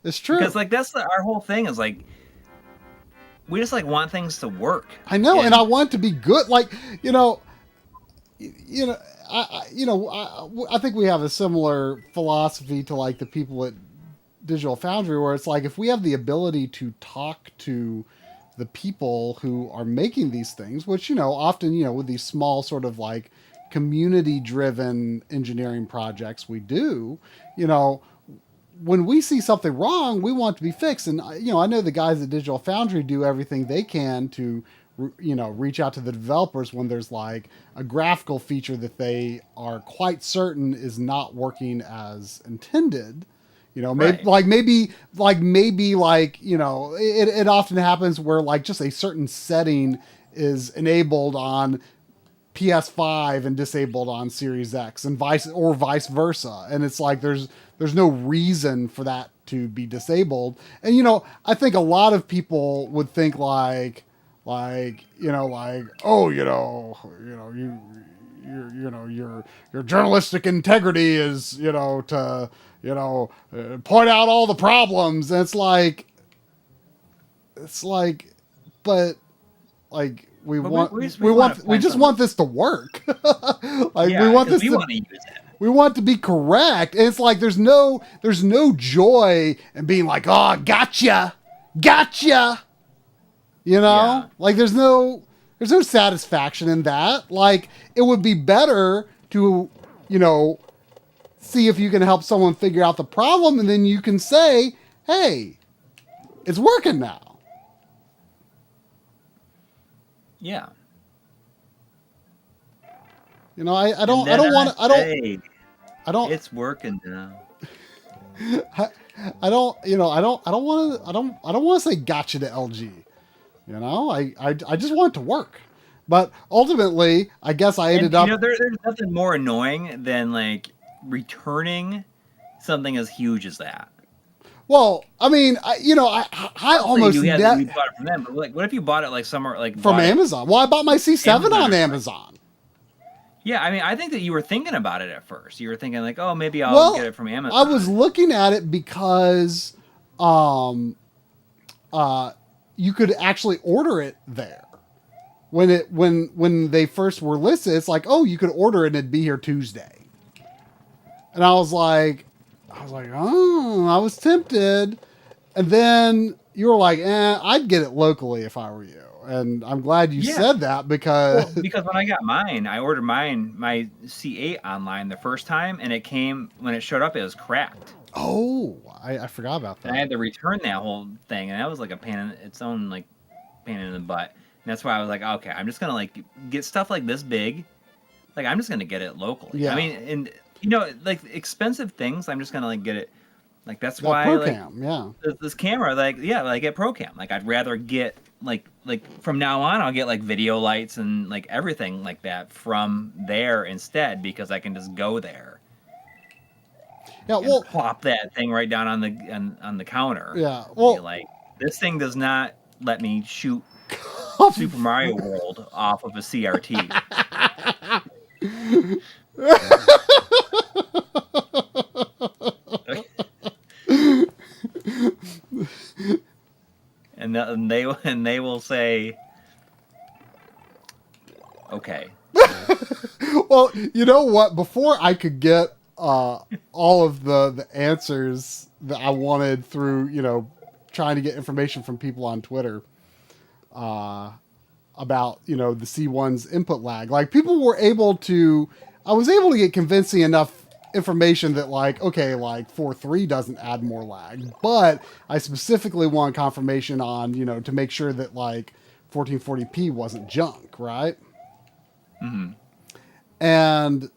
it's true. Because like that's our whole thing is like we just like want things to work. I know, and I want it to be good. Like I think we have a similar philosophy to like the people at Digital Foundry, where it's like if we have the ability to talk to the people who are making these things, which often with these small sort of like community-driven engineering projects we do, when we see something wrong, we want it to be fixed. And I know the guys at Digital Foundry do everything they can to reach out to the developers when there's like a graphical feature that they are quite certain is not working as intended. Maybe it often happens where like just a certain setting is enabled on PS5 and disabled on Series X, and vice versa. And it's like there's no reason for that to be disabled. And I think a lot of people would think like oh your journalistic integrity is to point out all the problems. And it's like but like we just want this to work. Like yeah, we want this we to want to use it. we want it to be correct. And it's like there's no joy in being like, oh, gotcha. Yeah. Like there's no satisfaction in that. Like it would be better to, see if you can help someone figure out the problem, and then you can say, hey, it's working now. Yeah. I don't It's working now. I don't want to say gotcha to LG. I just want it to work. But ultimately, I guess I ended up. There's nothing more annoying than like returning something as huge as that. Well, I mean, I almost you bought it from them. But like, what if you bought it like somewhere like from Amazon? Well, I bought my C7 on Amazon. Yeah, I mean, I think that you were thinking about it at first. You were thinking like, oh, maybe I'll get it from Amazon. I was looking at it because, you could actually order it there. When they first were listed, it's like, oh, you could order it and it'd be here Tuesday. And I was like, oh, I was tempted. And then you were like, I'd get it locally if I were you. And I'm glad you said that because when I got mine, I ordered my C8 online the first time, and when it showed up, it was cracked. Oh, I forgot about that. And I had to return that whole thing, and that was like a pain in the butt. And that's why I was like, okay, I'm just gonna like get stuff like this big, like I'm just gonna get it locally. Yeah. I mean, and like expensive things, I'm just gonna like get it. Like that's why ProCam, this camera, like at ProCam. Like I'd rather get like from now on, I'll get like video lights and like everything like that from there instead, because I can just go there. Yeah, well, plop that thing right down on the counter. Yeah, well, like this thing does not let me shoot Super Mario World off of a CRT. And they will say, okay. Well, you know what? Before I could get all of the answers that I wanted through, trying to get information from people on Twitter about, the C1's input lag. Like people were I was able to get convincing enough information that like, okay, like 4.3 doesn't add more lag, but I specifically want confirmation on, to make sure that like 1440p wasn't junk, right? Mm-hmm. And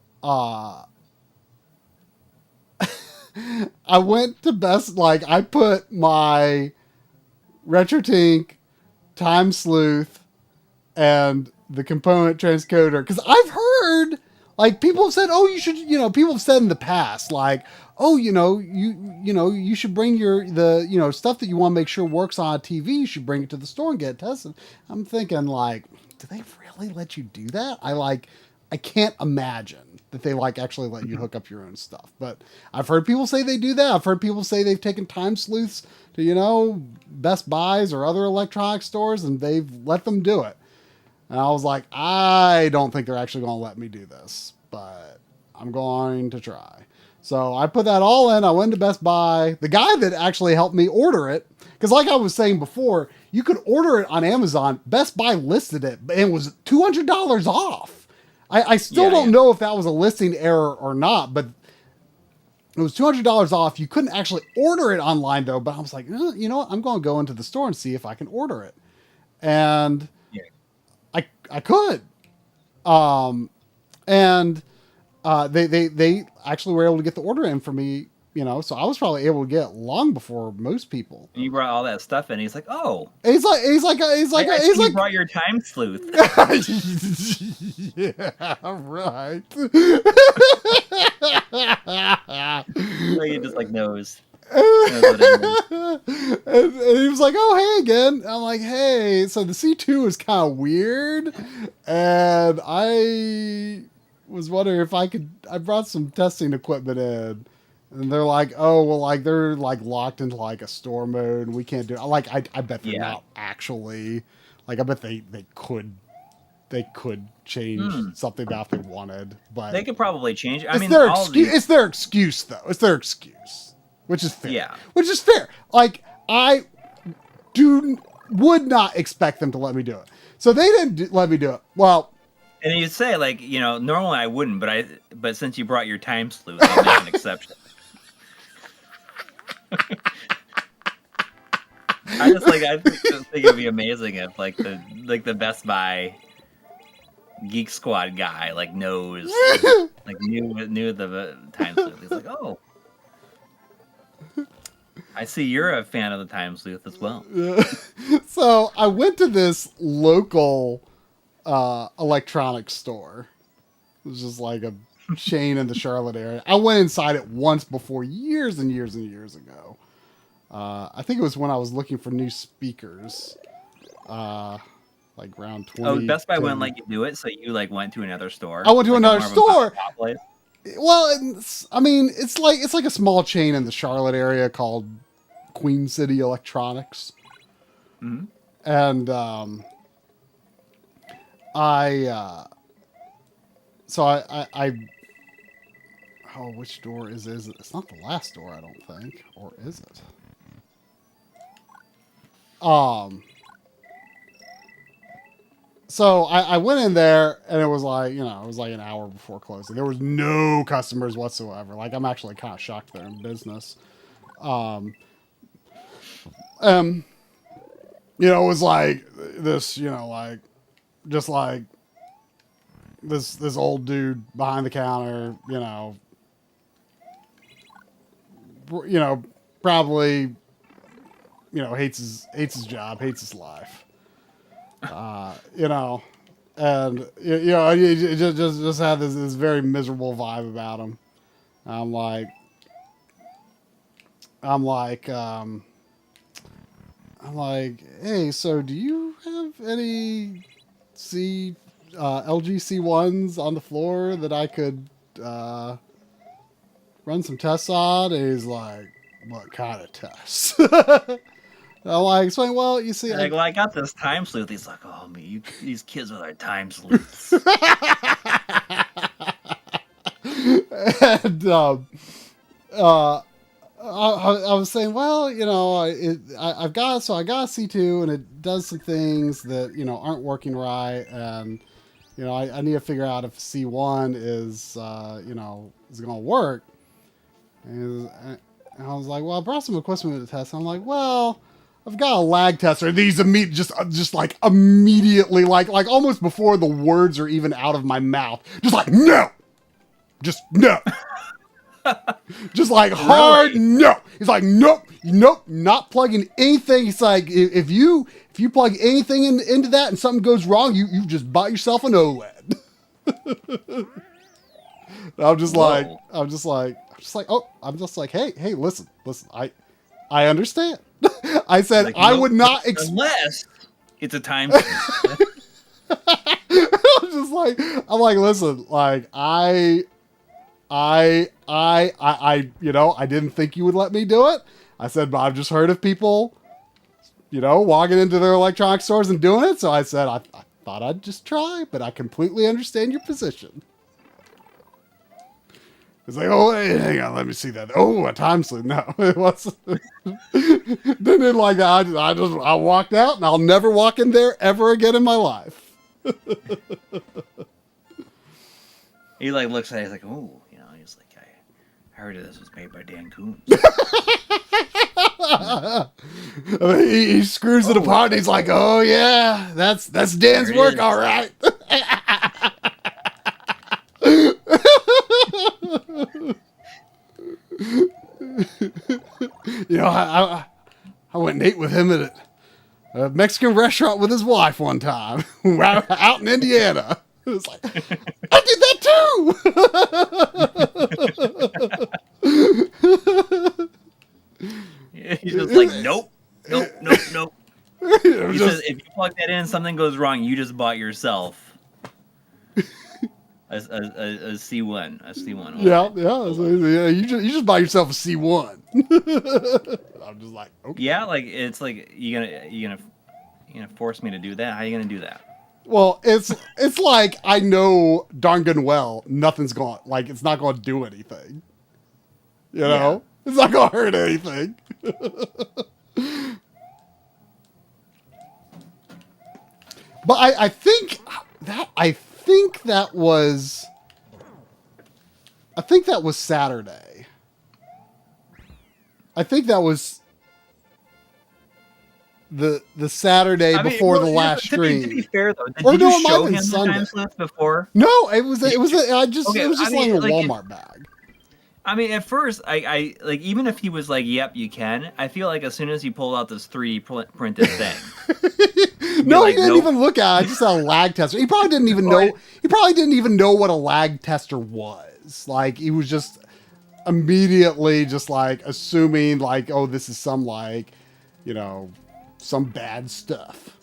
I went to I put my RetroTink, Time Sleuth, and the component transcoder, because I've heard like people have said, oh, you should, people have said in the past, like, oh, you should bring the stuff that you want to make sure works on a TV. You should bring it to the store and get it tested. I'm thinking like, do they really let you do that? I can't imagine that they actually let you hook up your own stuff. But I've heard people say they do that. I've heard people say they've taken Time Sleuths to, Best Buys or other electronic stores, and they've let them do it. And I was like, I don't think they're actually going to let me do this, but I'm going to try. So I put that all in. I went to Best Buy. The guy that actually helped me order it, because like I was saying before, you could order it on Amazon. Best Buy listed it, and it was $200 off. I still don't know if that was a listing error or not, but it was $200 off. You couldn't actually order it online, though, but I was like, you know what? I'm going to go into the store and see if I can order it. And I could. And they actually were able to get the order in for me so I was probably able to get it long before most people. And you brought all that stuff in. He's like, oh. He's like, You brought your time sleuth. Yeah, right. So he just like knows. And he was like, "Oh, hey again." I'm like, "Hey." So the C2 is kind of weird, and I was wondering if I could. I brought some testing equipment in, and they're like, "Oh, well, like they're like locked into like a store mode, and we can't do it." Like, I bet they're not actually. Like, I bet they could. They could change something about if they wanted, but they could probably change. It's their excuse, though. It's their excuse, which is fair. Yeah, which is fair. Like, I would not expect them to let me do it, so they didn't let me do it. Well, and you say like, normally I wouldn't, but since you brought your time sleuth, I'll make an exception. I think it'd be amazing if like the Best Buy Geek Squad guy like knows like knew the time sleuth. He's like, oh, I see you're a fan of the time sleuth as well. So I went to this local electronics store. It was just like a chain in the Charlotte area. I went inside it once before, years and years and years ago. I think it was when I was looking for new speakers. Like around 20. Oh, Best Buy wouldn't let you do it, so you like went to another store. I went to another store. Place. Well, it's like a small chain in the Charlotte area called Queen City Electronics. Mm-hmm. And which door is it? It's not the last door, I don't think, or is it? So I went in there, and it was like, it was like an hour before closing. There was no customers whatsoever. Like, I'm actually kind of shocked they're in business. It was like this, like, just like this old dude behind the counter, probably, hates his job, hates his life. And he just had this very miserable vibe about him. I'm like, hey, so do you have any LG C1s on the floor that I could run some tests on? And he's like, what kind of tests? I'm like, explain. Well, you see, I got this time sleuth. He's like, oh, these kids with our time sleuths. And I was saying, well, I got a C2, and it does some things that aren't working right, and I need to figure out if C1 is is going to work. And I was like, well, I brought some equipment to test. I'm like, well, I've got a lag tester. These just like immediately, like almost before the words are even out of my mouth, just like no, just no, just like hard no. He's like, nope, not plugging anything. He's like, if you plug anything into that and something goes wrong, you just bought yourself an OLED. I'm just like, hey, listen, I understand. I said, like, I would not unless it's a time. I'm like, listen, like, I didn't think you would let me do it. I said, but I've just heard of people, walking into their electronic stores and doing it. So I said, I thought I'd just try, but I completely understand your position. It's like, oh, hey, hang on, let me see that. Oh, a time sleuth. No, it wasn't. Then like that, I walked out, and I'll never walk in there ever again in my life. He like looks at it, he's like, oh, he's like, I heard this was made by Dan Coons. He screws it apart, and he's like, oh yeah, that's Dan's work, all right. You know, I went and ate with him at a Mexican restaurant with his wife one time out in Indiana. It was like, I did that too. He's just like, nope. He says, if you plug that in, something goes wrong. You just bought yourself a C1, a C1. Yeah. So, you just buy yourself a C1. I'm just like, okay. Yeah, like it's like you gonna force me to do that? How are you gonna do that? Well, it's like I know darn good and well nothing's going, like it's not going to do anything. You know, It's not going to hurt anything. But I think that was Saturday. I think that was the Saturday before the last stream. To be fair though, did you show him the time slips before? No, it was just like a Walmart bag. I mean, at first, I like, even if he was like, "Yep, you can," I feel like as soon as he pulled out this 3D printed thing, no, he didn't even look at it. I just saw a lag tester. He probably didn't even know. He probably didn't even know what a lag tester was. Like, he was just immediately just like assuming like, oh, this is some like, you know, some bad stuff.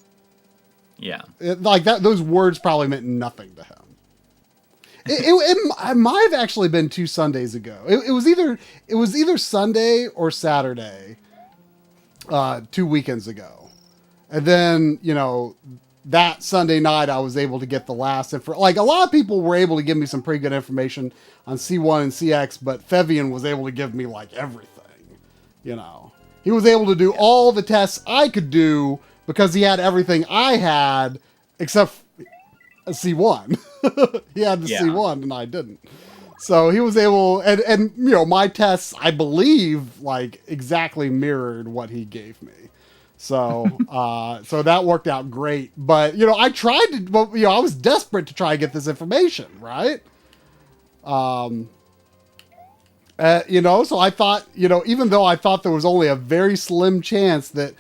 Yeah, like that. Those words probably meant nothing to him. It might have actually been 2 Sundays ago. It was either Sunday or Saturday, 2 weekends ago, and then that Sunday night I was able to get the last info. Like a lot of people were able to give me some pretty good information on C1 and CX, but Fevian was able to give me like everything. He was able to do all the tests I could do because he had everything I had except a C1. He had the C1 and I didn't. So he was able, and my tests, I believe, like exactly mirrored what he gave me. So, so that worked out great. But, I tried to, I was desperate to try to get this information, right? So I thought, even though I thought there was only a very slim chance that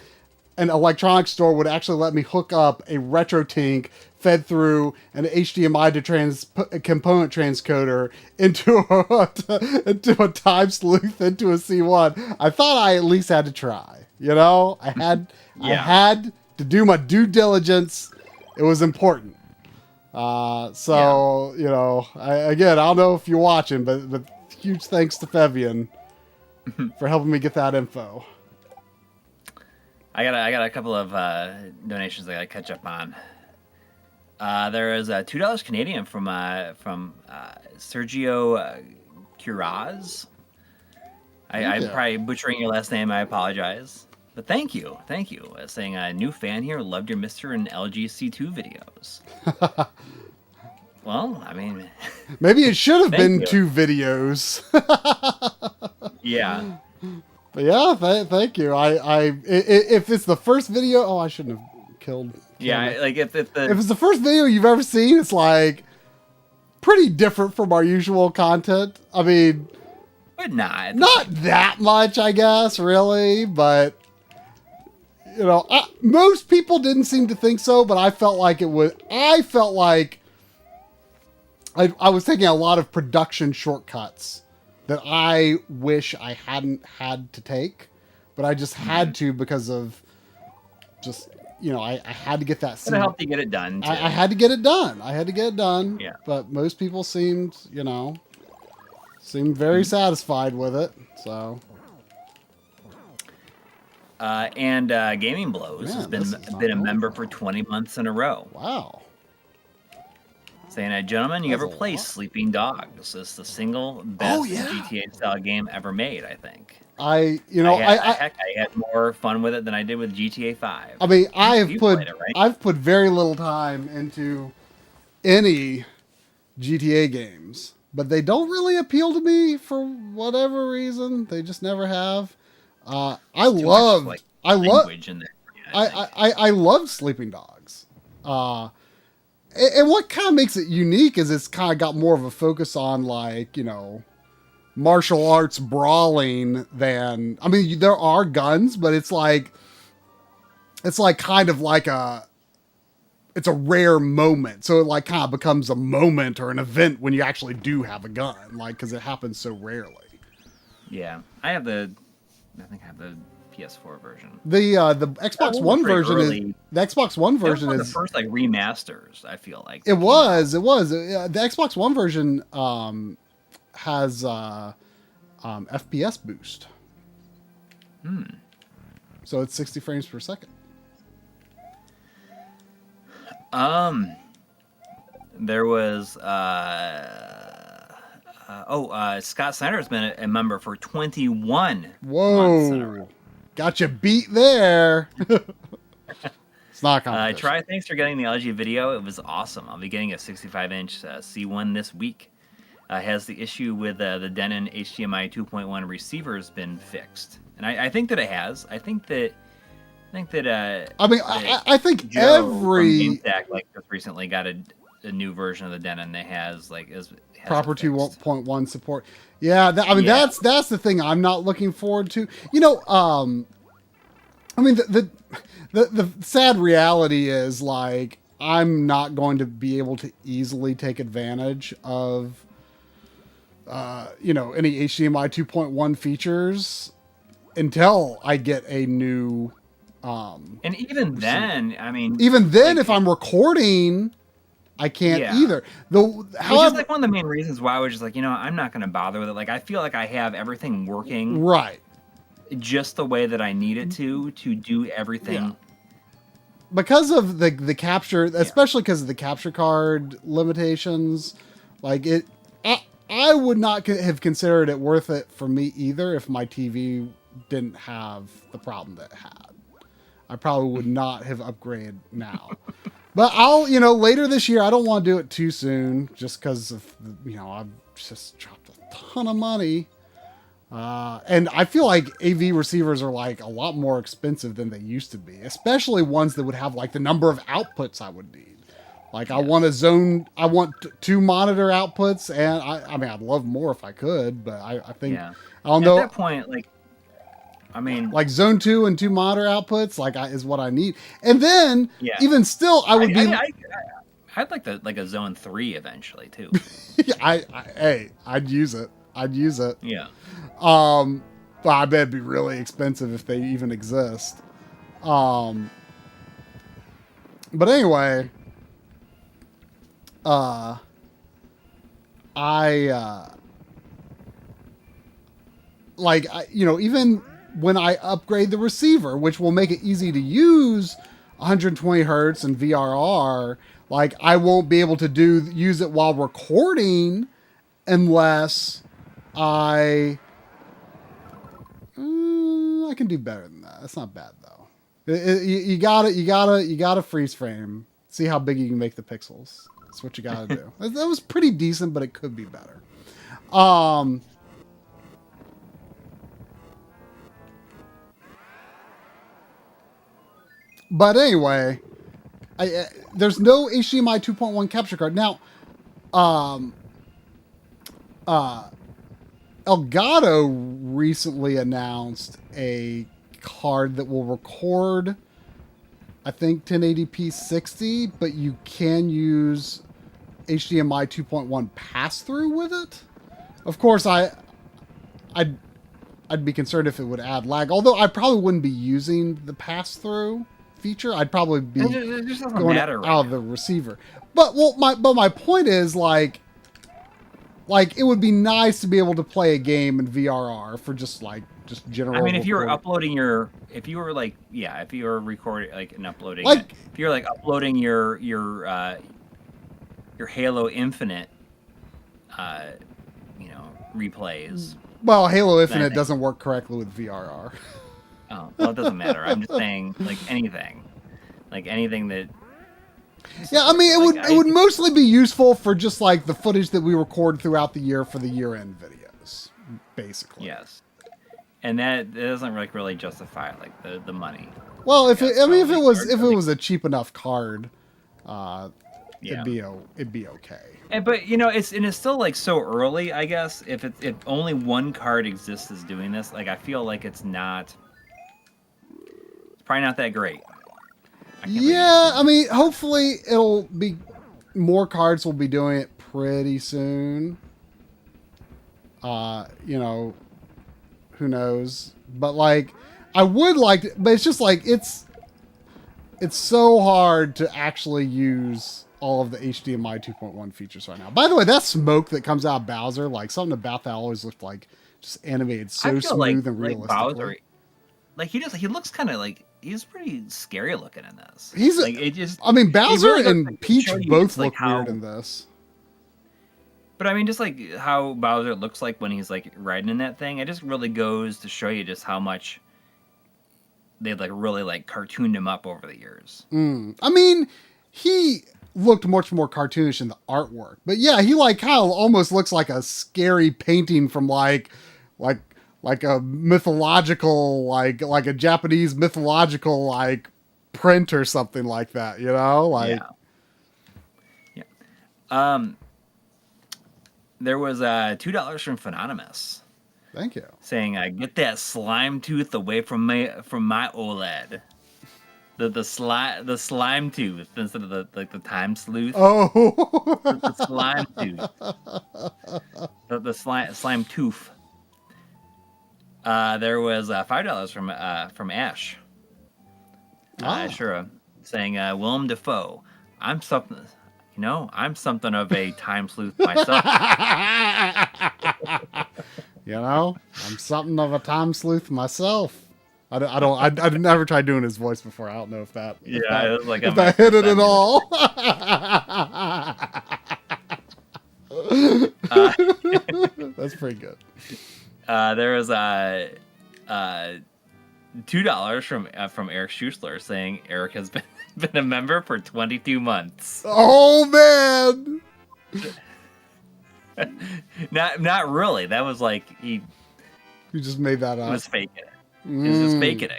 an electronics store would actually let me hook up a RetroTink fed through an HDMI to component transcoder into a time sleuth into a C1. I thought I at least had to try. I had to do my due diligence. It was important. I don't know if you're watching, but huge thanks to Fevian for helping me get that info. I got a couple of donations I got to catch up on. There is $2 Canadian from Sergio Curaz. I'm probably butchering your last name. I apologize, but thank you. Saying a new fan here, loved your Mr. and LG C2 videos. Well, I mean, maybe it should have been 2 videos. Yeah. But yeah, thank you. If it's the first video, I shouldn't have killed. Yeah, like if it's the first video you've ever seen, it's like pretty different from our usual content. I mean, but not that much, I guess, really. But most people didn't seem to think so, but I felt like it was. I felt like I was taking a lot of production shortcuts that I wish I hadn't had to take, but I just had to because of just, I had to get that scene. It helped you get it done, too. I had to get it done. Yeah. But most people seemed very satisfied with it, so. And Gaming Blows has been a member for 20 months in a row. Wow. Saying, gentlemen, you ever play Sleeping Dogs? It's the single best GTA style game ever made, I think. I had more fun with it than I did with GTA 5. I mean, I've put very little time into any GTA games, but they don't really appeal to me for whatever reason. They just never have. I love Sleeping Dogs. And what kind of makes it unique is it's kind of got more of a focus on like, martial arts brawling than, I mean, there are guns, but it's like kind of like it's a rare moment. So it like kind of becomes a moment or an event when you actually do have a gun, like, cause it happens so rarely. Yeah. I think I have the PS4 version. The Xbox One version is the Xbox One version one is of the first like remasters. I feel like it was the Xbox One version has FPS boost. So it's 60 frames per second. There was Scott Snyder's been a member for 21 months in a row. Got you beat there. It's not competition. Try, thanks for getting the LG video. It was awesome. I'll be getting a 65-inch C1 this week. Has the issue with the Denon HDMI 2.1 receivers been fixed? And I think that it has. I think that I think Joe every from GameStack like just recently got a new version of the Denon that has proper 2.1 support. Yeah, that's the thing I'm not looking forward to. You know, I mean the sad reality is like I'm not going to be able to easily take advantage of any HDMI 2.1 features until I get a new and even then, I mean, if I'm recording, I can't either. Which is like one of the main reasons why I was just like, I'm not going to bother with it. Like, I feel like I have everything working right, just the way that I need it to do everything. Yeah. Because of the capture, especially because of the capture card limitations, like I would not have considered it worth it for me either if my TV didn't have the problem that it had. I probably would not have upgraded now. But I'll, later this year, I don't want to do it too soon just because of, I've just dropped a ton of money. And I feel like AV receivers are like a lot more expensive than they used to be, especially ones that would have like the number of outputs I would need. Like I want two monitor outputs, and I mean, I'd love more if I could, but I think, I don't know. At that point, like zone 2 and 2 monitor outputs, is what I need. And then even still, I'd like a zone 3 eventually too. I'd use it. Yeah. But I bet it'd be really expensive if they even exist. But anyway, even when I upgrade the receiver, which will make it easy to use 120 hertz and VRR, like I won't be able to use it while recording unless I can do better than that. That's not bad though. You gotta freeze frame. See how big you can make the pixels. That's what you gotta do. That was pretty decent, but it could be better. But anyway, there's no HDMI 2.1 capture card. Now, Elgato recently announced a card that will record, I think, 1080p 60, but you can use HDMI 2.1 pass-through with it. Of course, I'd be concerned if it would add lag, although I probably wouldn't be using the pass-through feature. I'd probably be going out of the receiver. But my point is like it would be nice to be able to play a game in VRR for just general. I mean, if you were recording and uploading it, if you're like uploading your Halo Infinite, replays. Well, Halo Infinite doesn't work correctly with VRR. Oh, well, it doesn't matter. I'm just saying, anything that. Yeah, I mean, it would mostly be useful for just like the footage that we record throughout the year for the year-end videos, basically. Yes, and that doesn't really justify the money. Well, if it was a cheap enough card, Yeah. it'd be okay. But it's still like so early, I guess. If only one card exists as doing this, like I feel like it's probably not that great. Yeah, I mean, hopefully it'll be more cards will be doing it pretty soon. Who knows? But like, I would like to, but it's just like it's so hard to actually use all of the HDMI 2.1 features right now. By the way, that smoke that comes out of Bowser, like something about that always looked like just animated so smooth and realistically. Bowser, like he looks kind of like he's pretty scary looking in this. Bowser really and like Peach both look like weird in this. But I mean, just like how Bowser looks like when he's like riding in that thing, it just really goes to show you just how much they've like really like cartooned him up over the years. I mean, he looked much more cartoonish in the artwork, but yeah, he like kind of almost looks like a scary painting from like a mythological like a Japanese mythological like print or something like that, like yeah. There was $2 from Phenonymous. Thank you. Saying, "Get that slime tooth away from my OLED." The slime tooth instead of the time sleuth. Oh, the slime tooth. The slime tooth. There was $5 from Ash. Ashura, saying, "Willem Dafoe, I'm something of a time sleuth myself." I'm something of a time sleuth myself. I've never tried doing his voice before. I don't know if that hit it at all. That's pretty good. There was $2 from Eric Schussler saying Eric has been a member for 22 months. Oh man. Not really. That was like he just made that up. He was faking it. He was just faking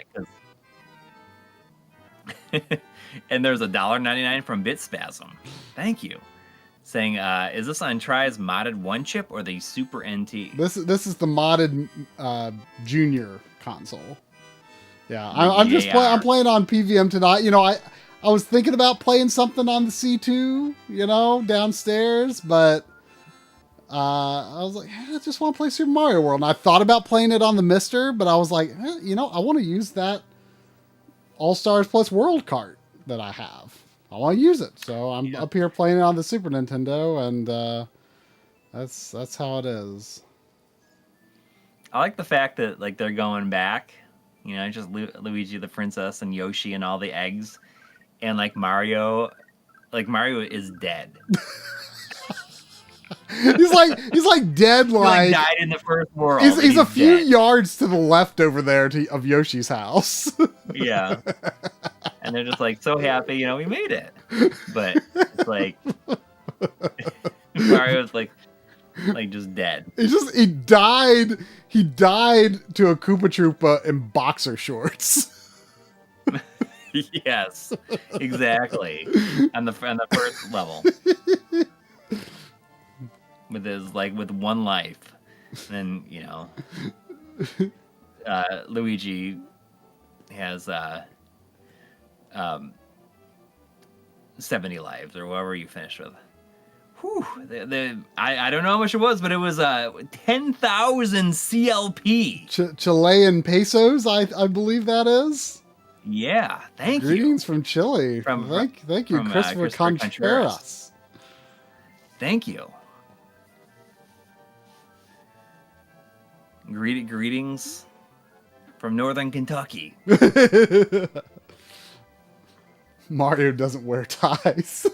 it. And there's $1.99 from Bitspasm. Thank you. Saying, is this on Try's modded one chip or the Super NT? This is the modded junior console. Yeah, I'm playing on PVM tonight. I was thinking about playing something on the C2, downstairs, but I was like, I just want to play Super Mario World. And I thought about playing it on the Mister, but I was like, I want to use that All-Stars Plus World cart that I have. I want to use it. So I'm up here playing it on the Super Nintendo, and that's how it is. I like the fact that like they're going back, just Luigi the Princess and Yoshi and all the eggs, and Mario is dead. he's like dead. Like died in the first world. He's a few yards to the left over there of Yoshi's house. Yeah, and they're just like so happy, we made it. But it's like Mario's like just dead. He died. He died to a Koopa Troopa in boxer shorts. Yes, exactly. On the first level. With one life, and Luigi has 70 lives or whatever you finish with. Whew, I don't know how much it was, but it was 10,000 CLP. Chilean pesos, I believe that is. Yeah, thank you. Greetings from Chile. Thank you, Christopher Contreras. Thank you. Greetings from Northern Kentucky. Mario doesn't wear ties.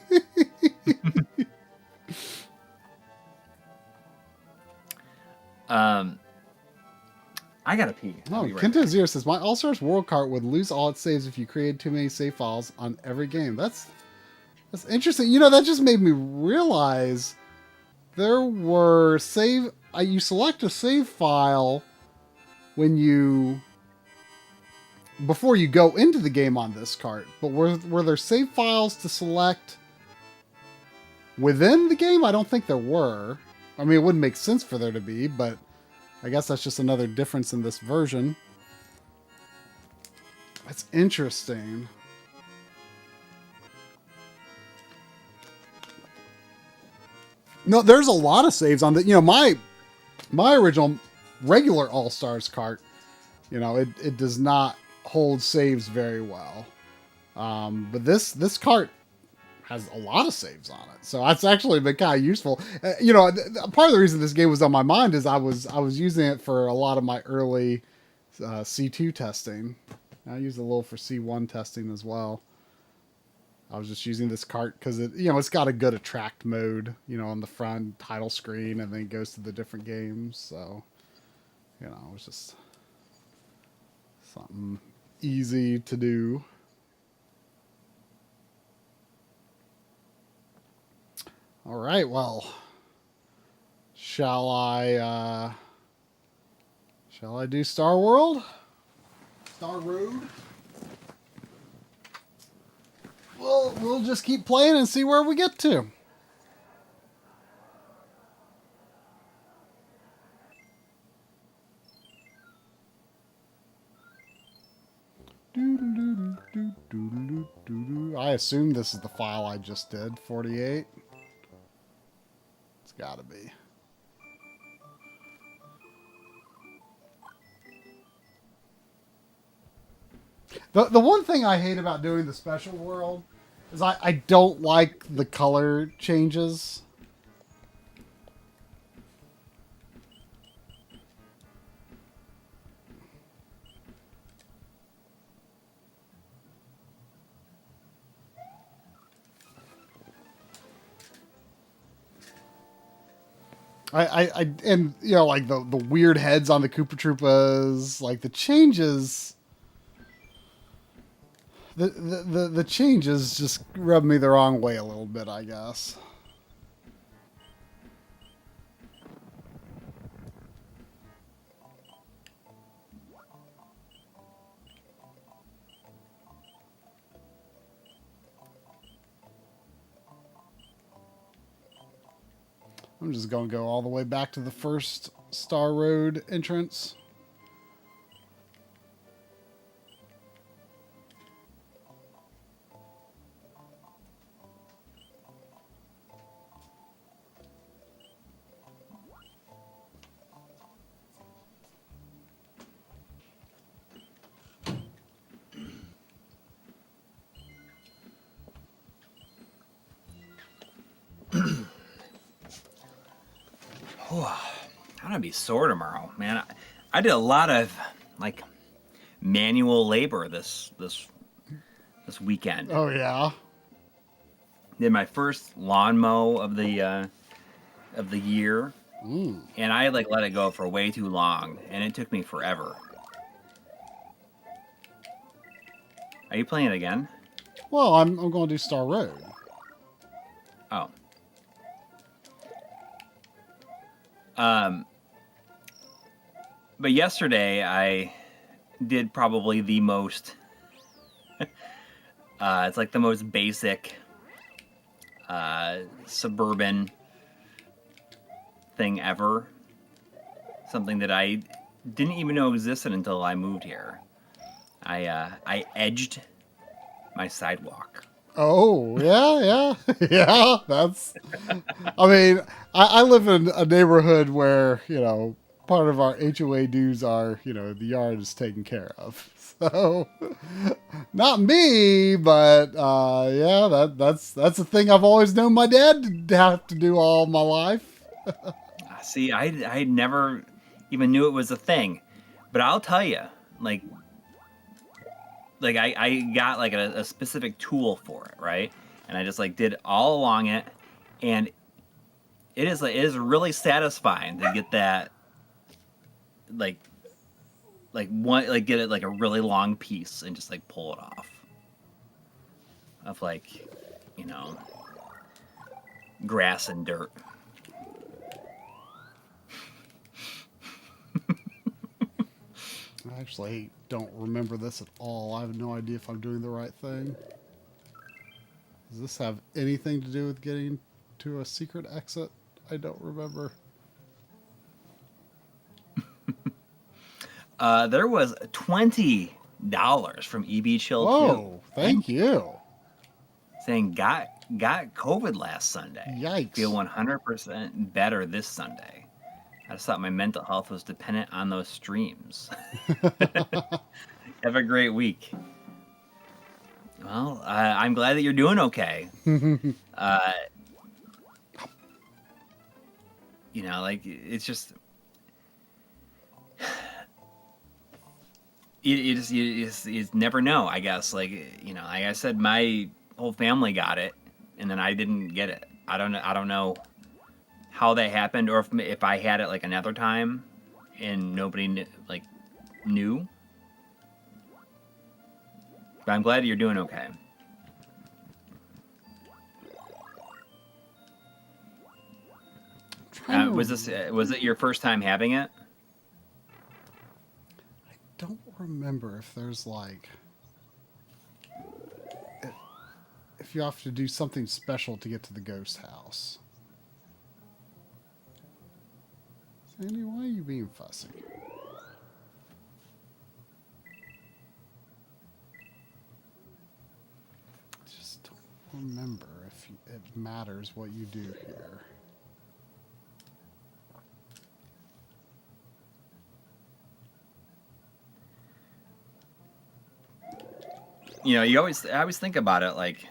I gotta pee. Kento Zero says, my All-Stars World Cart would lose all its saves if you created too many save files on every game. That's interesting. That just made me realize there were you select a save file before you go into the game on this cart, but were there save files to select Within the game, I don't think there were. I mean, it wouldn't make sense for there to be, but I guess that's just another difference in this version. That's interesting. No, there's a lot of saves on the. My original regular All Stars cart. It does not hold saves very well. But this cart has a lot of saves on it, so that's actually been kind of useful. Part of the reason this game was on my mind is I was using it for a lot of my early C2 testing. I used it a little for C1 testing as well. I was just using this cart because it's got a good attract mode, on the front title screen, and then it goes to the different games. So, it was just something easy to do. All right, well, shall I do Star World? Star Road? We'll just keep playing and see where we get to. I assume this is the file I just did, 48. It's gotta be. The one thing I hate about doing the special world is I don't like the color changes. And like the weird heads on the Koopa Troopas, like the changes. The changes just rub me the wrong way a little bit, I guess. I'm just going to go all the way back to the first Star Road entrance. I'm gonna be sore tomorrow, man. I did a lot of manual labor this weekend. Oh yeah. Did my first lawn mow of the year, and I let it go for way too long, and it took me forever. Are you playing it again? Well, I'm going to do Star Road. Oh. But yesterday I did probably the most, it's like the most basic, suburban thing ever. Something that I didn't even know existed until I moved here. I edged my sidewalk. Oh, yeah. Yeah, that's... I mean, I live in a neighborhood where, part of our HOA dues are, the yard is taken care of. So, not me, but, yeah, that's a thing I've always known my dad to have to do all my life. See, I never even knew it was a thing. But I'll tell you, I got a specific tool for it, right? And I just did all along it, and it is really satisfying to get that get it a really long piece and just pull it off of grass and dirt. I actually don't remember this at all. I have no idea if I'm doing the right thing. Does this have anything to do with getting to a secret exit? I don't remember. There was $20 from EB Chill 2. Whoa, thank you. Saying got COVID last Sunday. Yikes. Feel 100% better this Sunday. I just thought my mental health was dependent on those streams. Have a great week. Well, I'm glad that you're doing okay. You know, like, it's just... You just never know, I guess. Like, you know, like I said, my whole family got it, and then I didn't get it. I don't know how that happened, or if I had it like another time, and nobody knew. But I'm glad you're doing okay. Was it your first time having it? I don't remember if there's like if you have to do something special to get to the ghost house. Sandy, why are you being fussy? I just don't remember if it matters what you do here. You know, I always think about it like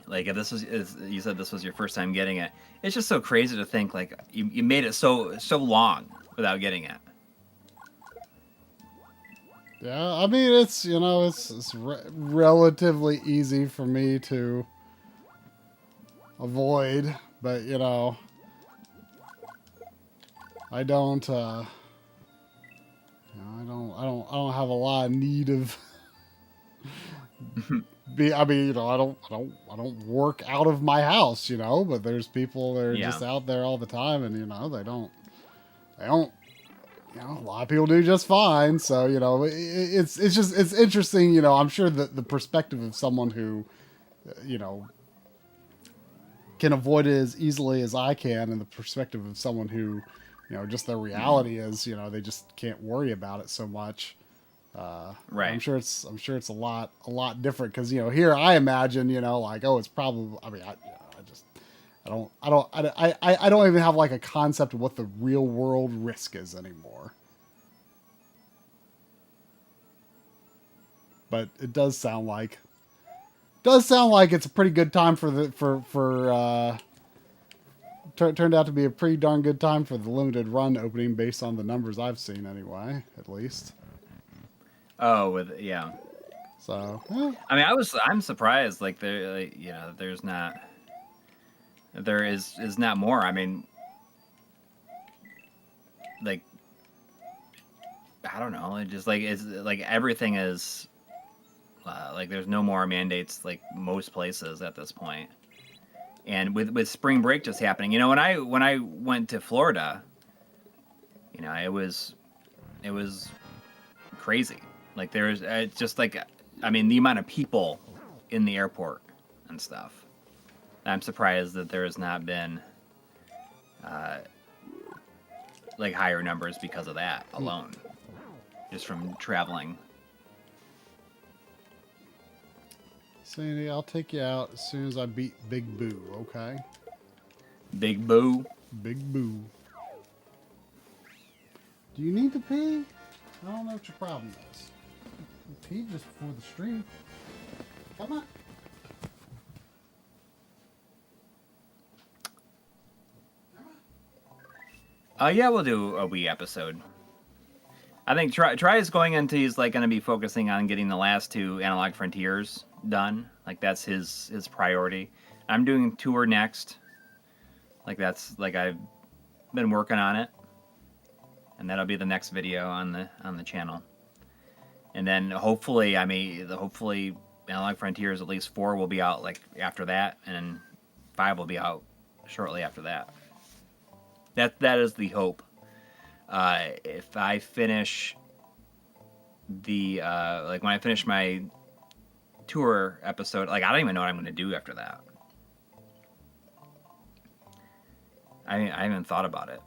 if this was, you said this was your first time getting it, it's just so crazy to think like you made it so long without getting it. Yeah, I mean, it's, you know, it's relatively easy for me to avoid, but, you know, I don't, you know, I don't have a lot of need of I mean, you know, I don't work out of my house, you know, but there's people that are just out there all the time, and, you know, they don't, you know, a lot of people do just fine. So, you know, it's interesting, you know. I'm sure that the perspective of someone who, you know, can avoid it as easily as I can, and the perspective of someone who, you know, just their reality is, you know, they just can't worry about it so much. Right. I'm sure it's a lot different, because, you know, here I imagine, you know, like, oh, it's probably, I mean, I don't even have like a concept of what the real world risk is anymore. But it does sound like it's a pretty good time turned out to be a pretty darn good time for the limited run opening, based on the numbers I've seen anyway, at least. Oh, So, I mean, I'm surprised. Like there, you know, there is not more. I mean, like, I don't know. It just it's like everything is like there's no more mandates like most places at this point. And with spring break just happening, you know, when I went to Florida, you know, it was crazy. Like there's it's just like, I mean, the amount of people in the airport and stuff. I'm surprised that there has not been like higher numbers because of that alone, just from traveling. Sandy, I'll take you out as soon as I beat Big Boo, okay? Big Boo? Big Boo. Do you need to pee? I don't know what your problem is. You pee just before the stream. Come on. Yeah, we'll do a Wii episode. I think Try is going into, he's like going to be focusing on getting the last two Analog Frontiers done. Like that's his priority. I'm doing Tour next. Like that's like I've been working on it, and that'll be the next video on the channel. And then hopefully, hopefully Analog Frontiers at least 4 will be out like after that, and 5 will be out shortly after that. That is the hope. If I finish the like when I finish my tour episode, like I don't even know what I'm going to do after that. I haven't thought about it.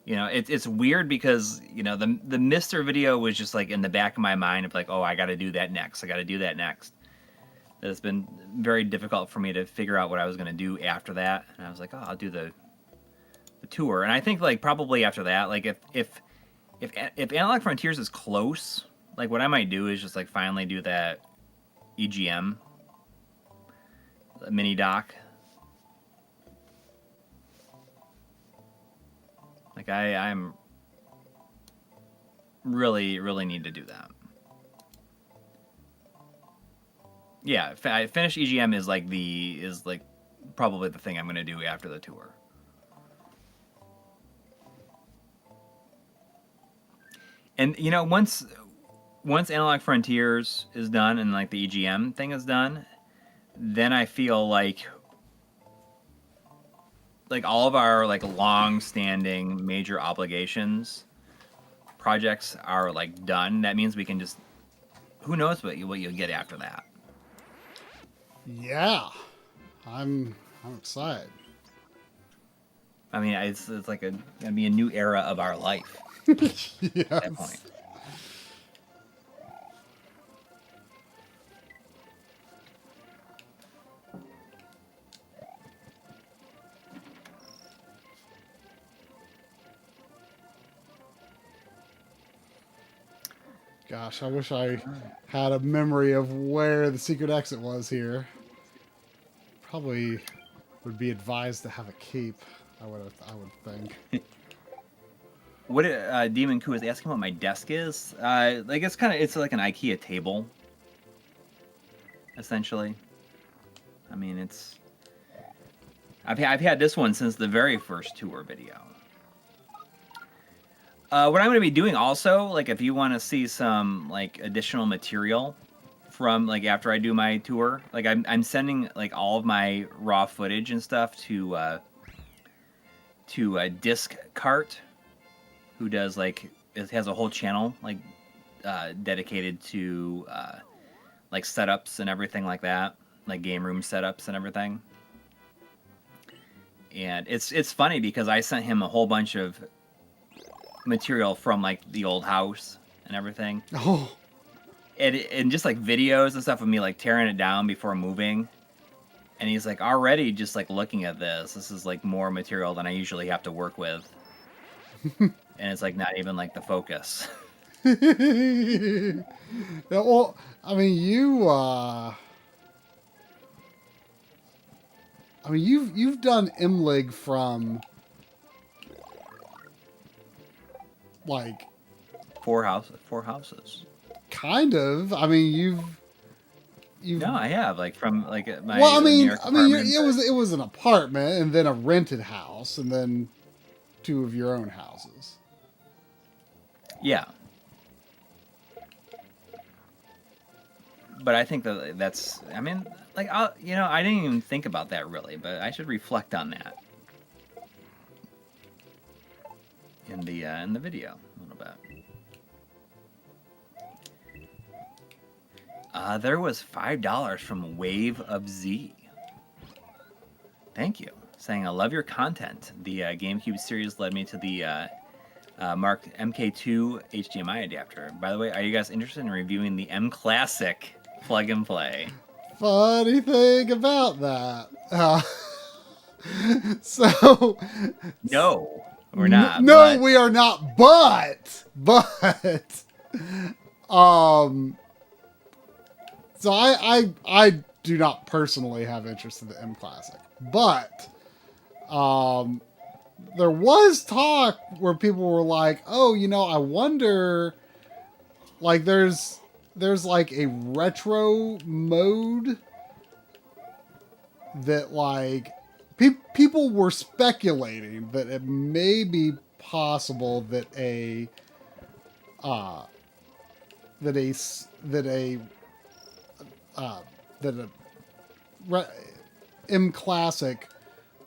You know, it's weird because, you know, the Mister video was just like in the back of my mind of like, oh, I got to do that next. I got to do that next. It's been very difficult for me to figure out what I was going to do after that. And I was like, oh, I'll do the tour. And I think like probably after that, like if Analog Frontiers is close, like what I might do is just like finally do that EGM mini doc. Like I'm really need to do that. Yeah, I finish EGM is like probably the thing I'm gonna do after the tour. And you know, once Analog Frontiers is done and like the EGM thing is done, then I feel like all of our like long-standing major obligations projects are like done. That means we can just, who knows what you'll get after that. Yeah, I'm excited. I mean, it's like gonna be a new era of our life. Yes. At that point. Gosh, I wish I had a memory of where the secret exit was here. Probably would be advised to have a cape. I would think. What Demon Koo is asking what my desk is. Like it's like an IKEA table, essentially. I mean, I've had this one since the very first tour video. What I'm going to be doing also, like if you want to see some like additional material from like after I do my tour, like I'm sending like all of my raw footage and stuff to Disc Cart, who does like, it has a whole channel like dedicated to like setups and everything like that, like game room setups and everything. And it's funny because I sent him a whole bunch of material from like the old house and everything. Oh. And just like videos and stuff of me like tearing it down before moving. And he's like, already just like looking at this is like more material than I usually have to work with. And it's like not even like the focus. Yeah, well, I mean, you've done MLiG from like four houses. Kind of. I mean, you've. No, I have like from like my. Well, I mean, it was an apartment and then a rented house and then 2 of your own houses. Yeah. But I think that's. I mean, like I didn't even think about that really, but I should reflect on that in the video a little bit. There was $5 from Wave of Z. Thank you. Saying, I love your content. The GameCube series led me to the Marc MK2 HDMI adapter. By the way, are you guys interested in reviewing the M Classic plug and play? Funny thing about that. So... No, we're not. No, we are not. But... So I do not personally have interest in the M Classic, but there was talk where people were like, "Oh, I wonder, like there's like a retro mode that like people were speculating that it may be possible that a M Classic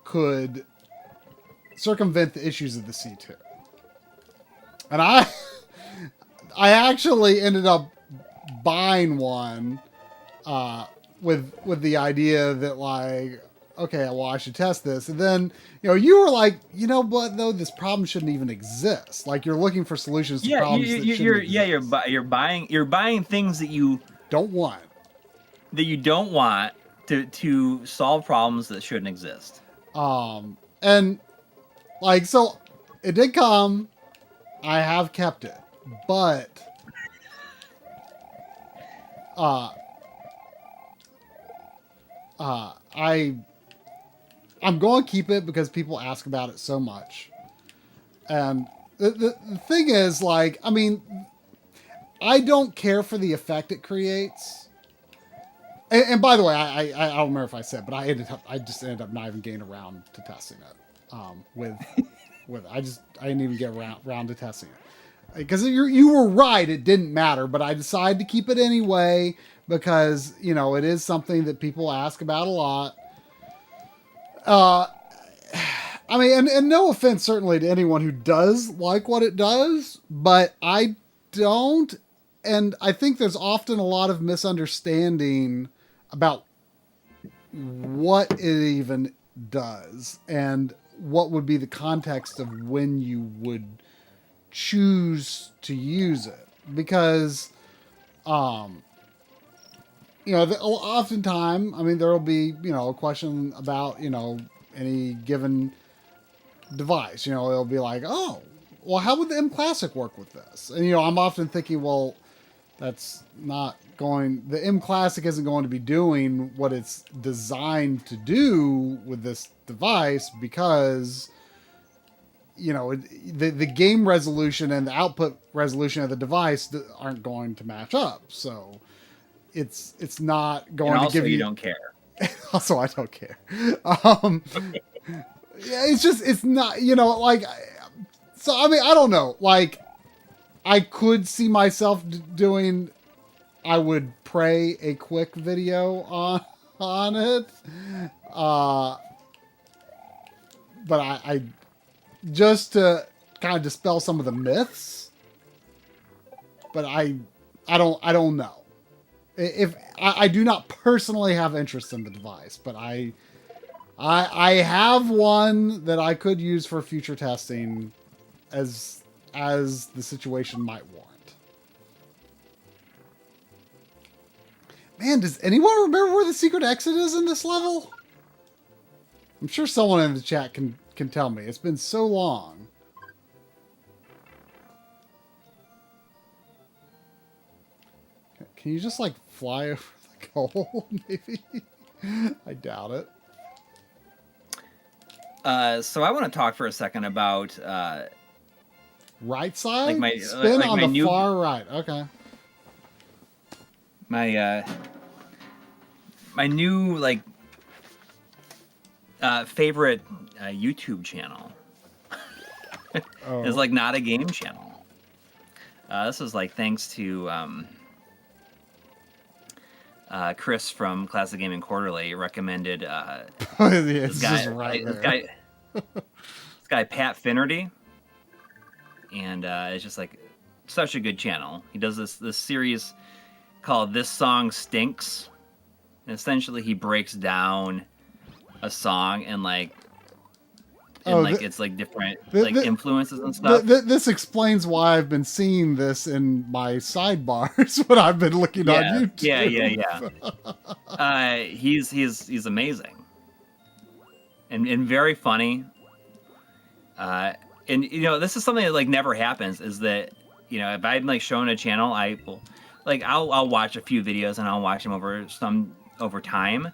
could circumvent the issues of the C2. And I actually ended up buying one with the idea that like, okay, well, I should test this. And then, you were like, you know what, though, this problem shouldn't even exist. Like, you're looking for solutions to Yeah, problems that shouldn't exist. you're buying things that you don't want. That you don't want to solve problems that shouldn't exist. And like, so it did come. I have kept it, but I'm going to keep it because people ask about it so much. And the thing is, like, I mean, I don't care for the effect it creates. And by the way, I don't remember if I said, but I just ended up not even getting around to testing it. I didn't even get around to testing it. Because you were right, it didn't matter, but I decided to keep it anyway because, it is something that people ask about a lot. I mean, and no offense certainly to anyone who does like what it does, but I don't, and I think there's often a lot of misunderstanding about what it even does and what would be the context of when you would choose to use it. Because, oftentimes, I mean, there will be, a question about, any given device. It'll be like, oh, well, how would the M Classic work with this? And, I'm often thinking, well, that's not going, the M Classic isn't going to be doing what it's designed to do with this device because, the game resolution and the output resolution of the device aren't going to match up. So it's not going to give you... you don't care. Also, I don't care. Yeah, it's not, like, so, I mean, I don't know. Like, I could see myself doing, I would pray a quick video on it. But I just to kind of dispel some of the myths. But I don't know. If I do not personally have interest in the device, but I have one that I could use for future testing as the situation might warrant. Man, does anyone remember where the secret exit is in this level? I'm sure someone in the chat can tell me. It's been so long. Can you just, like, fly over the goal, maybe? I doubt it. So I want to talk for a second about... right side? Like my, Spin like on my the new, far right. Okay. My new, like, favorite YouTube channel is, like, not a game channel. This is, like, thanks to Chris from Classic Gaming Quarterly recommended this guy Pat Finnerty, and it's just, like, such a good channel. He does this series called This Song Stinks, and essentially he breaks down a song and it's like different influences and stuff. This explains why I've been seeing this in my sidebars when I've been looking on YouTube. Yeah. He's amazing and very funny. And this is something that, like, never happens. Is that, if I'm, like, shown a channel, I will, like, I'll watch a few videos and I'll watch them over time.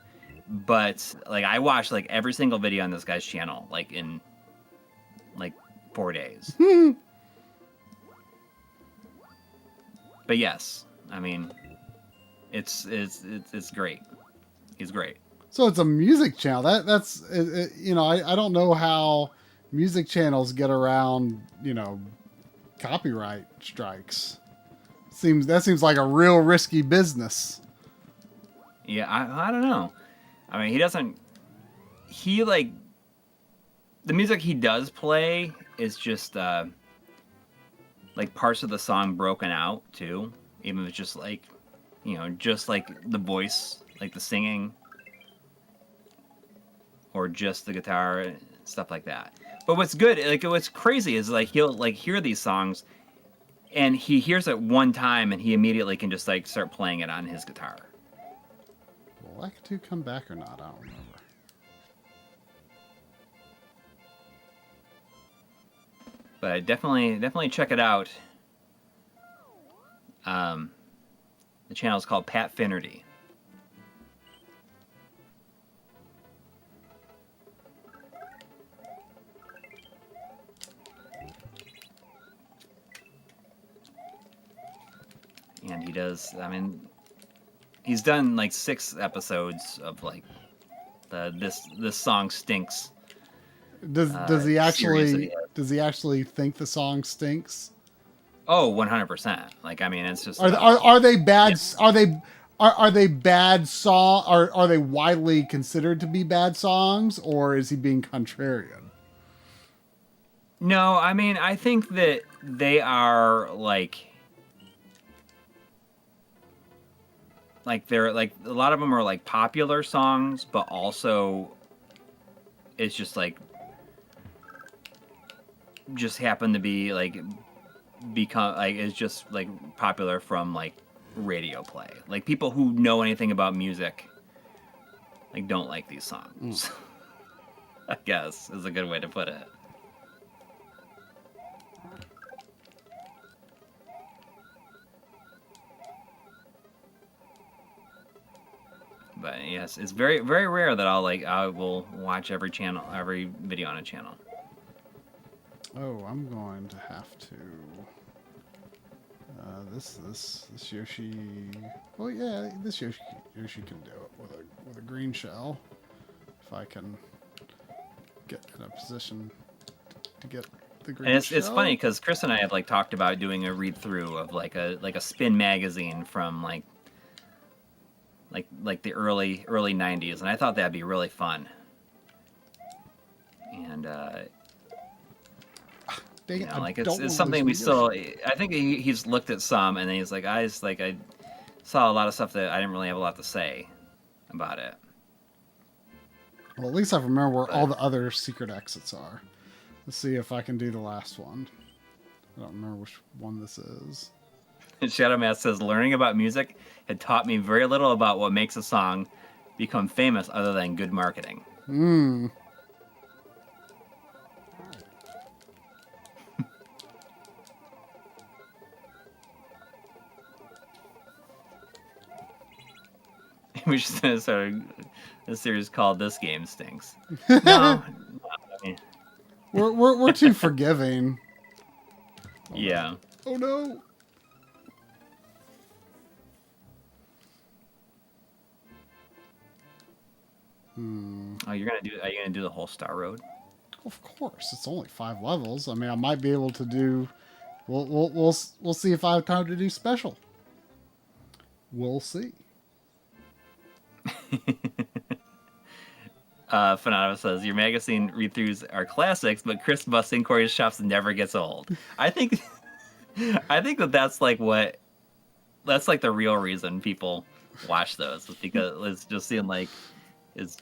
But, like, I watched, like, every single video on this guy's channel, like, in, like, 4 days. But yes, I mean, it's great. He's great. So it's a music channel. That's I don't know how music channels get around, copyright strikes. That seems like a real risky business. Yeah, I don't know. I mean, the music he does play is just, like, parts of the song broken out, too. Even if it's just, like, just, like, the voice, like, the singing. or just the guitar and stuff like that. But what's good, like what's crazy is like he'll like hear these songs and he hears it one time and he immediately can just like start playing it on his guitar. Will Act 2 come back or not? I don't remember. But definitely check it out. The channel is called Pat Finnerty. And he does, I mean, he's done like 6 episodes of like this song stinks. Does he actually think the song stinks? Oh, 100%. Like, I mean, it's just are they bad? Yeah. Are they bad song? Are they widely considered to be bad songs, or is he being contrarian? No, I mean, I think that they are like they're like a lot of them are like popular songs, but also it's just like just happen to be like become like it's just like popular from like radio play. Like people who know anything about music like don't like these songs. I guess is a good way to put it. But yes, it's very, very rare that I will watch every video on a channel. Oh, I'm going to have to. This Yoshi. Well, yeah, this Yoshi can do it with a green shell. If I can get in a position to get the green and shell. It's funny because Chris and I have like talked about doing a read through of like a spin magazine from like the early 90s, and I thought that'd be really fun. And dang you it, know, like it's something we still. I think he's looked at some, and then he's like, I saw a lot of stuff that I didn't really have a lot to say about it. Well, at least I remember where all the other secret exits are. Let's see if I can do the last one. I don't remember which one this is. Shadow Mask says, learning about music had taught me very little about what makes a song become famous other than good marketing. We should start a series called "This Game Stinks." No, I mean... we're too forgiving. Yeah. Oh no. Oh, are you gonna do the whole Star Road? Of course, it's only 5 levels. I mean, I might be able to do. We'll see if I have time to do special. We'll see. Fanato says your magazine read-throughs are classics, but Chris busting Coury's chops never gets old. I think that's like the real reason people watch those, is because it's just seeing like is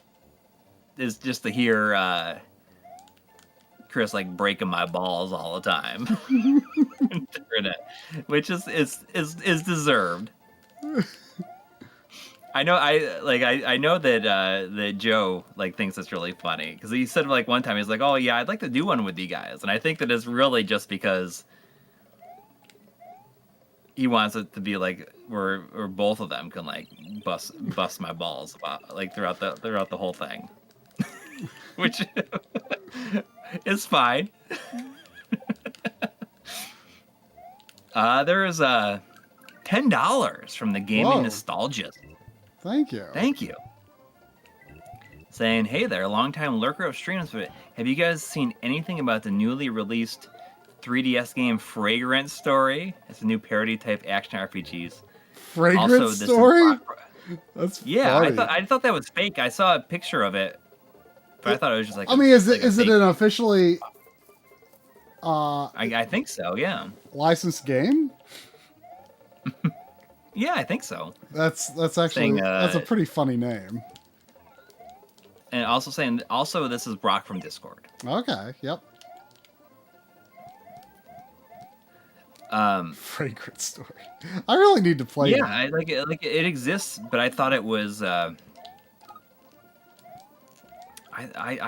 just to hear Chris like breaking my balls all the time, which is deserved. I know I know that Joe like thinks it's really funny because he said like one time he's like, oh yeah, I'd like to do one with you guys, and I think that it's really just because he wants it to be like where both of them can like bust my balls about like throughout the whole thing, which is fine. There is $10 from the gaming nostalgist. Thank you. Thank you. Saying, hey there, longtime lurker of streams, but have you guys seen anything about the newly released 3DS game Fragrance Story? It's a new parody type action RPGs. Fragrance Story? That's funny. I thought that was fake. I saw a picture of it, but I thought it was just like. I mean, is it an officially? I think so. Yeah. Licensed game. Yeah, I think so. That's actually that's a pretty funny name. And also saying, this is Brock from Discord. Okay. Yep. Fragrant story. I really need to play. Yeah, that. it exists, but I thought it was. I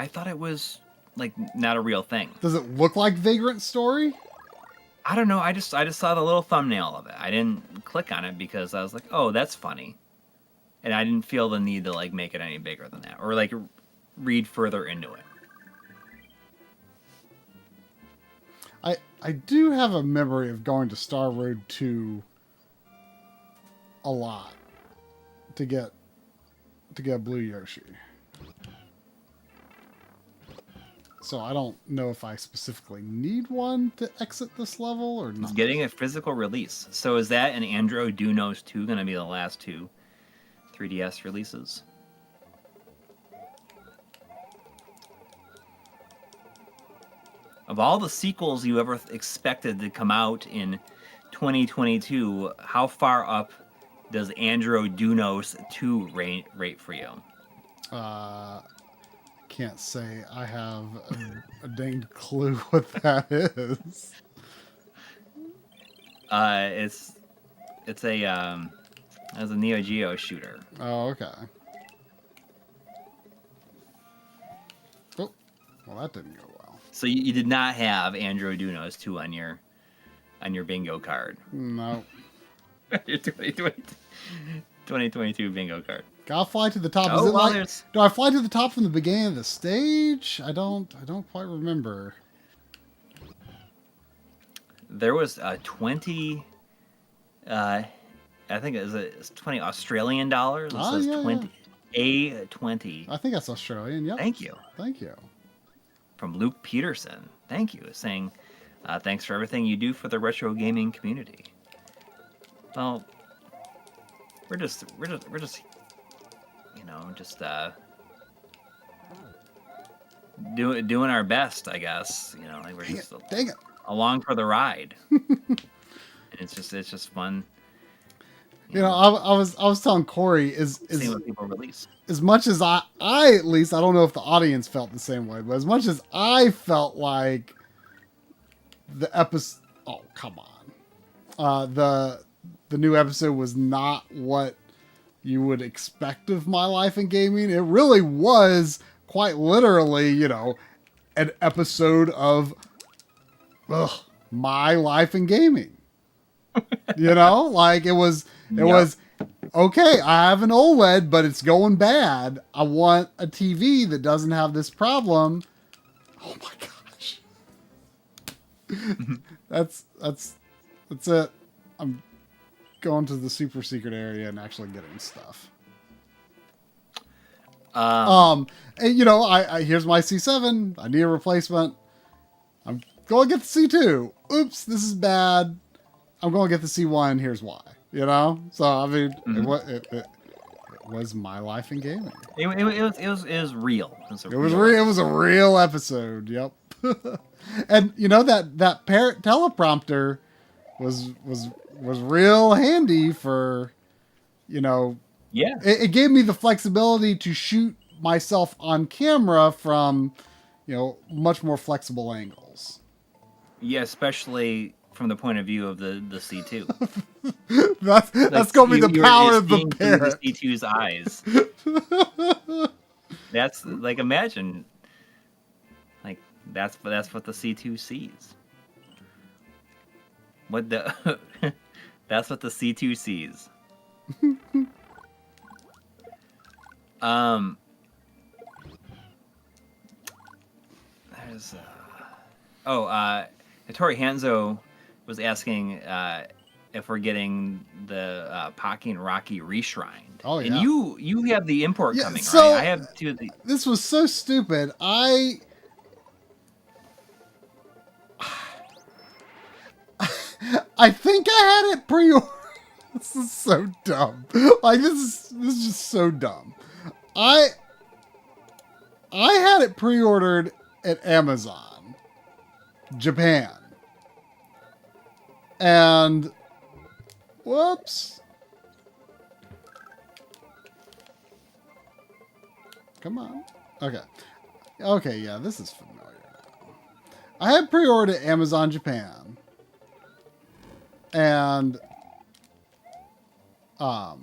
thought it was like not a real thing. Does it look like Vagrant Story? I don't know. I just saw the little thumbnail of it. I didn't click on it because I was like, oh, that's funny, and I didn't feel the need to like make it any bigger than that or like read further into it. I do have a memory of going to Star Road 2 a lot to get Blue Yoshi. So I don't know if I specifically need one to exit this level or not. It's getting a physical release. So is that and Andro Dunos 2 going to be the last two 3DS releases? Of all the sequels you ever expected to come out in 2022, how far up does Andro Dunos 2 rate for you? Can't say I have a danged clue what that is. It's a Neo Geo shooter. Oh, okay. Oh, well, that didn't go well. So you did not have Andro Dunos 2 on your bingo card. No. Your 2022 bingo card. Gotta fly to the top. Oh, Is it well, like, do I fly to the top from the beginning of the stage? I don't quite remember. There was a 20 I think it's 20 Australian dollars. It says 20 yeah. A20. I think that's Australian. Yep. Thank you. Thank you. From Luke Peterson. Thank you. Saying thanks for everything you do for the retro gaming community. Well, we're just doing our best, I guess. Like we're just along for the ride. And it's just fun. I was telling Coury seeing what people release. As much as I at least, I don't know if the audience felt the same way, but as much as I felt like the episode, oh come on, the new episode was not what you would expect of my life in gaming. It really was quite literally, an episode of my life in gaming. Like it was okay, I have an OLED, but it's going bad. I want a TV that doesn't have this problem. Oh my gosh. That's it. I'm going to the super secret area and actually getting stuff. And here's my C7. I need a replacement. I'm going to get the C2. Oops, this is bad. I'm going to get the C1. Here's why. So I mean, it was my life in gaming. It was real. It was a real episode. Yep. And that parrot teleprompter was real handy for, Yeah. It gave me the flexibility to shoot myself on camera from, much more flexible angles. Yeah, especially from the point of view of the C2. that's gonna be the power of the parrot. The C2's eyes. That's like, imagine, like that's what the C2 sees. That's what the C2 sees. There's Hattori Hanzo was asking if we're getting the Pocky and Rocky reshrined. Oh yeah. And you have the import coming, so right? I have two of the. This was so stupid. I think I had it pre-ordered. This is so dumb. Like this is just so dumb. I had it pre-ordered at Amazon, Japan. And whoops. Come on. Okay. Okay, yeah, this is familiar. I had pre-ordered at Amazon Japan. And I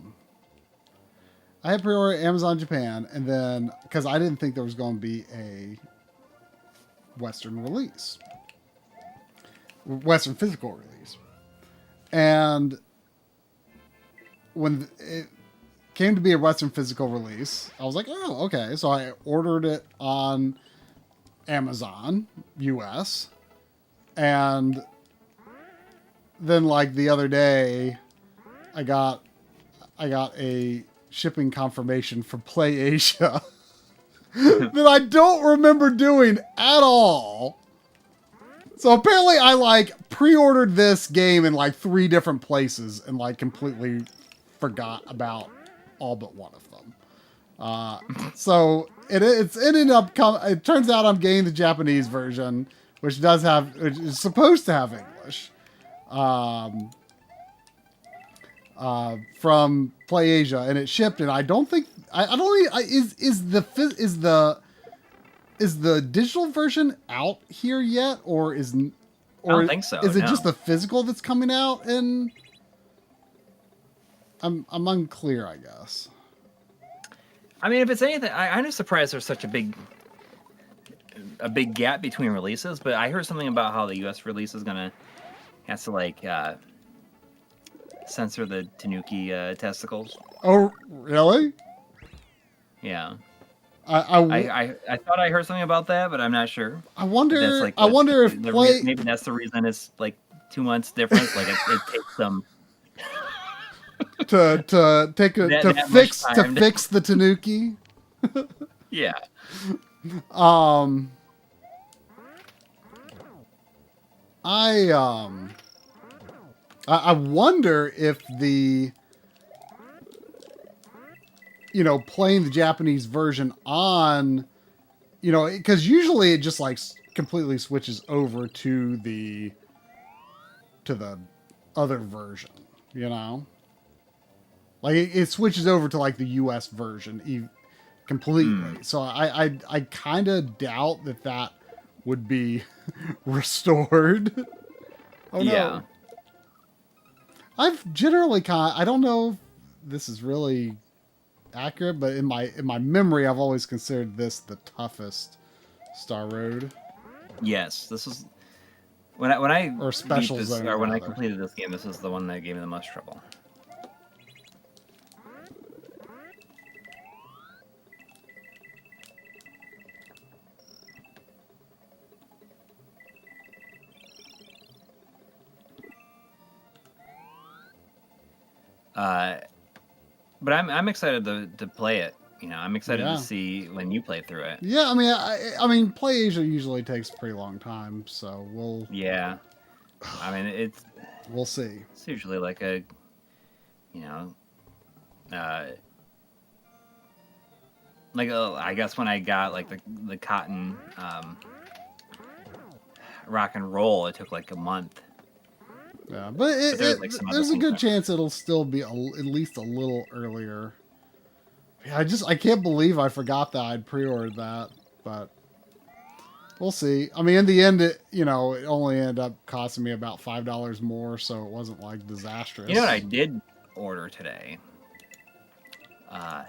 had pre-ordered at Amazon Japan, and then because I didn't think there was going to be a Western release. Western physical release. And when it came to be a Western physical release, I was like, oh, okay. So I ordered it on Amazon US, and then like the other day I got a shipping confirmation from PlayAsia that I don't remember doing at all. So apparently I like pre-ordered this game in like 3 different places and like completely forgot about all but one of them. So it's ended up it turns out I'm getting the Japanese version, which is supposed to have English. From PlayAsia, and it shipped, and I don't think is the digital version out here yet, or I don't think so. Is it just the physical that's coming out? And I'm unclear, I guess. I mean, if it's anything, I'm just surprised there's such a big gap between releases. But I heard something about how the U.S. release is has to like censor the Tanuki testicles. Oh, really? Yeah. I thought I heard something about that, but I'm not sure. I wonder. That's like I wonder if maybe that's the reason it's like 2 months difference. Like it takes them to fix the Tanuki. Yeah. I wonder if playing the Japanese version on, because usually it just like completely switches over to the other version, like it switches over to like the US version completely. So I kind of doubt that would be restored. Oh no. Yeah. I've generally I don't know if this is really accurate, but in my memory, I've always considered this the toughest Star Road. Yes, this is when I or Special this, Zone, or when I completed this game. This is the one that gave me the most trouble. But I'm excited to play it. I'm excited to see when you play through it. Yeah, I mean, PlayAsia usually takes a pretty long time, so we'll. Yeah, I mean we'll see. It's usually like a, I guess when I got like the cotton rock and roll, it took like a month. Yeah, but there's a good chance it'll still be at least a little earlier. Yeah, I can't believe I forgot that I'd pre-ordered that, but we'll see. I mean, in the end, it only ended up costing me about $5 more, so it wasn't like disastrous. You know what I did order today? I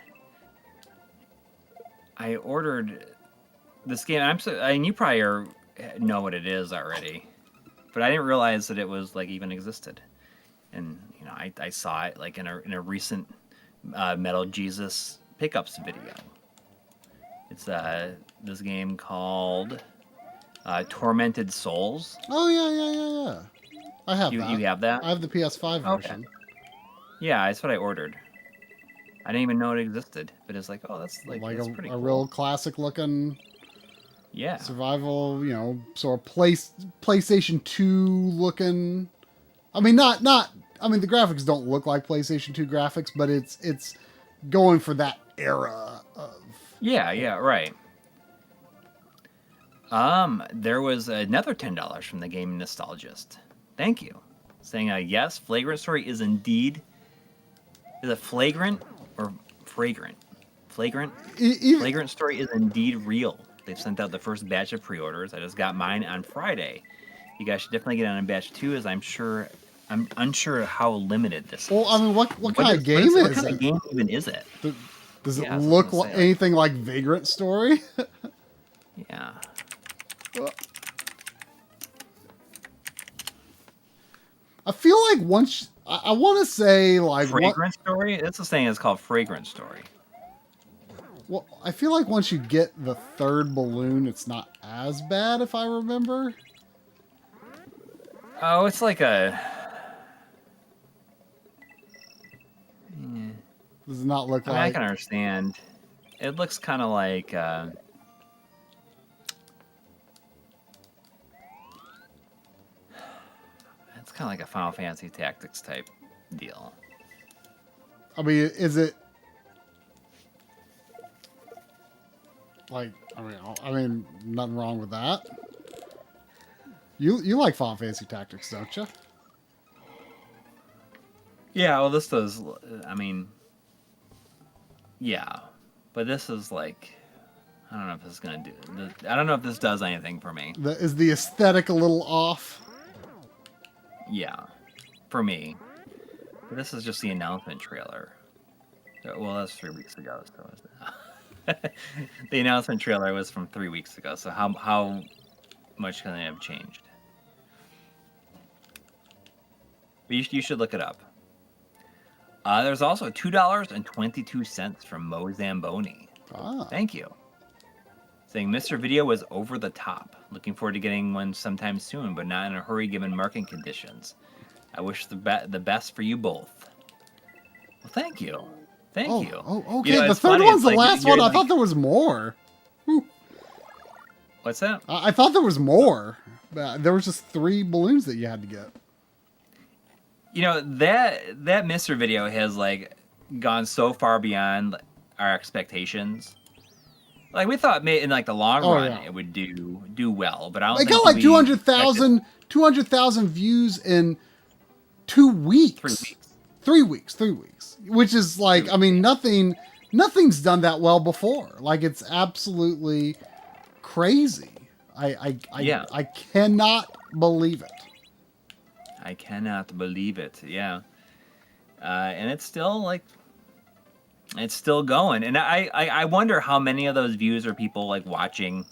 ordered this game. You probably know what it is already. But I didn't realize that it was like even existed, and I saw it like in a recent Metal Jesus pickups video. It's this game called Tormented Souls. Oh yeah. I have that. You have that? I have the PS5 version. Okay. Yeah, that's what I ordered. I didn't even know it existed, but it's like, oh, that's like that's pretty cool. Real classic looking. Yeah. Survival, sort of PlayStation 2 looking. I mean, not. I mean, the graphics don't look like PlayStation 2 graphics, but it's going for that era of. Yeah, right. There was another $10 from the game Nostalgist. Thank you, saying yes, Flagrant Story is a flagrant or fragrant. Flagrant. Even, Flagrant story is indeed real. They've sent out the first batch of pre-orders. I just got mine on Friday. You guys should definitely get on batch 2, as I'm unsure how limited this is. well, I mean, what kind of game is it? What kind of game even is it? Does it look like anything like Vagrant Story? Yeah. I feel like once I want to say like Fragrant Story. It's the saying. It's called Fragrant Story. Well, I feel like once you get the third balloon, it's not as bad, if I remember. Oh, it's like a. Does it not look like? I can understand. It looks kind of like. It's kind of like a Final Fantasy Tactics type deal. I mean, is it like? I mean, nothing wrong with that. You like Final Fantasy Tactics, don't you? Yeah, well, this does. I mean, yeah, but this is like, I don't know if this is gonna do. I don't know if this does anything for me. Is the aesthetic a little off? Yeah, for me. But this is just the announcement trailer. Well, that's 3 weeks ago. So the announcement trailer was from 3 weeks ago. So how much can they have changed? But you should look it up. There's also $2.22 from Mo Zamboni. Thank you. Saying Mr. Video was over the top. Looking forward to getting one sometime soon, but not in a hurry given market conditions. I wish the best for you both. Well, thank you. Thank you. Oh, okay. You know, the third one's the like, last one. like, I thought there was more. Whew. What's that? I thought there was more. There was just 3 balloons that you had to get. You know, that Mr. Video has like gone so far beyond our expectations. Like we thought, in like the long run, it would do well, but I don't. It got like 200,000 views in 2 weeks. 3 weeks. 3 weeks, which is like, I mean, nothing's done that well before. Like it's absolutely crazy. I cannot believe it. I cannot believe it. Yeah, and it's still like. It's still going, and I wonder how many of those views are people like watching,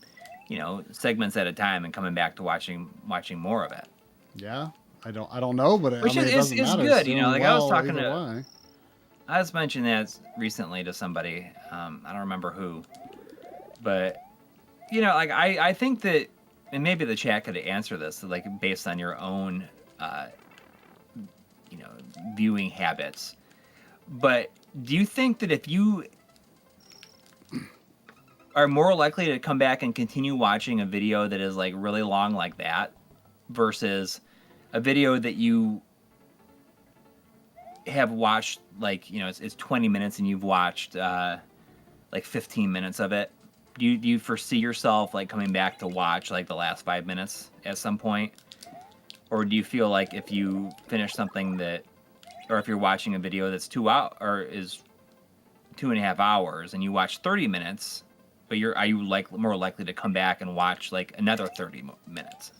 you know, segments at a time and coming back to watching more of it. Yeah, I don't know, but which it is good, you know. Like I was talking to, I was mentioning that recently to somebody. I don't remember who, but you know, like I think that, and maybe the chat could answer this, like based on your own, you know, viewing habits, but. Do you think that if you are more likely to come back and continue watching a video that is like really long like that versus a video that you have watched, like, you know, it's 20 minutes and you've watched like 15 minutes of it? Do you foresee yourself like coming back to watch like the last 5 minutes at some point? Or do you feel like if you finish something that, or if you're watching a video that's 2 hours or is 2.5 hours and you watch 30 minutes, but are you like more likely to come back and watch like another 30 minutes?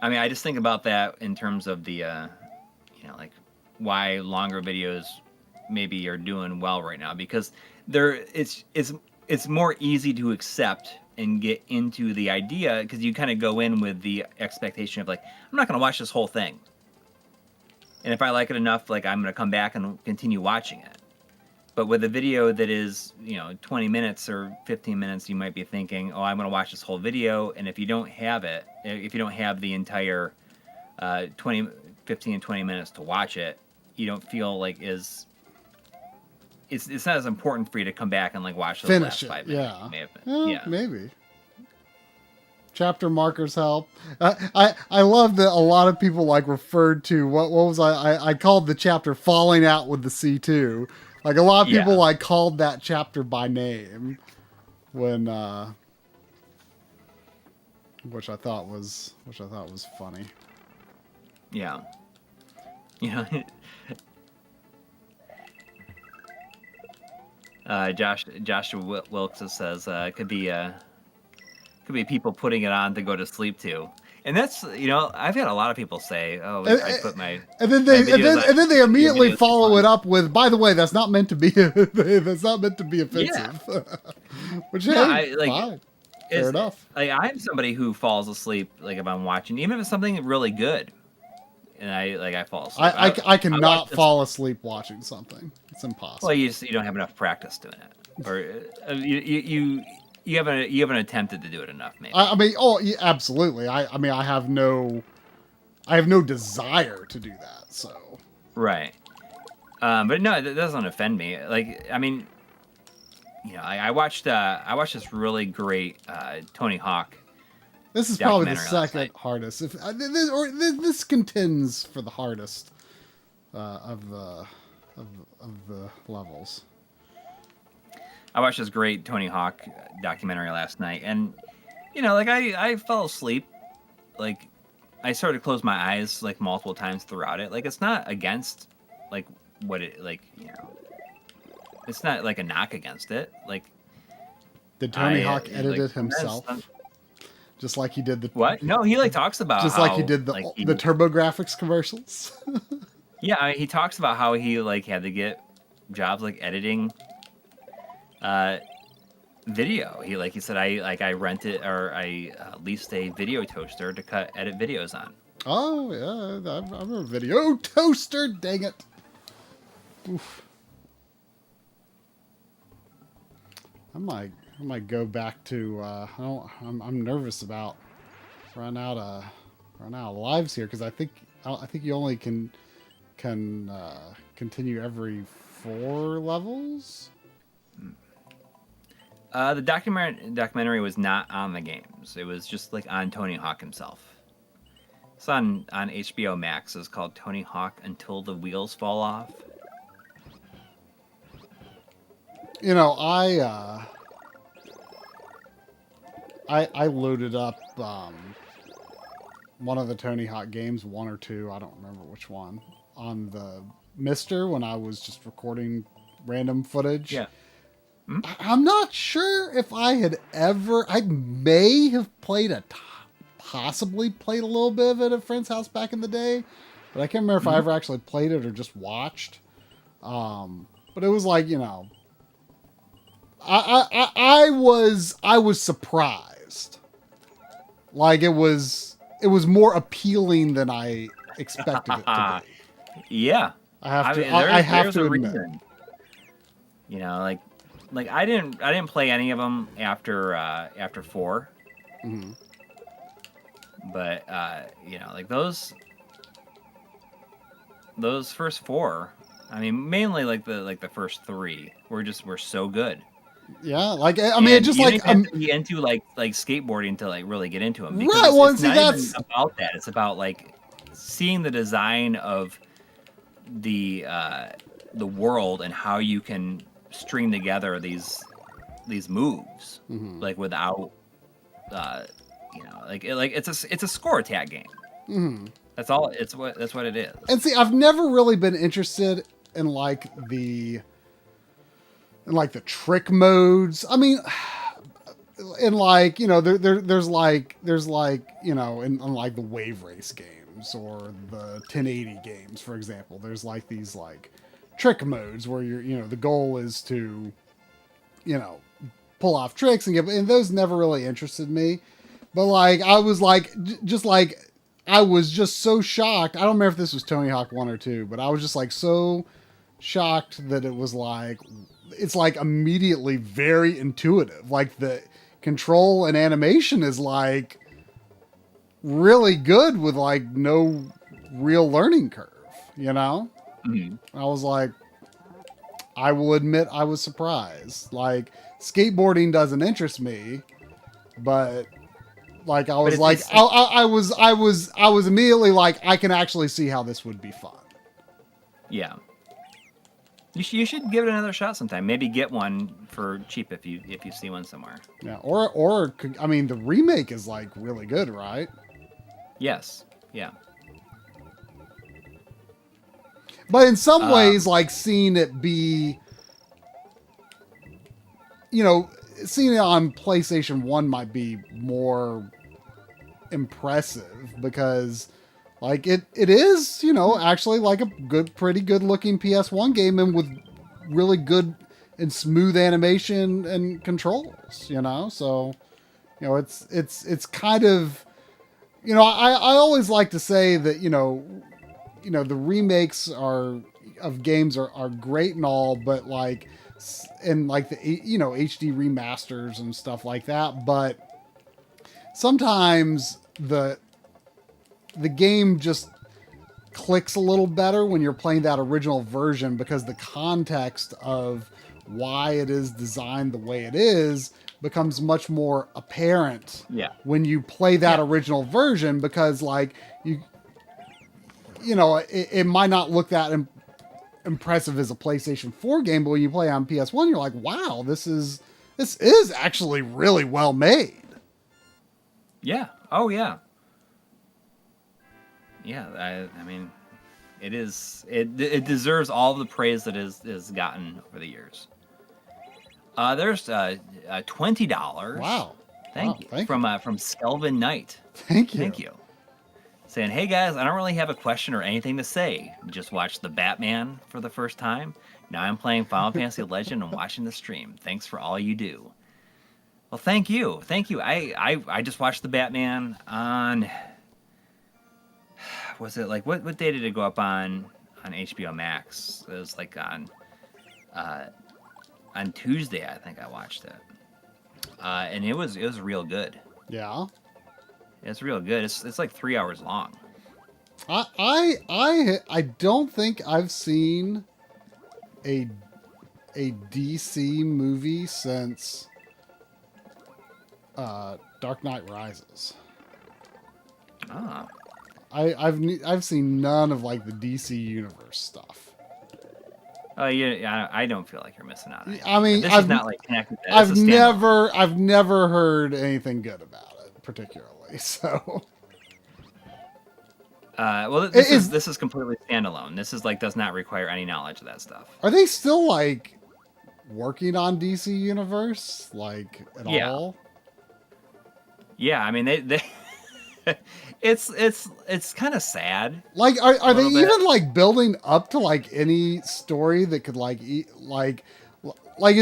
I mean, I just think about that in terms of the, you know, like why longer videos maybe are doing well right now, because it's more easy to accept and get into the idea, because you kind of go in with the expectation of like, I'm not going to watch this whole thing. And if I like it enough, like I'm going to come back and continue watching it. But with a video that is, you know, 20 minutes or 15 minutes, you might be thinking, oh, I'm going to watch this whole video. And if you don't have it, if you don't have the entire 15 and 20 minutes to watch it, you don't feel like it's not as important for you to come back and like watch the last 5 minutes. Yeah, maybe. Chapter markers help. I love that a lot of people like referred to what was I called the chapter falling out with the C2. Like a lot of people like called that chapter by name when which I thought was funny. Yeah. You know, Joshua Wilkes says could be people putting it on to go to sleep too. And that's, I've had a lot of people say, "Oh, I put my and then my they videos on, and then they your immediately videos follow on." it up with, "By the way, that's not meant to be that's not meant to be Yeah. offensive." Which, No, hey, I like fine, fair is enough. like I'm somebody who falls asleep like if I'm watching, even if it's something really good, and I fall asleep. I I watched cannot this. fall asleep watching something. It's Well, impossible. you don't have enough practice doing it, or you haven't attempted to do it enough, maybe. I mean, oh, yeah, absolutely. I mean, I have no desire to do that. So Right. But no, that doesn't offend me. Like, I mean, I watched this really great Tony Hawk this is probably the documentary last second night. hardest. If this contends for the hardest of the levels. I watched this great Tony Hawk documentary last night, and like I fell asleep. Like, I started to close my eyes like multiple times throughout it. Like, it's not against like what it like it's not like a knock against it. Like, Did Tony I Hawk edit like it himself, just like he did the what? No, he like talks about just how, like he did like, the TurboGrafx commercials? yeah, he talks about how he like had to get jobs like editing video. He said I rented or I leased a video toaster to edit videos on. Oh yeah, I remember video toaster. Dang it! Oof. I might go back to. I'm nervous about run out of lives here because I think you only can continue every 4 levels. The documentary was not on the games. It was just like on Tony Hawk himself. It's on HBO Max. It's called Tony Hawk Until the Wheels Fall Off. I loaded up one of the Tony Hawk games, 1 or 2, I don't remember which one, on the Mister when I was just recording random footage. Yeah. I'm not sure if I may have possibly played a little bit of it at a friend's house back in the day, but I can't remember if I ever actually played it or just watched. But it was like, I was surprised. Like it was more appealing than I expected it to be. Yeah. I have to There's a admit. reason. Like I didn't play any of them after 4. Mm-hmm. But like those first 4, I mean, mainly like the first 3 were so good. Yeah, like I mean, And just you like didn't have to be into like skateboarding to like really get into them. Because right. Well, it's see, not that's even about that. It's about like seeing the design of the world and how you can string together these moves like without it's a score tag game. Mm-hmm. That's all. That's what it is. And see, I've never really been interested in like the trick modes. I mean, in like there's like in like the wave race games or the 1080 games, for example. There's like these like trick modes where you're the goal is to pull off tricks and those never really interested me. But like I was like I was just so shocked. I don't remember if this was Tony Hawk 1 or 2, but I was just like so shocked that it was like it's like immediately very intuitive. Like the control and animation is like really good with like no real learning curve, Mm-hmm. I was like, I will admit I was surprised. Like skateboarding doesn't interest me, but like I was like I was immediately like I can actually see how this would be fun. Yeah. You should give it another shot sometime. Maybe get one for cheap if you see one somewhere. Yeah, or I mean the remake is like really good, right? Yes. Yeah. But in some ways, like seeing it be, seeing it on PlayStation 1 might be more impressive because like it is, actually like a pretty good looking PS1 game and with really good and smooth animation and controls, so, it's kind of, I always like to say that, the remakes of games are great and all, but like, and like the, HD remasters and stuff like that. But sometimes the game just clicks a little better when you're playing that original version because the context of why it is designed the way it is becomes much more apparent when you play that original version because like it might not look that impressive as a PlayStation 4 game, but when you play on PS1 you're like, wow, this is actually really well made. Yeah. Oh yeah. Yeah, I mean, it is. It deserves all the praise that is gotten over the years. There's $20. Wow. Thank you from Skelvin Knight. Thank you. Thank you. Saying, hey guys, I don't really have a question or anything to say. Just watched the Batman for the first time. Now I'm playing Final Fantasy Legend and watching the stream. Thanks for all you do. Well, thank you. I just watched the Batman on. Was it like what day did it go up on HBO Max? It was like on Tuesday, I think I watched it, and it was real good. Yeah, it's real good. It's like 3 hours long. I don't think I've seen a DC movie since Dark Knight Rises. Ah. I've seen none of like the DC universe stuff. Oh yeah, I don't feel like you're missing out on it. I mean, this is not like connected. I've never heard anything good about it, particularly. So, well, this is completely standalone. This is like does not require any knowledge of that stuff. Are they still like working on DC universe like at all? Yeah, I mean they it's kind of sad. Like, are they even like building up to like any story that could like is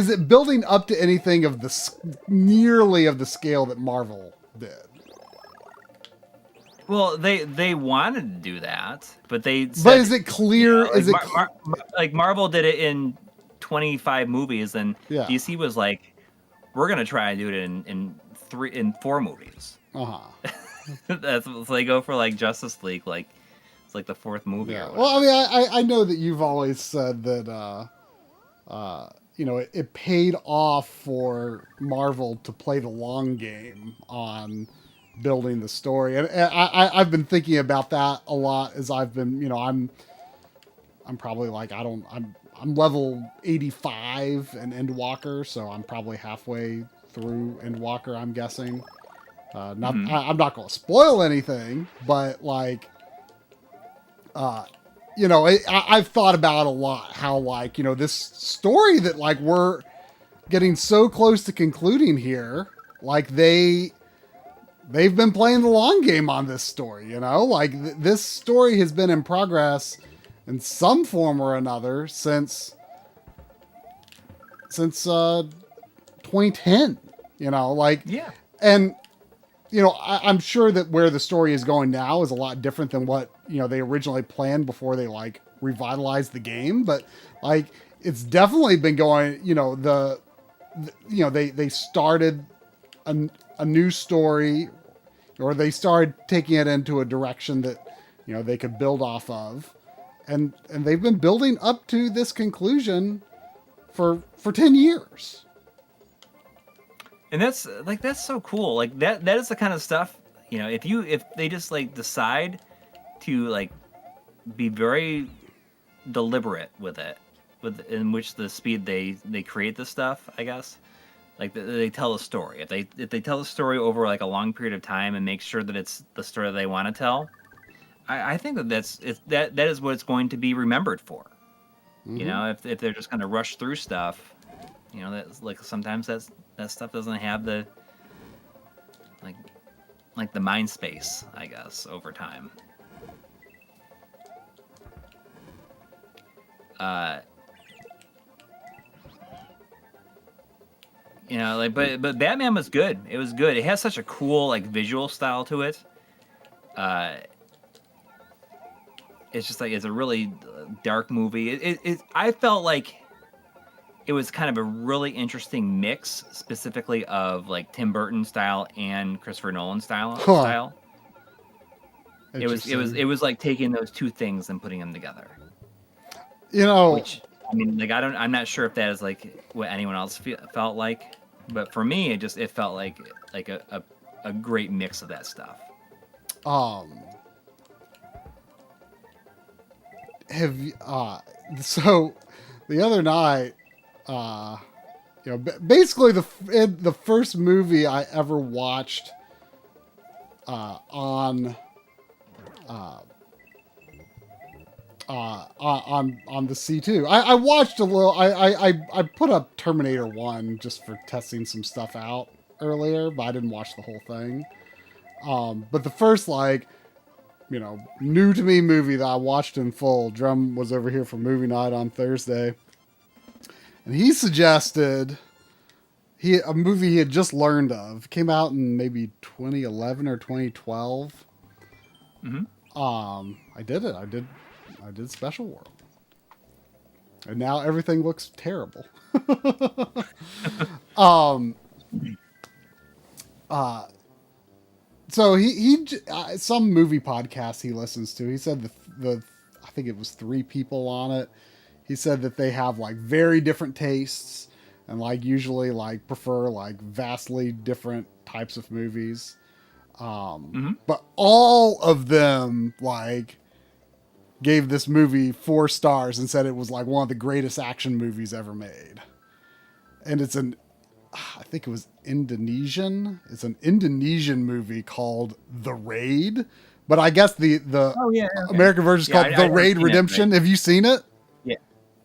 it building up to anything of nearly of the scale that Marvel did? Well, they wanted to do that, but they said, but is it clear? Like Marvel did it in 25 movies, and DC was like, we're gonna try and do it in 4 movies. That's so they go for like Justice League, like it's like the 4th movie. Yeah. Well, I mean, I know that you've always said that it paid off for Marvel to play the long game on building the story, and I've been thinking about that a lot as I've been, I'm probably like I'm level 85 in Endwalker, so I'm probably halfway through Endwalker, I'm guessing. I'm not going to spoil anything, but like, I've thought about a lot how like, this story that like we're getting so close to concluding here, like they've been playing the long game on this story, like this story has been in progress in some form or another since 2010, and I'm sure that where the story is going now is a lot different than what, they originally planned before they like revitalized the game. But like, it's definitely been going, they started a new story, or they started taking it into a direction that, they could build off of. And they've been building up to this conclusion for 10 years. And that's so cool. Like that is the kind of stuff, if they just like decide to like be very deliberate with it, in which the speed they create this stuff, I guess. Like they tell a story. If they tell the story over like a long period of time and make sure that it's the story that they want to tell, I think that is what it's going to be remembered for. Mm-hmm. You know, if they're just going to rush through stuff, you know, that's like sometimes that stuff doesn't have the like the mind space, I guess, over time. You know, like, but Batman was good. It was good. It has such a cool like visual style to it. It's just like it's a really dark movie. I felt like it was kind of a really interesting mix, specifically of like Tim Burton style and Christopher Nolan style. It was like taking those two things and putting them together. You know, which I mean, like I'm not sure if that is like what anyone else felt like, but for me, it felt like a great mix of that stuff. Have you, so the other night, you know, basically the first movie I ever watched on the C2. I watched a little. I put up Terminator 1 just for testing some stuff out earlier, but I didn't watch the whole thing. But the first, like, you know, new to me movie that I watched in full, Drum was over here for movie night on Thursday, and he suggested a movie he had just learned of. Came out in maybe 2011 or 2012. Mm-hmm. I did it. I did Special World. And now everything looks terrible. So he some movie podcast he listens to, he said the I think it was 3 people on it. He said that they have like very different tastes and like usually like prefer like vastly different types of movies. But all of them like gave this movie 4 stars and said it was like one of the greatest action movies ever made. And I think it was Indonesian. It's an Indonesian movie called The Raid, but I guess the okay. American version is called The Raid Redemption. Have you seen it? Yeah.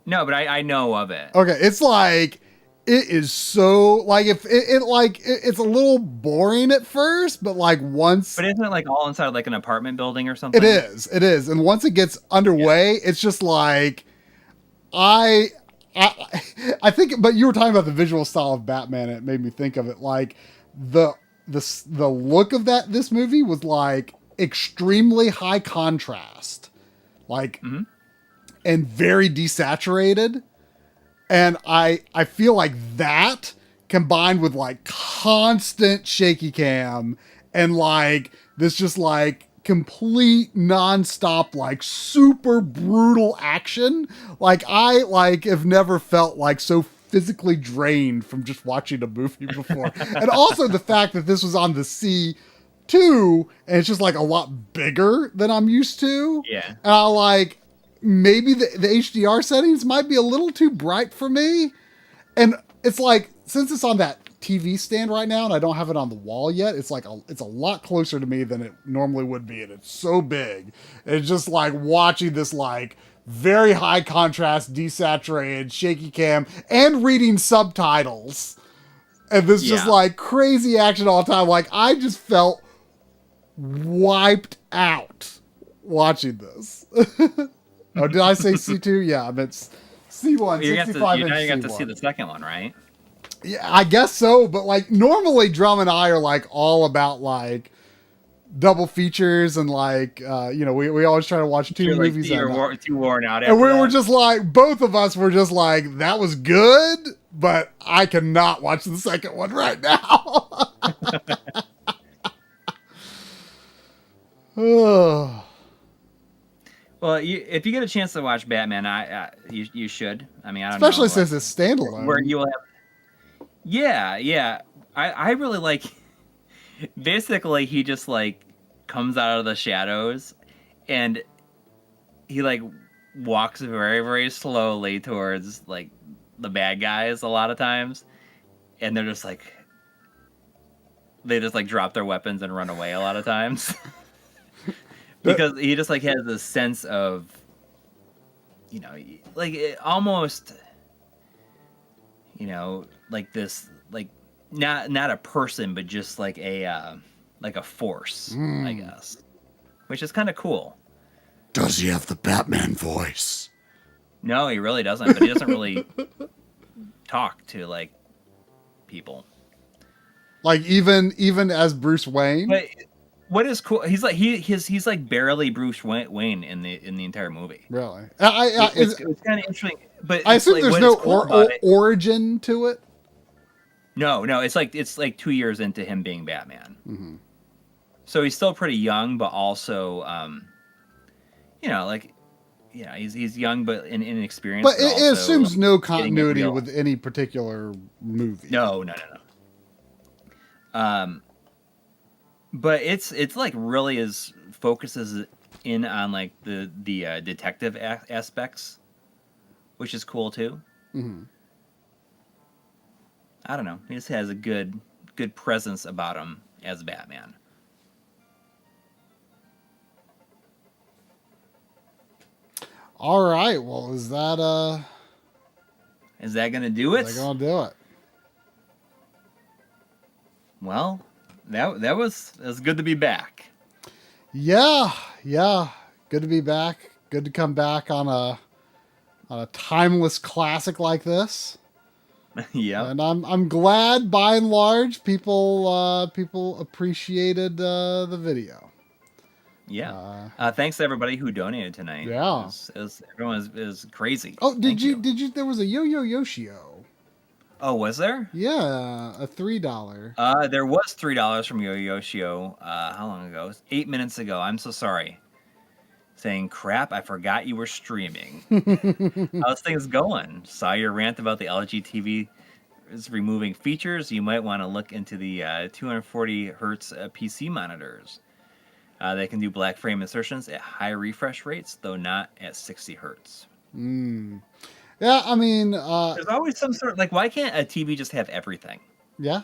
No, but I know of it. Okay, it's like it is so like if it's a little boring at first, but like once. But isn't it like all inside like an apartment building or something? It is, and once it gets underway, it's just like I think, but you were talking about the visual style of Batman, and it made me think of it like the look of this movie was like extremely high contrast, like and very desaturated, and I feel like that combined with like constant shaky cam and like this just like complete nonstop like super brutal action, like I like have never felt like so physically drained from just watching a movie before. And also the fact that this was on the C2 and it's just like a lot bigger than I'm used to. Yeah. And I like maybe the HDR settings might be a little too bright for me. And it's like, since it's on that TV stand right now and I don't have it on the wall yet, it's like it's a lot closer to me than it normally would be, and it's so big. It's just like watching this like very high contrast, desaturated, shaky cam, and reading subtitles, and this just like crazy action all the time. Like I just felt wiped out watching this. Oh, did I say C2? Yeah, I meant C1. You got to see the second one, right? Yeah, I guess so, but like normally Drum and I are like all about like double features and like you know, we always try to watch 2 movies. You're too worn out. And we were just like, both of us were just like, that was good, but I cannot watch the second one right now. Well, if you get a chance to watch Batman, you should. I mean, I don't especially know, since it's standalone. Where you will have. Yeah. I really like. Basically, he just like comes out of the shadows, and he like walks very, very slowly towards like the bad guys a lot of times, and they're just like. They just like drop their weapons and run away a lot of times. because he just like has this sense of, like almost, like this, like not a person, but just like a force, I guess, which is kind of cool. Does he have the Batman voice? No, he really doesn't. But he doesn't really talk to like people. Like even as Bruce Wayne. But what is cool? He's like he's like barely Bruce Wayne in the entire movie. Really? It's kind of interesting. But I assume like, there's no origin to it. No, it's like 2 years into him being Batman. Mm-hmm. So he's still pretty young, but also, he's young but inexperienced. But it assumes no continuity with any particular movie. No. But it's like really focuses in on like the detective aspects, which is cool too. Mm-hmm. I don't know. He just has a good presence about him as Batman. All right. Well, is that gonna do it? Is that gonna do it? Well, that was good to be back. Yeah. Good to be back. Good to come back on a timeless classic like this. Yeah. And I'm glad by and large people appreciated the video. Yeah. Thanks to everybody who donated tonight. Yeah. Everyone is crazy. Oh, did you there was a Yo-Yo Yoshio. Oh, was there? Yeah, a $3. There was $3 from Yo Yoshio. How long ago? It was 8 minutes ago. I'm so sorry. Saying, crap, I forgot you were streaming. How's things going? Saw your rant about the LG TV is removing features. You might want to look into the 240 hertz PC monitors. They can do black frame insertions at high refresh rates, though not at 60 hertz. Yeah, I mean... there's always some sort of... Like, why can't a TV just have everything? Yeah,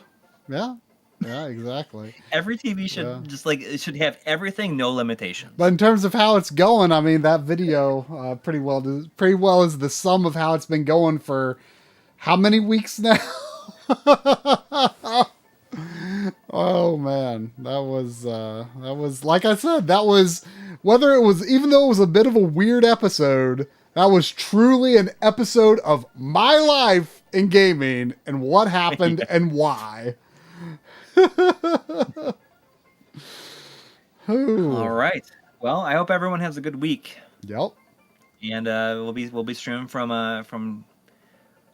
exactly. Every TV should just like it should have everything, no limitations. But in terms of how it's going, I mean that video pretty well is the sum of how it's been going for how many weeks now? Oh man, that was like I said, that was even though it was a bit of a weird episode, that was truly an episode of my life in gaming and what happened and why. All right. Well, I hope everyone has a good week. Yep. And we'll be streaming from I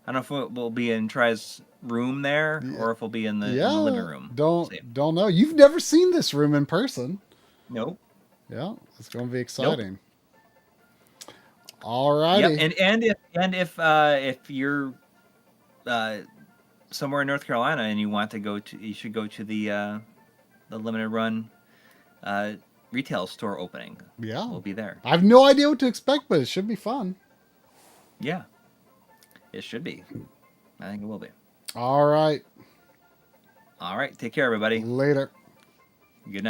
don't know if we'll be in Try's room there or if we'll be in the living room. Don't know. You've never seen this room in person. Nope. Yeah, it's going to be exciting. Nope. All righty. Yep. And if you're somewhere in North Carolina and you want to you should go to the limited run retail store opening. Yeah, we'll be there. I have no idea what to expect, but it should be fun. Yeah, it should be. I think it will be. All right. Take care, everybody. Later.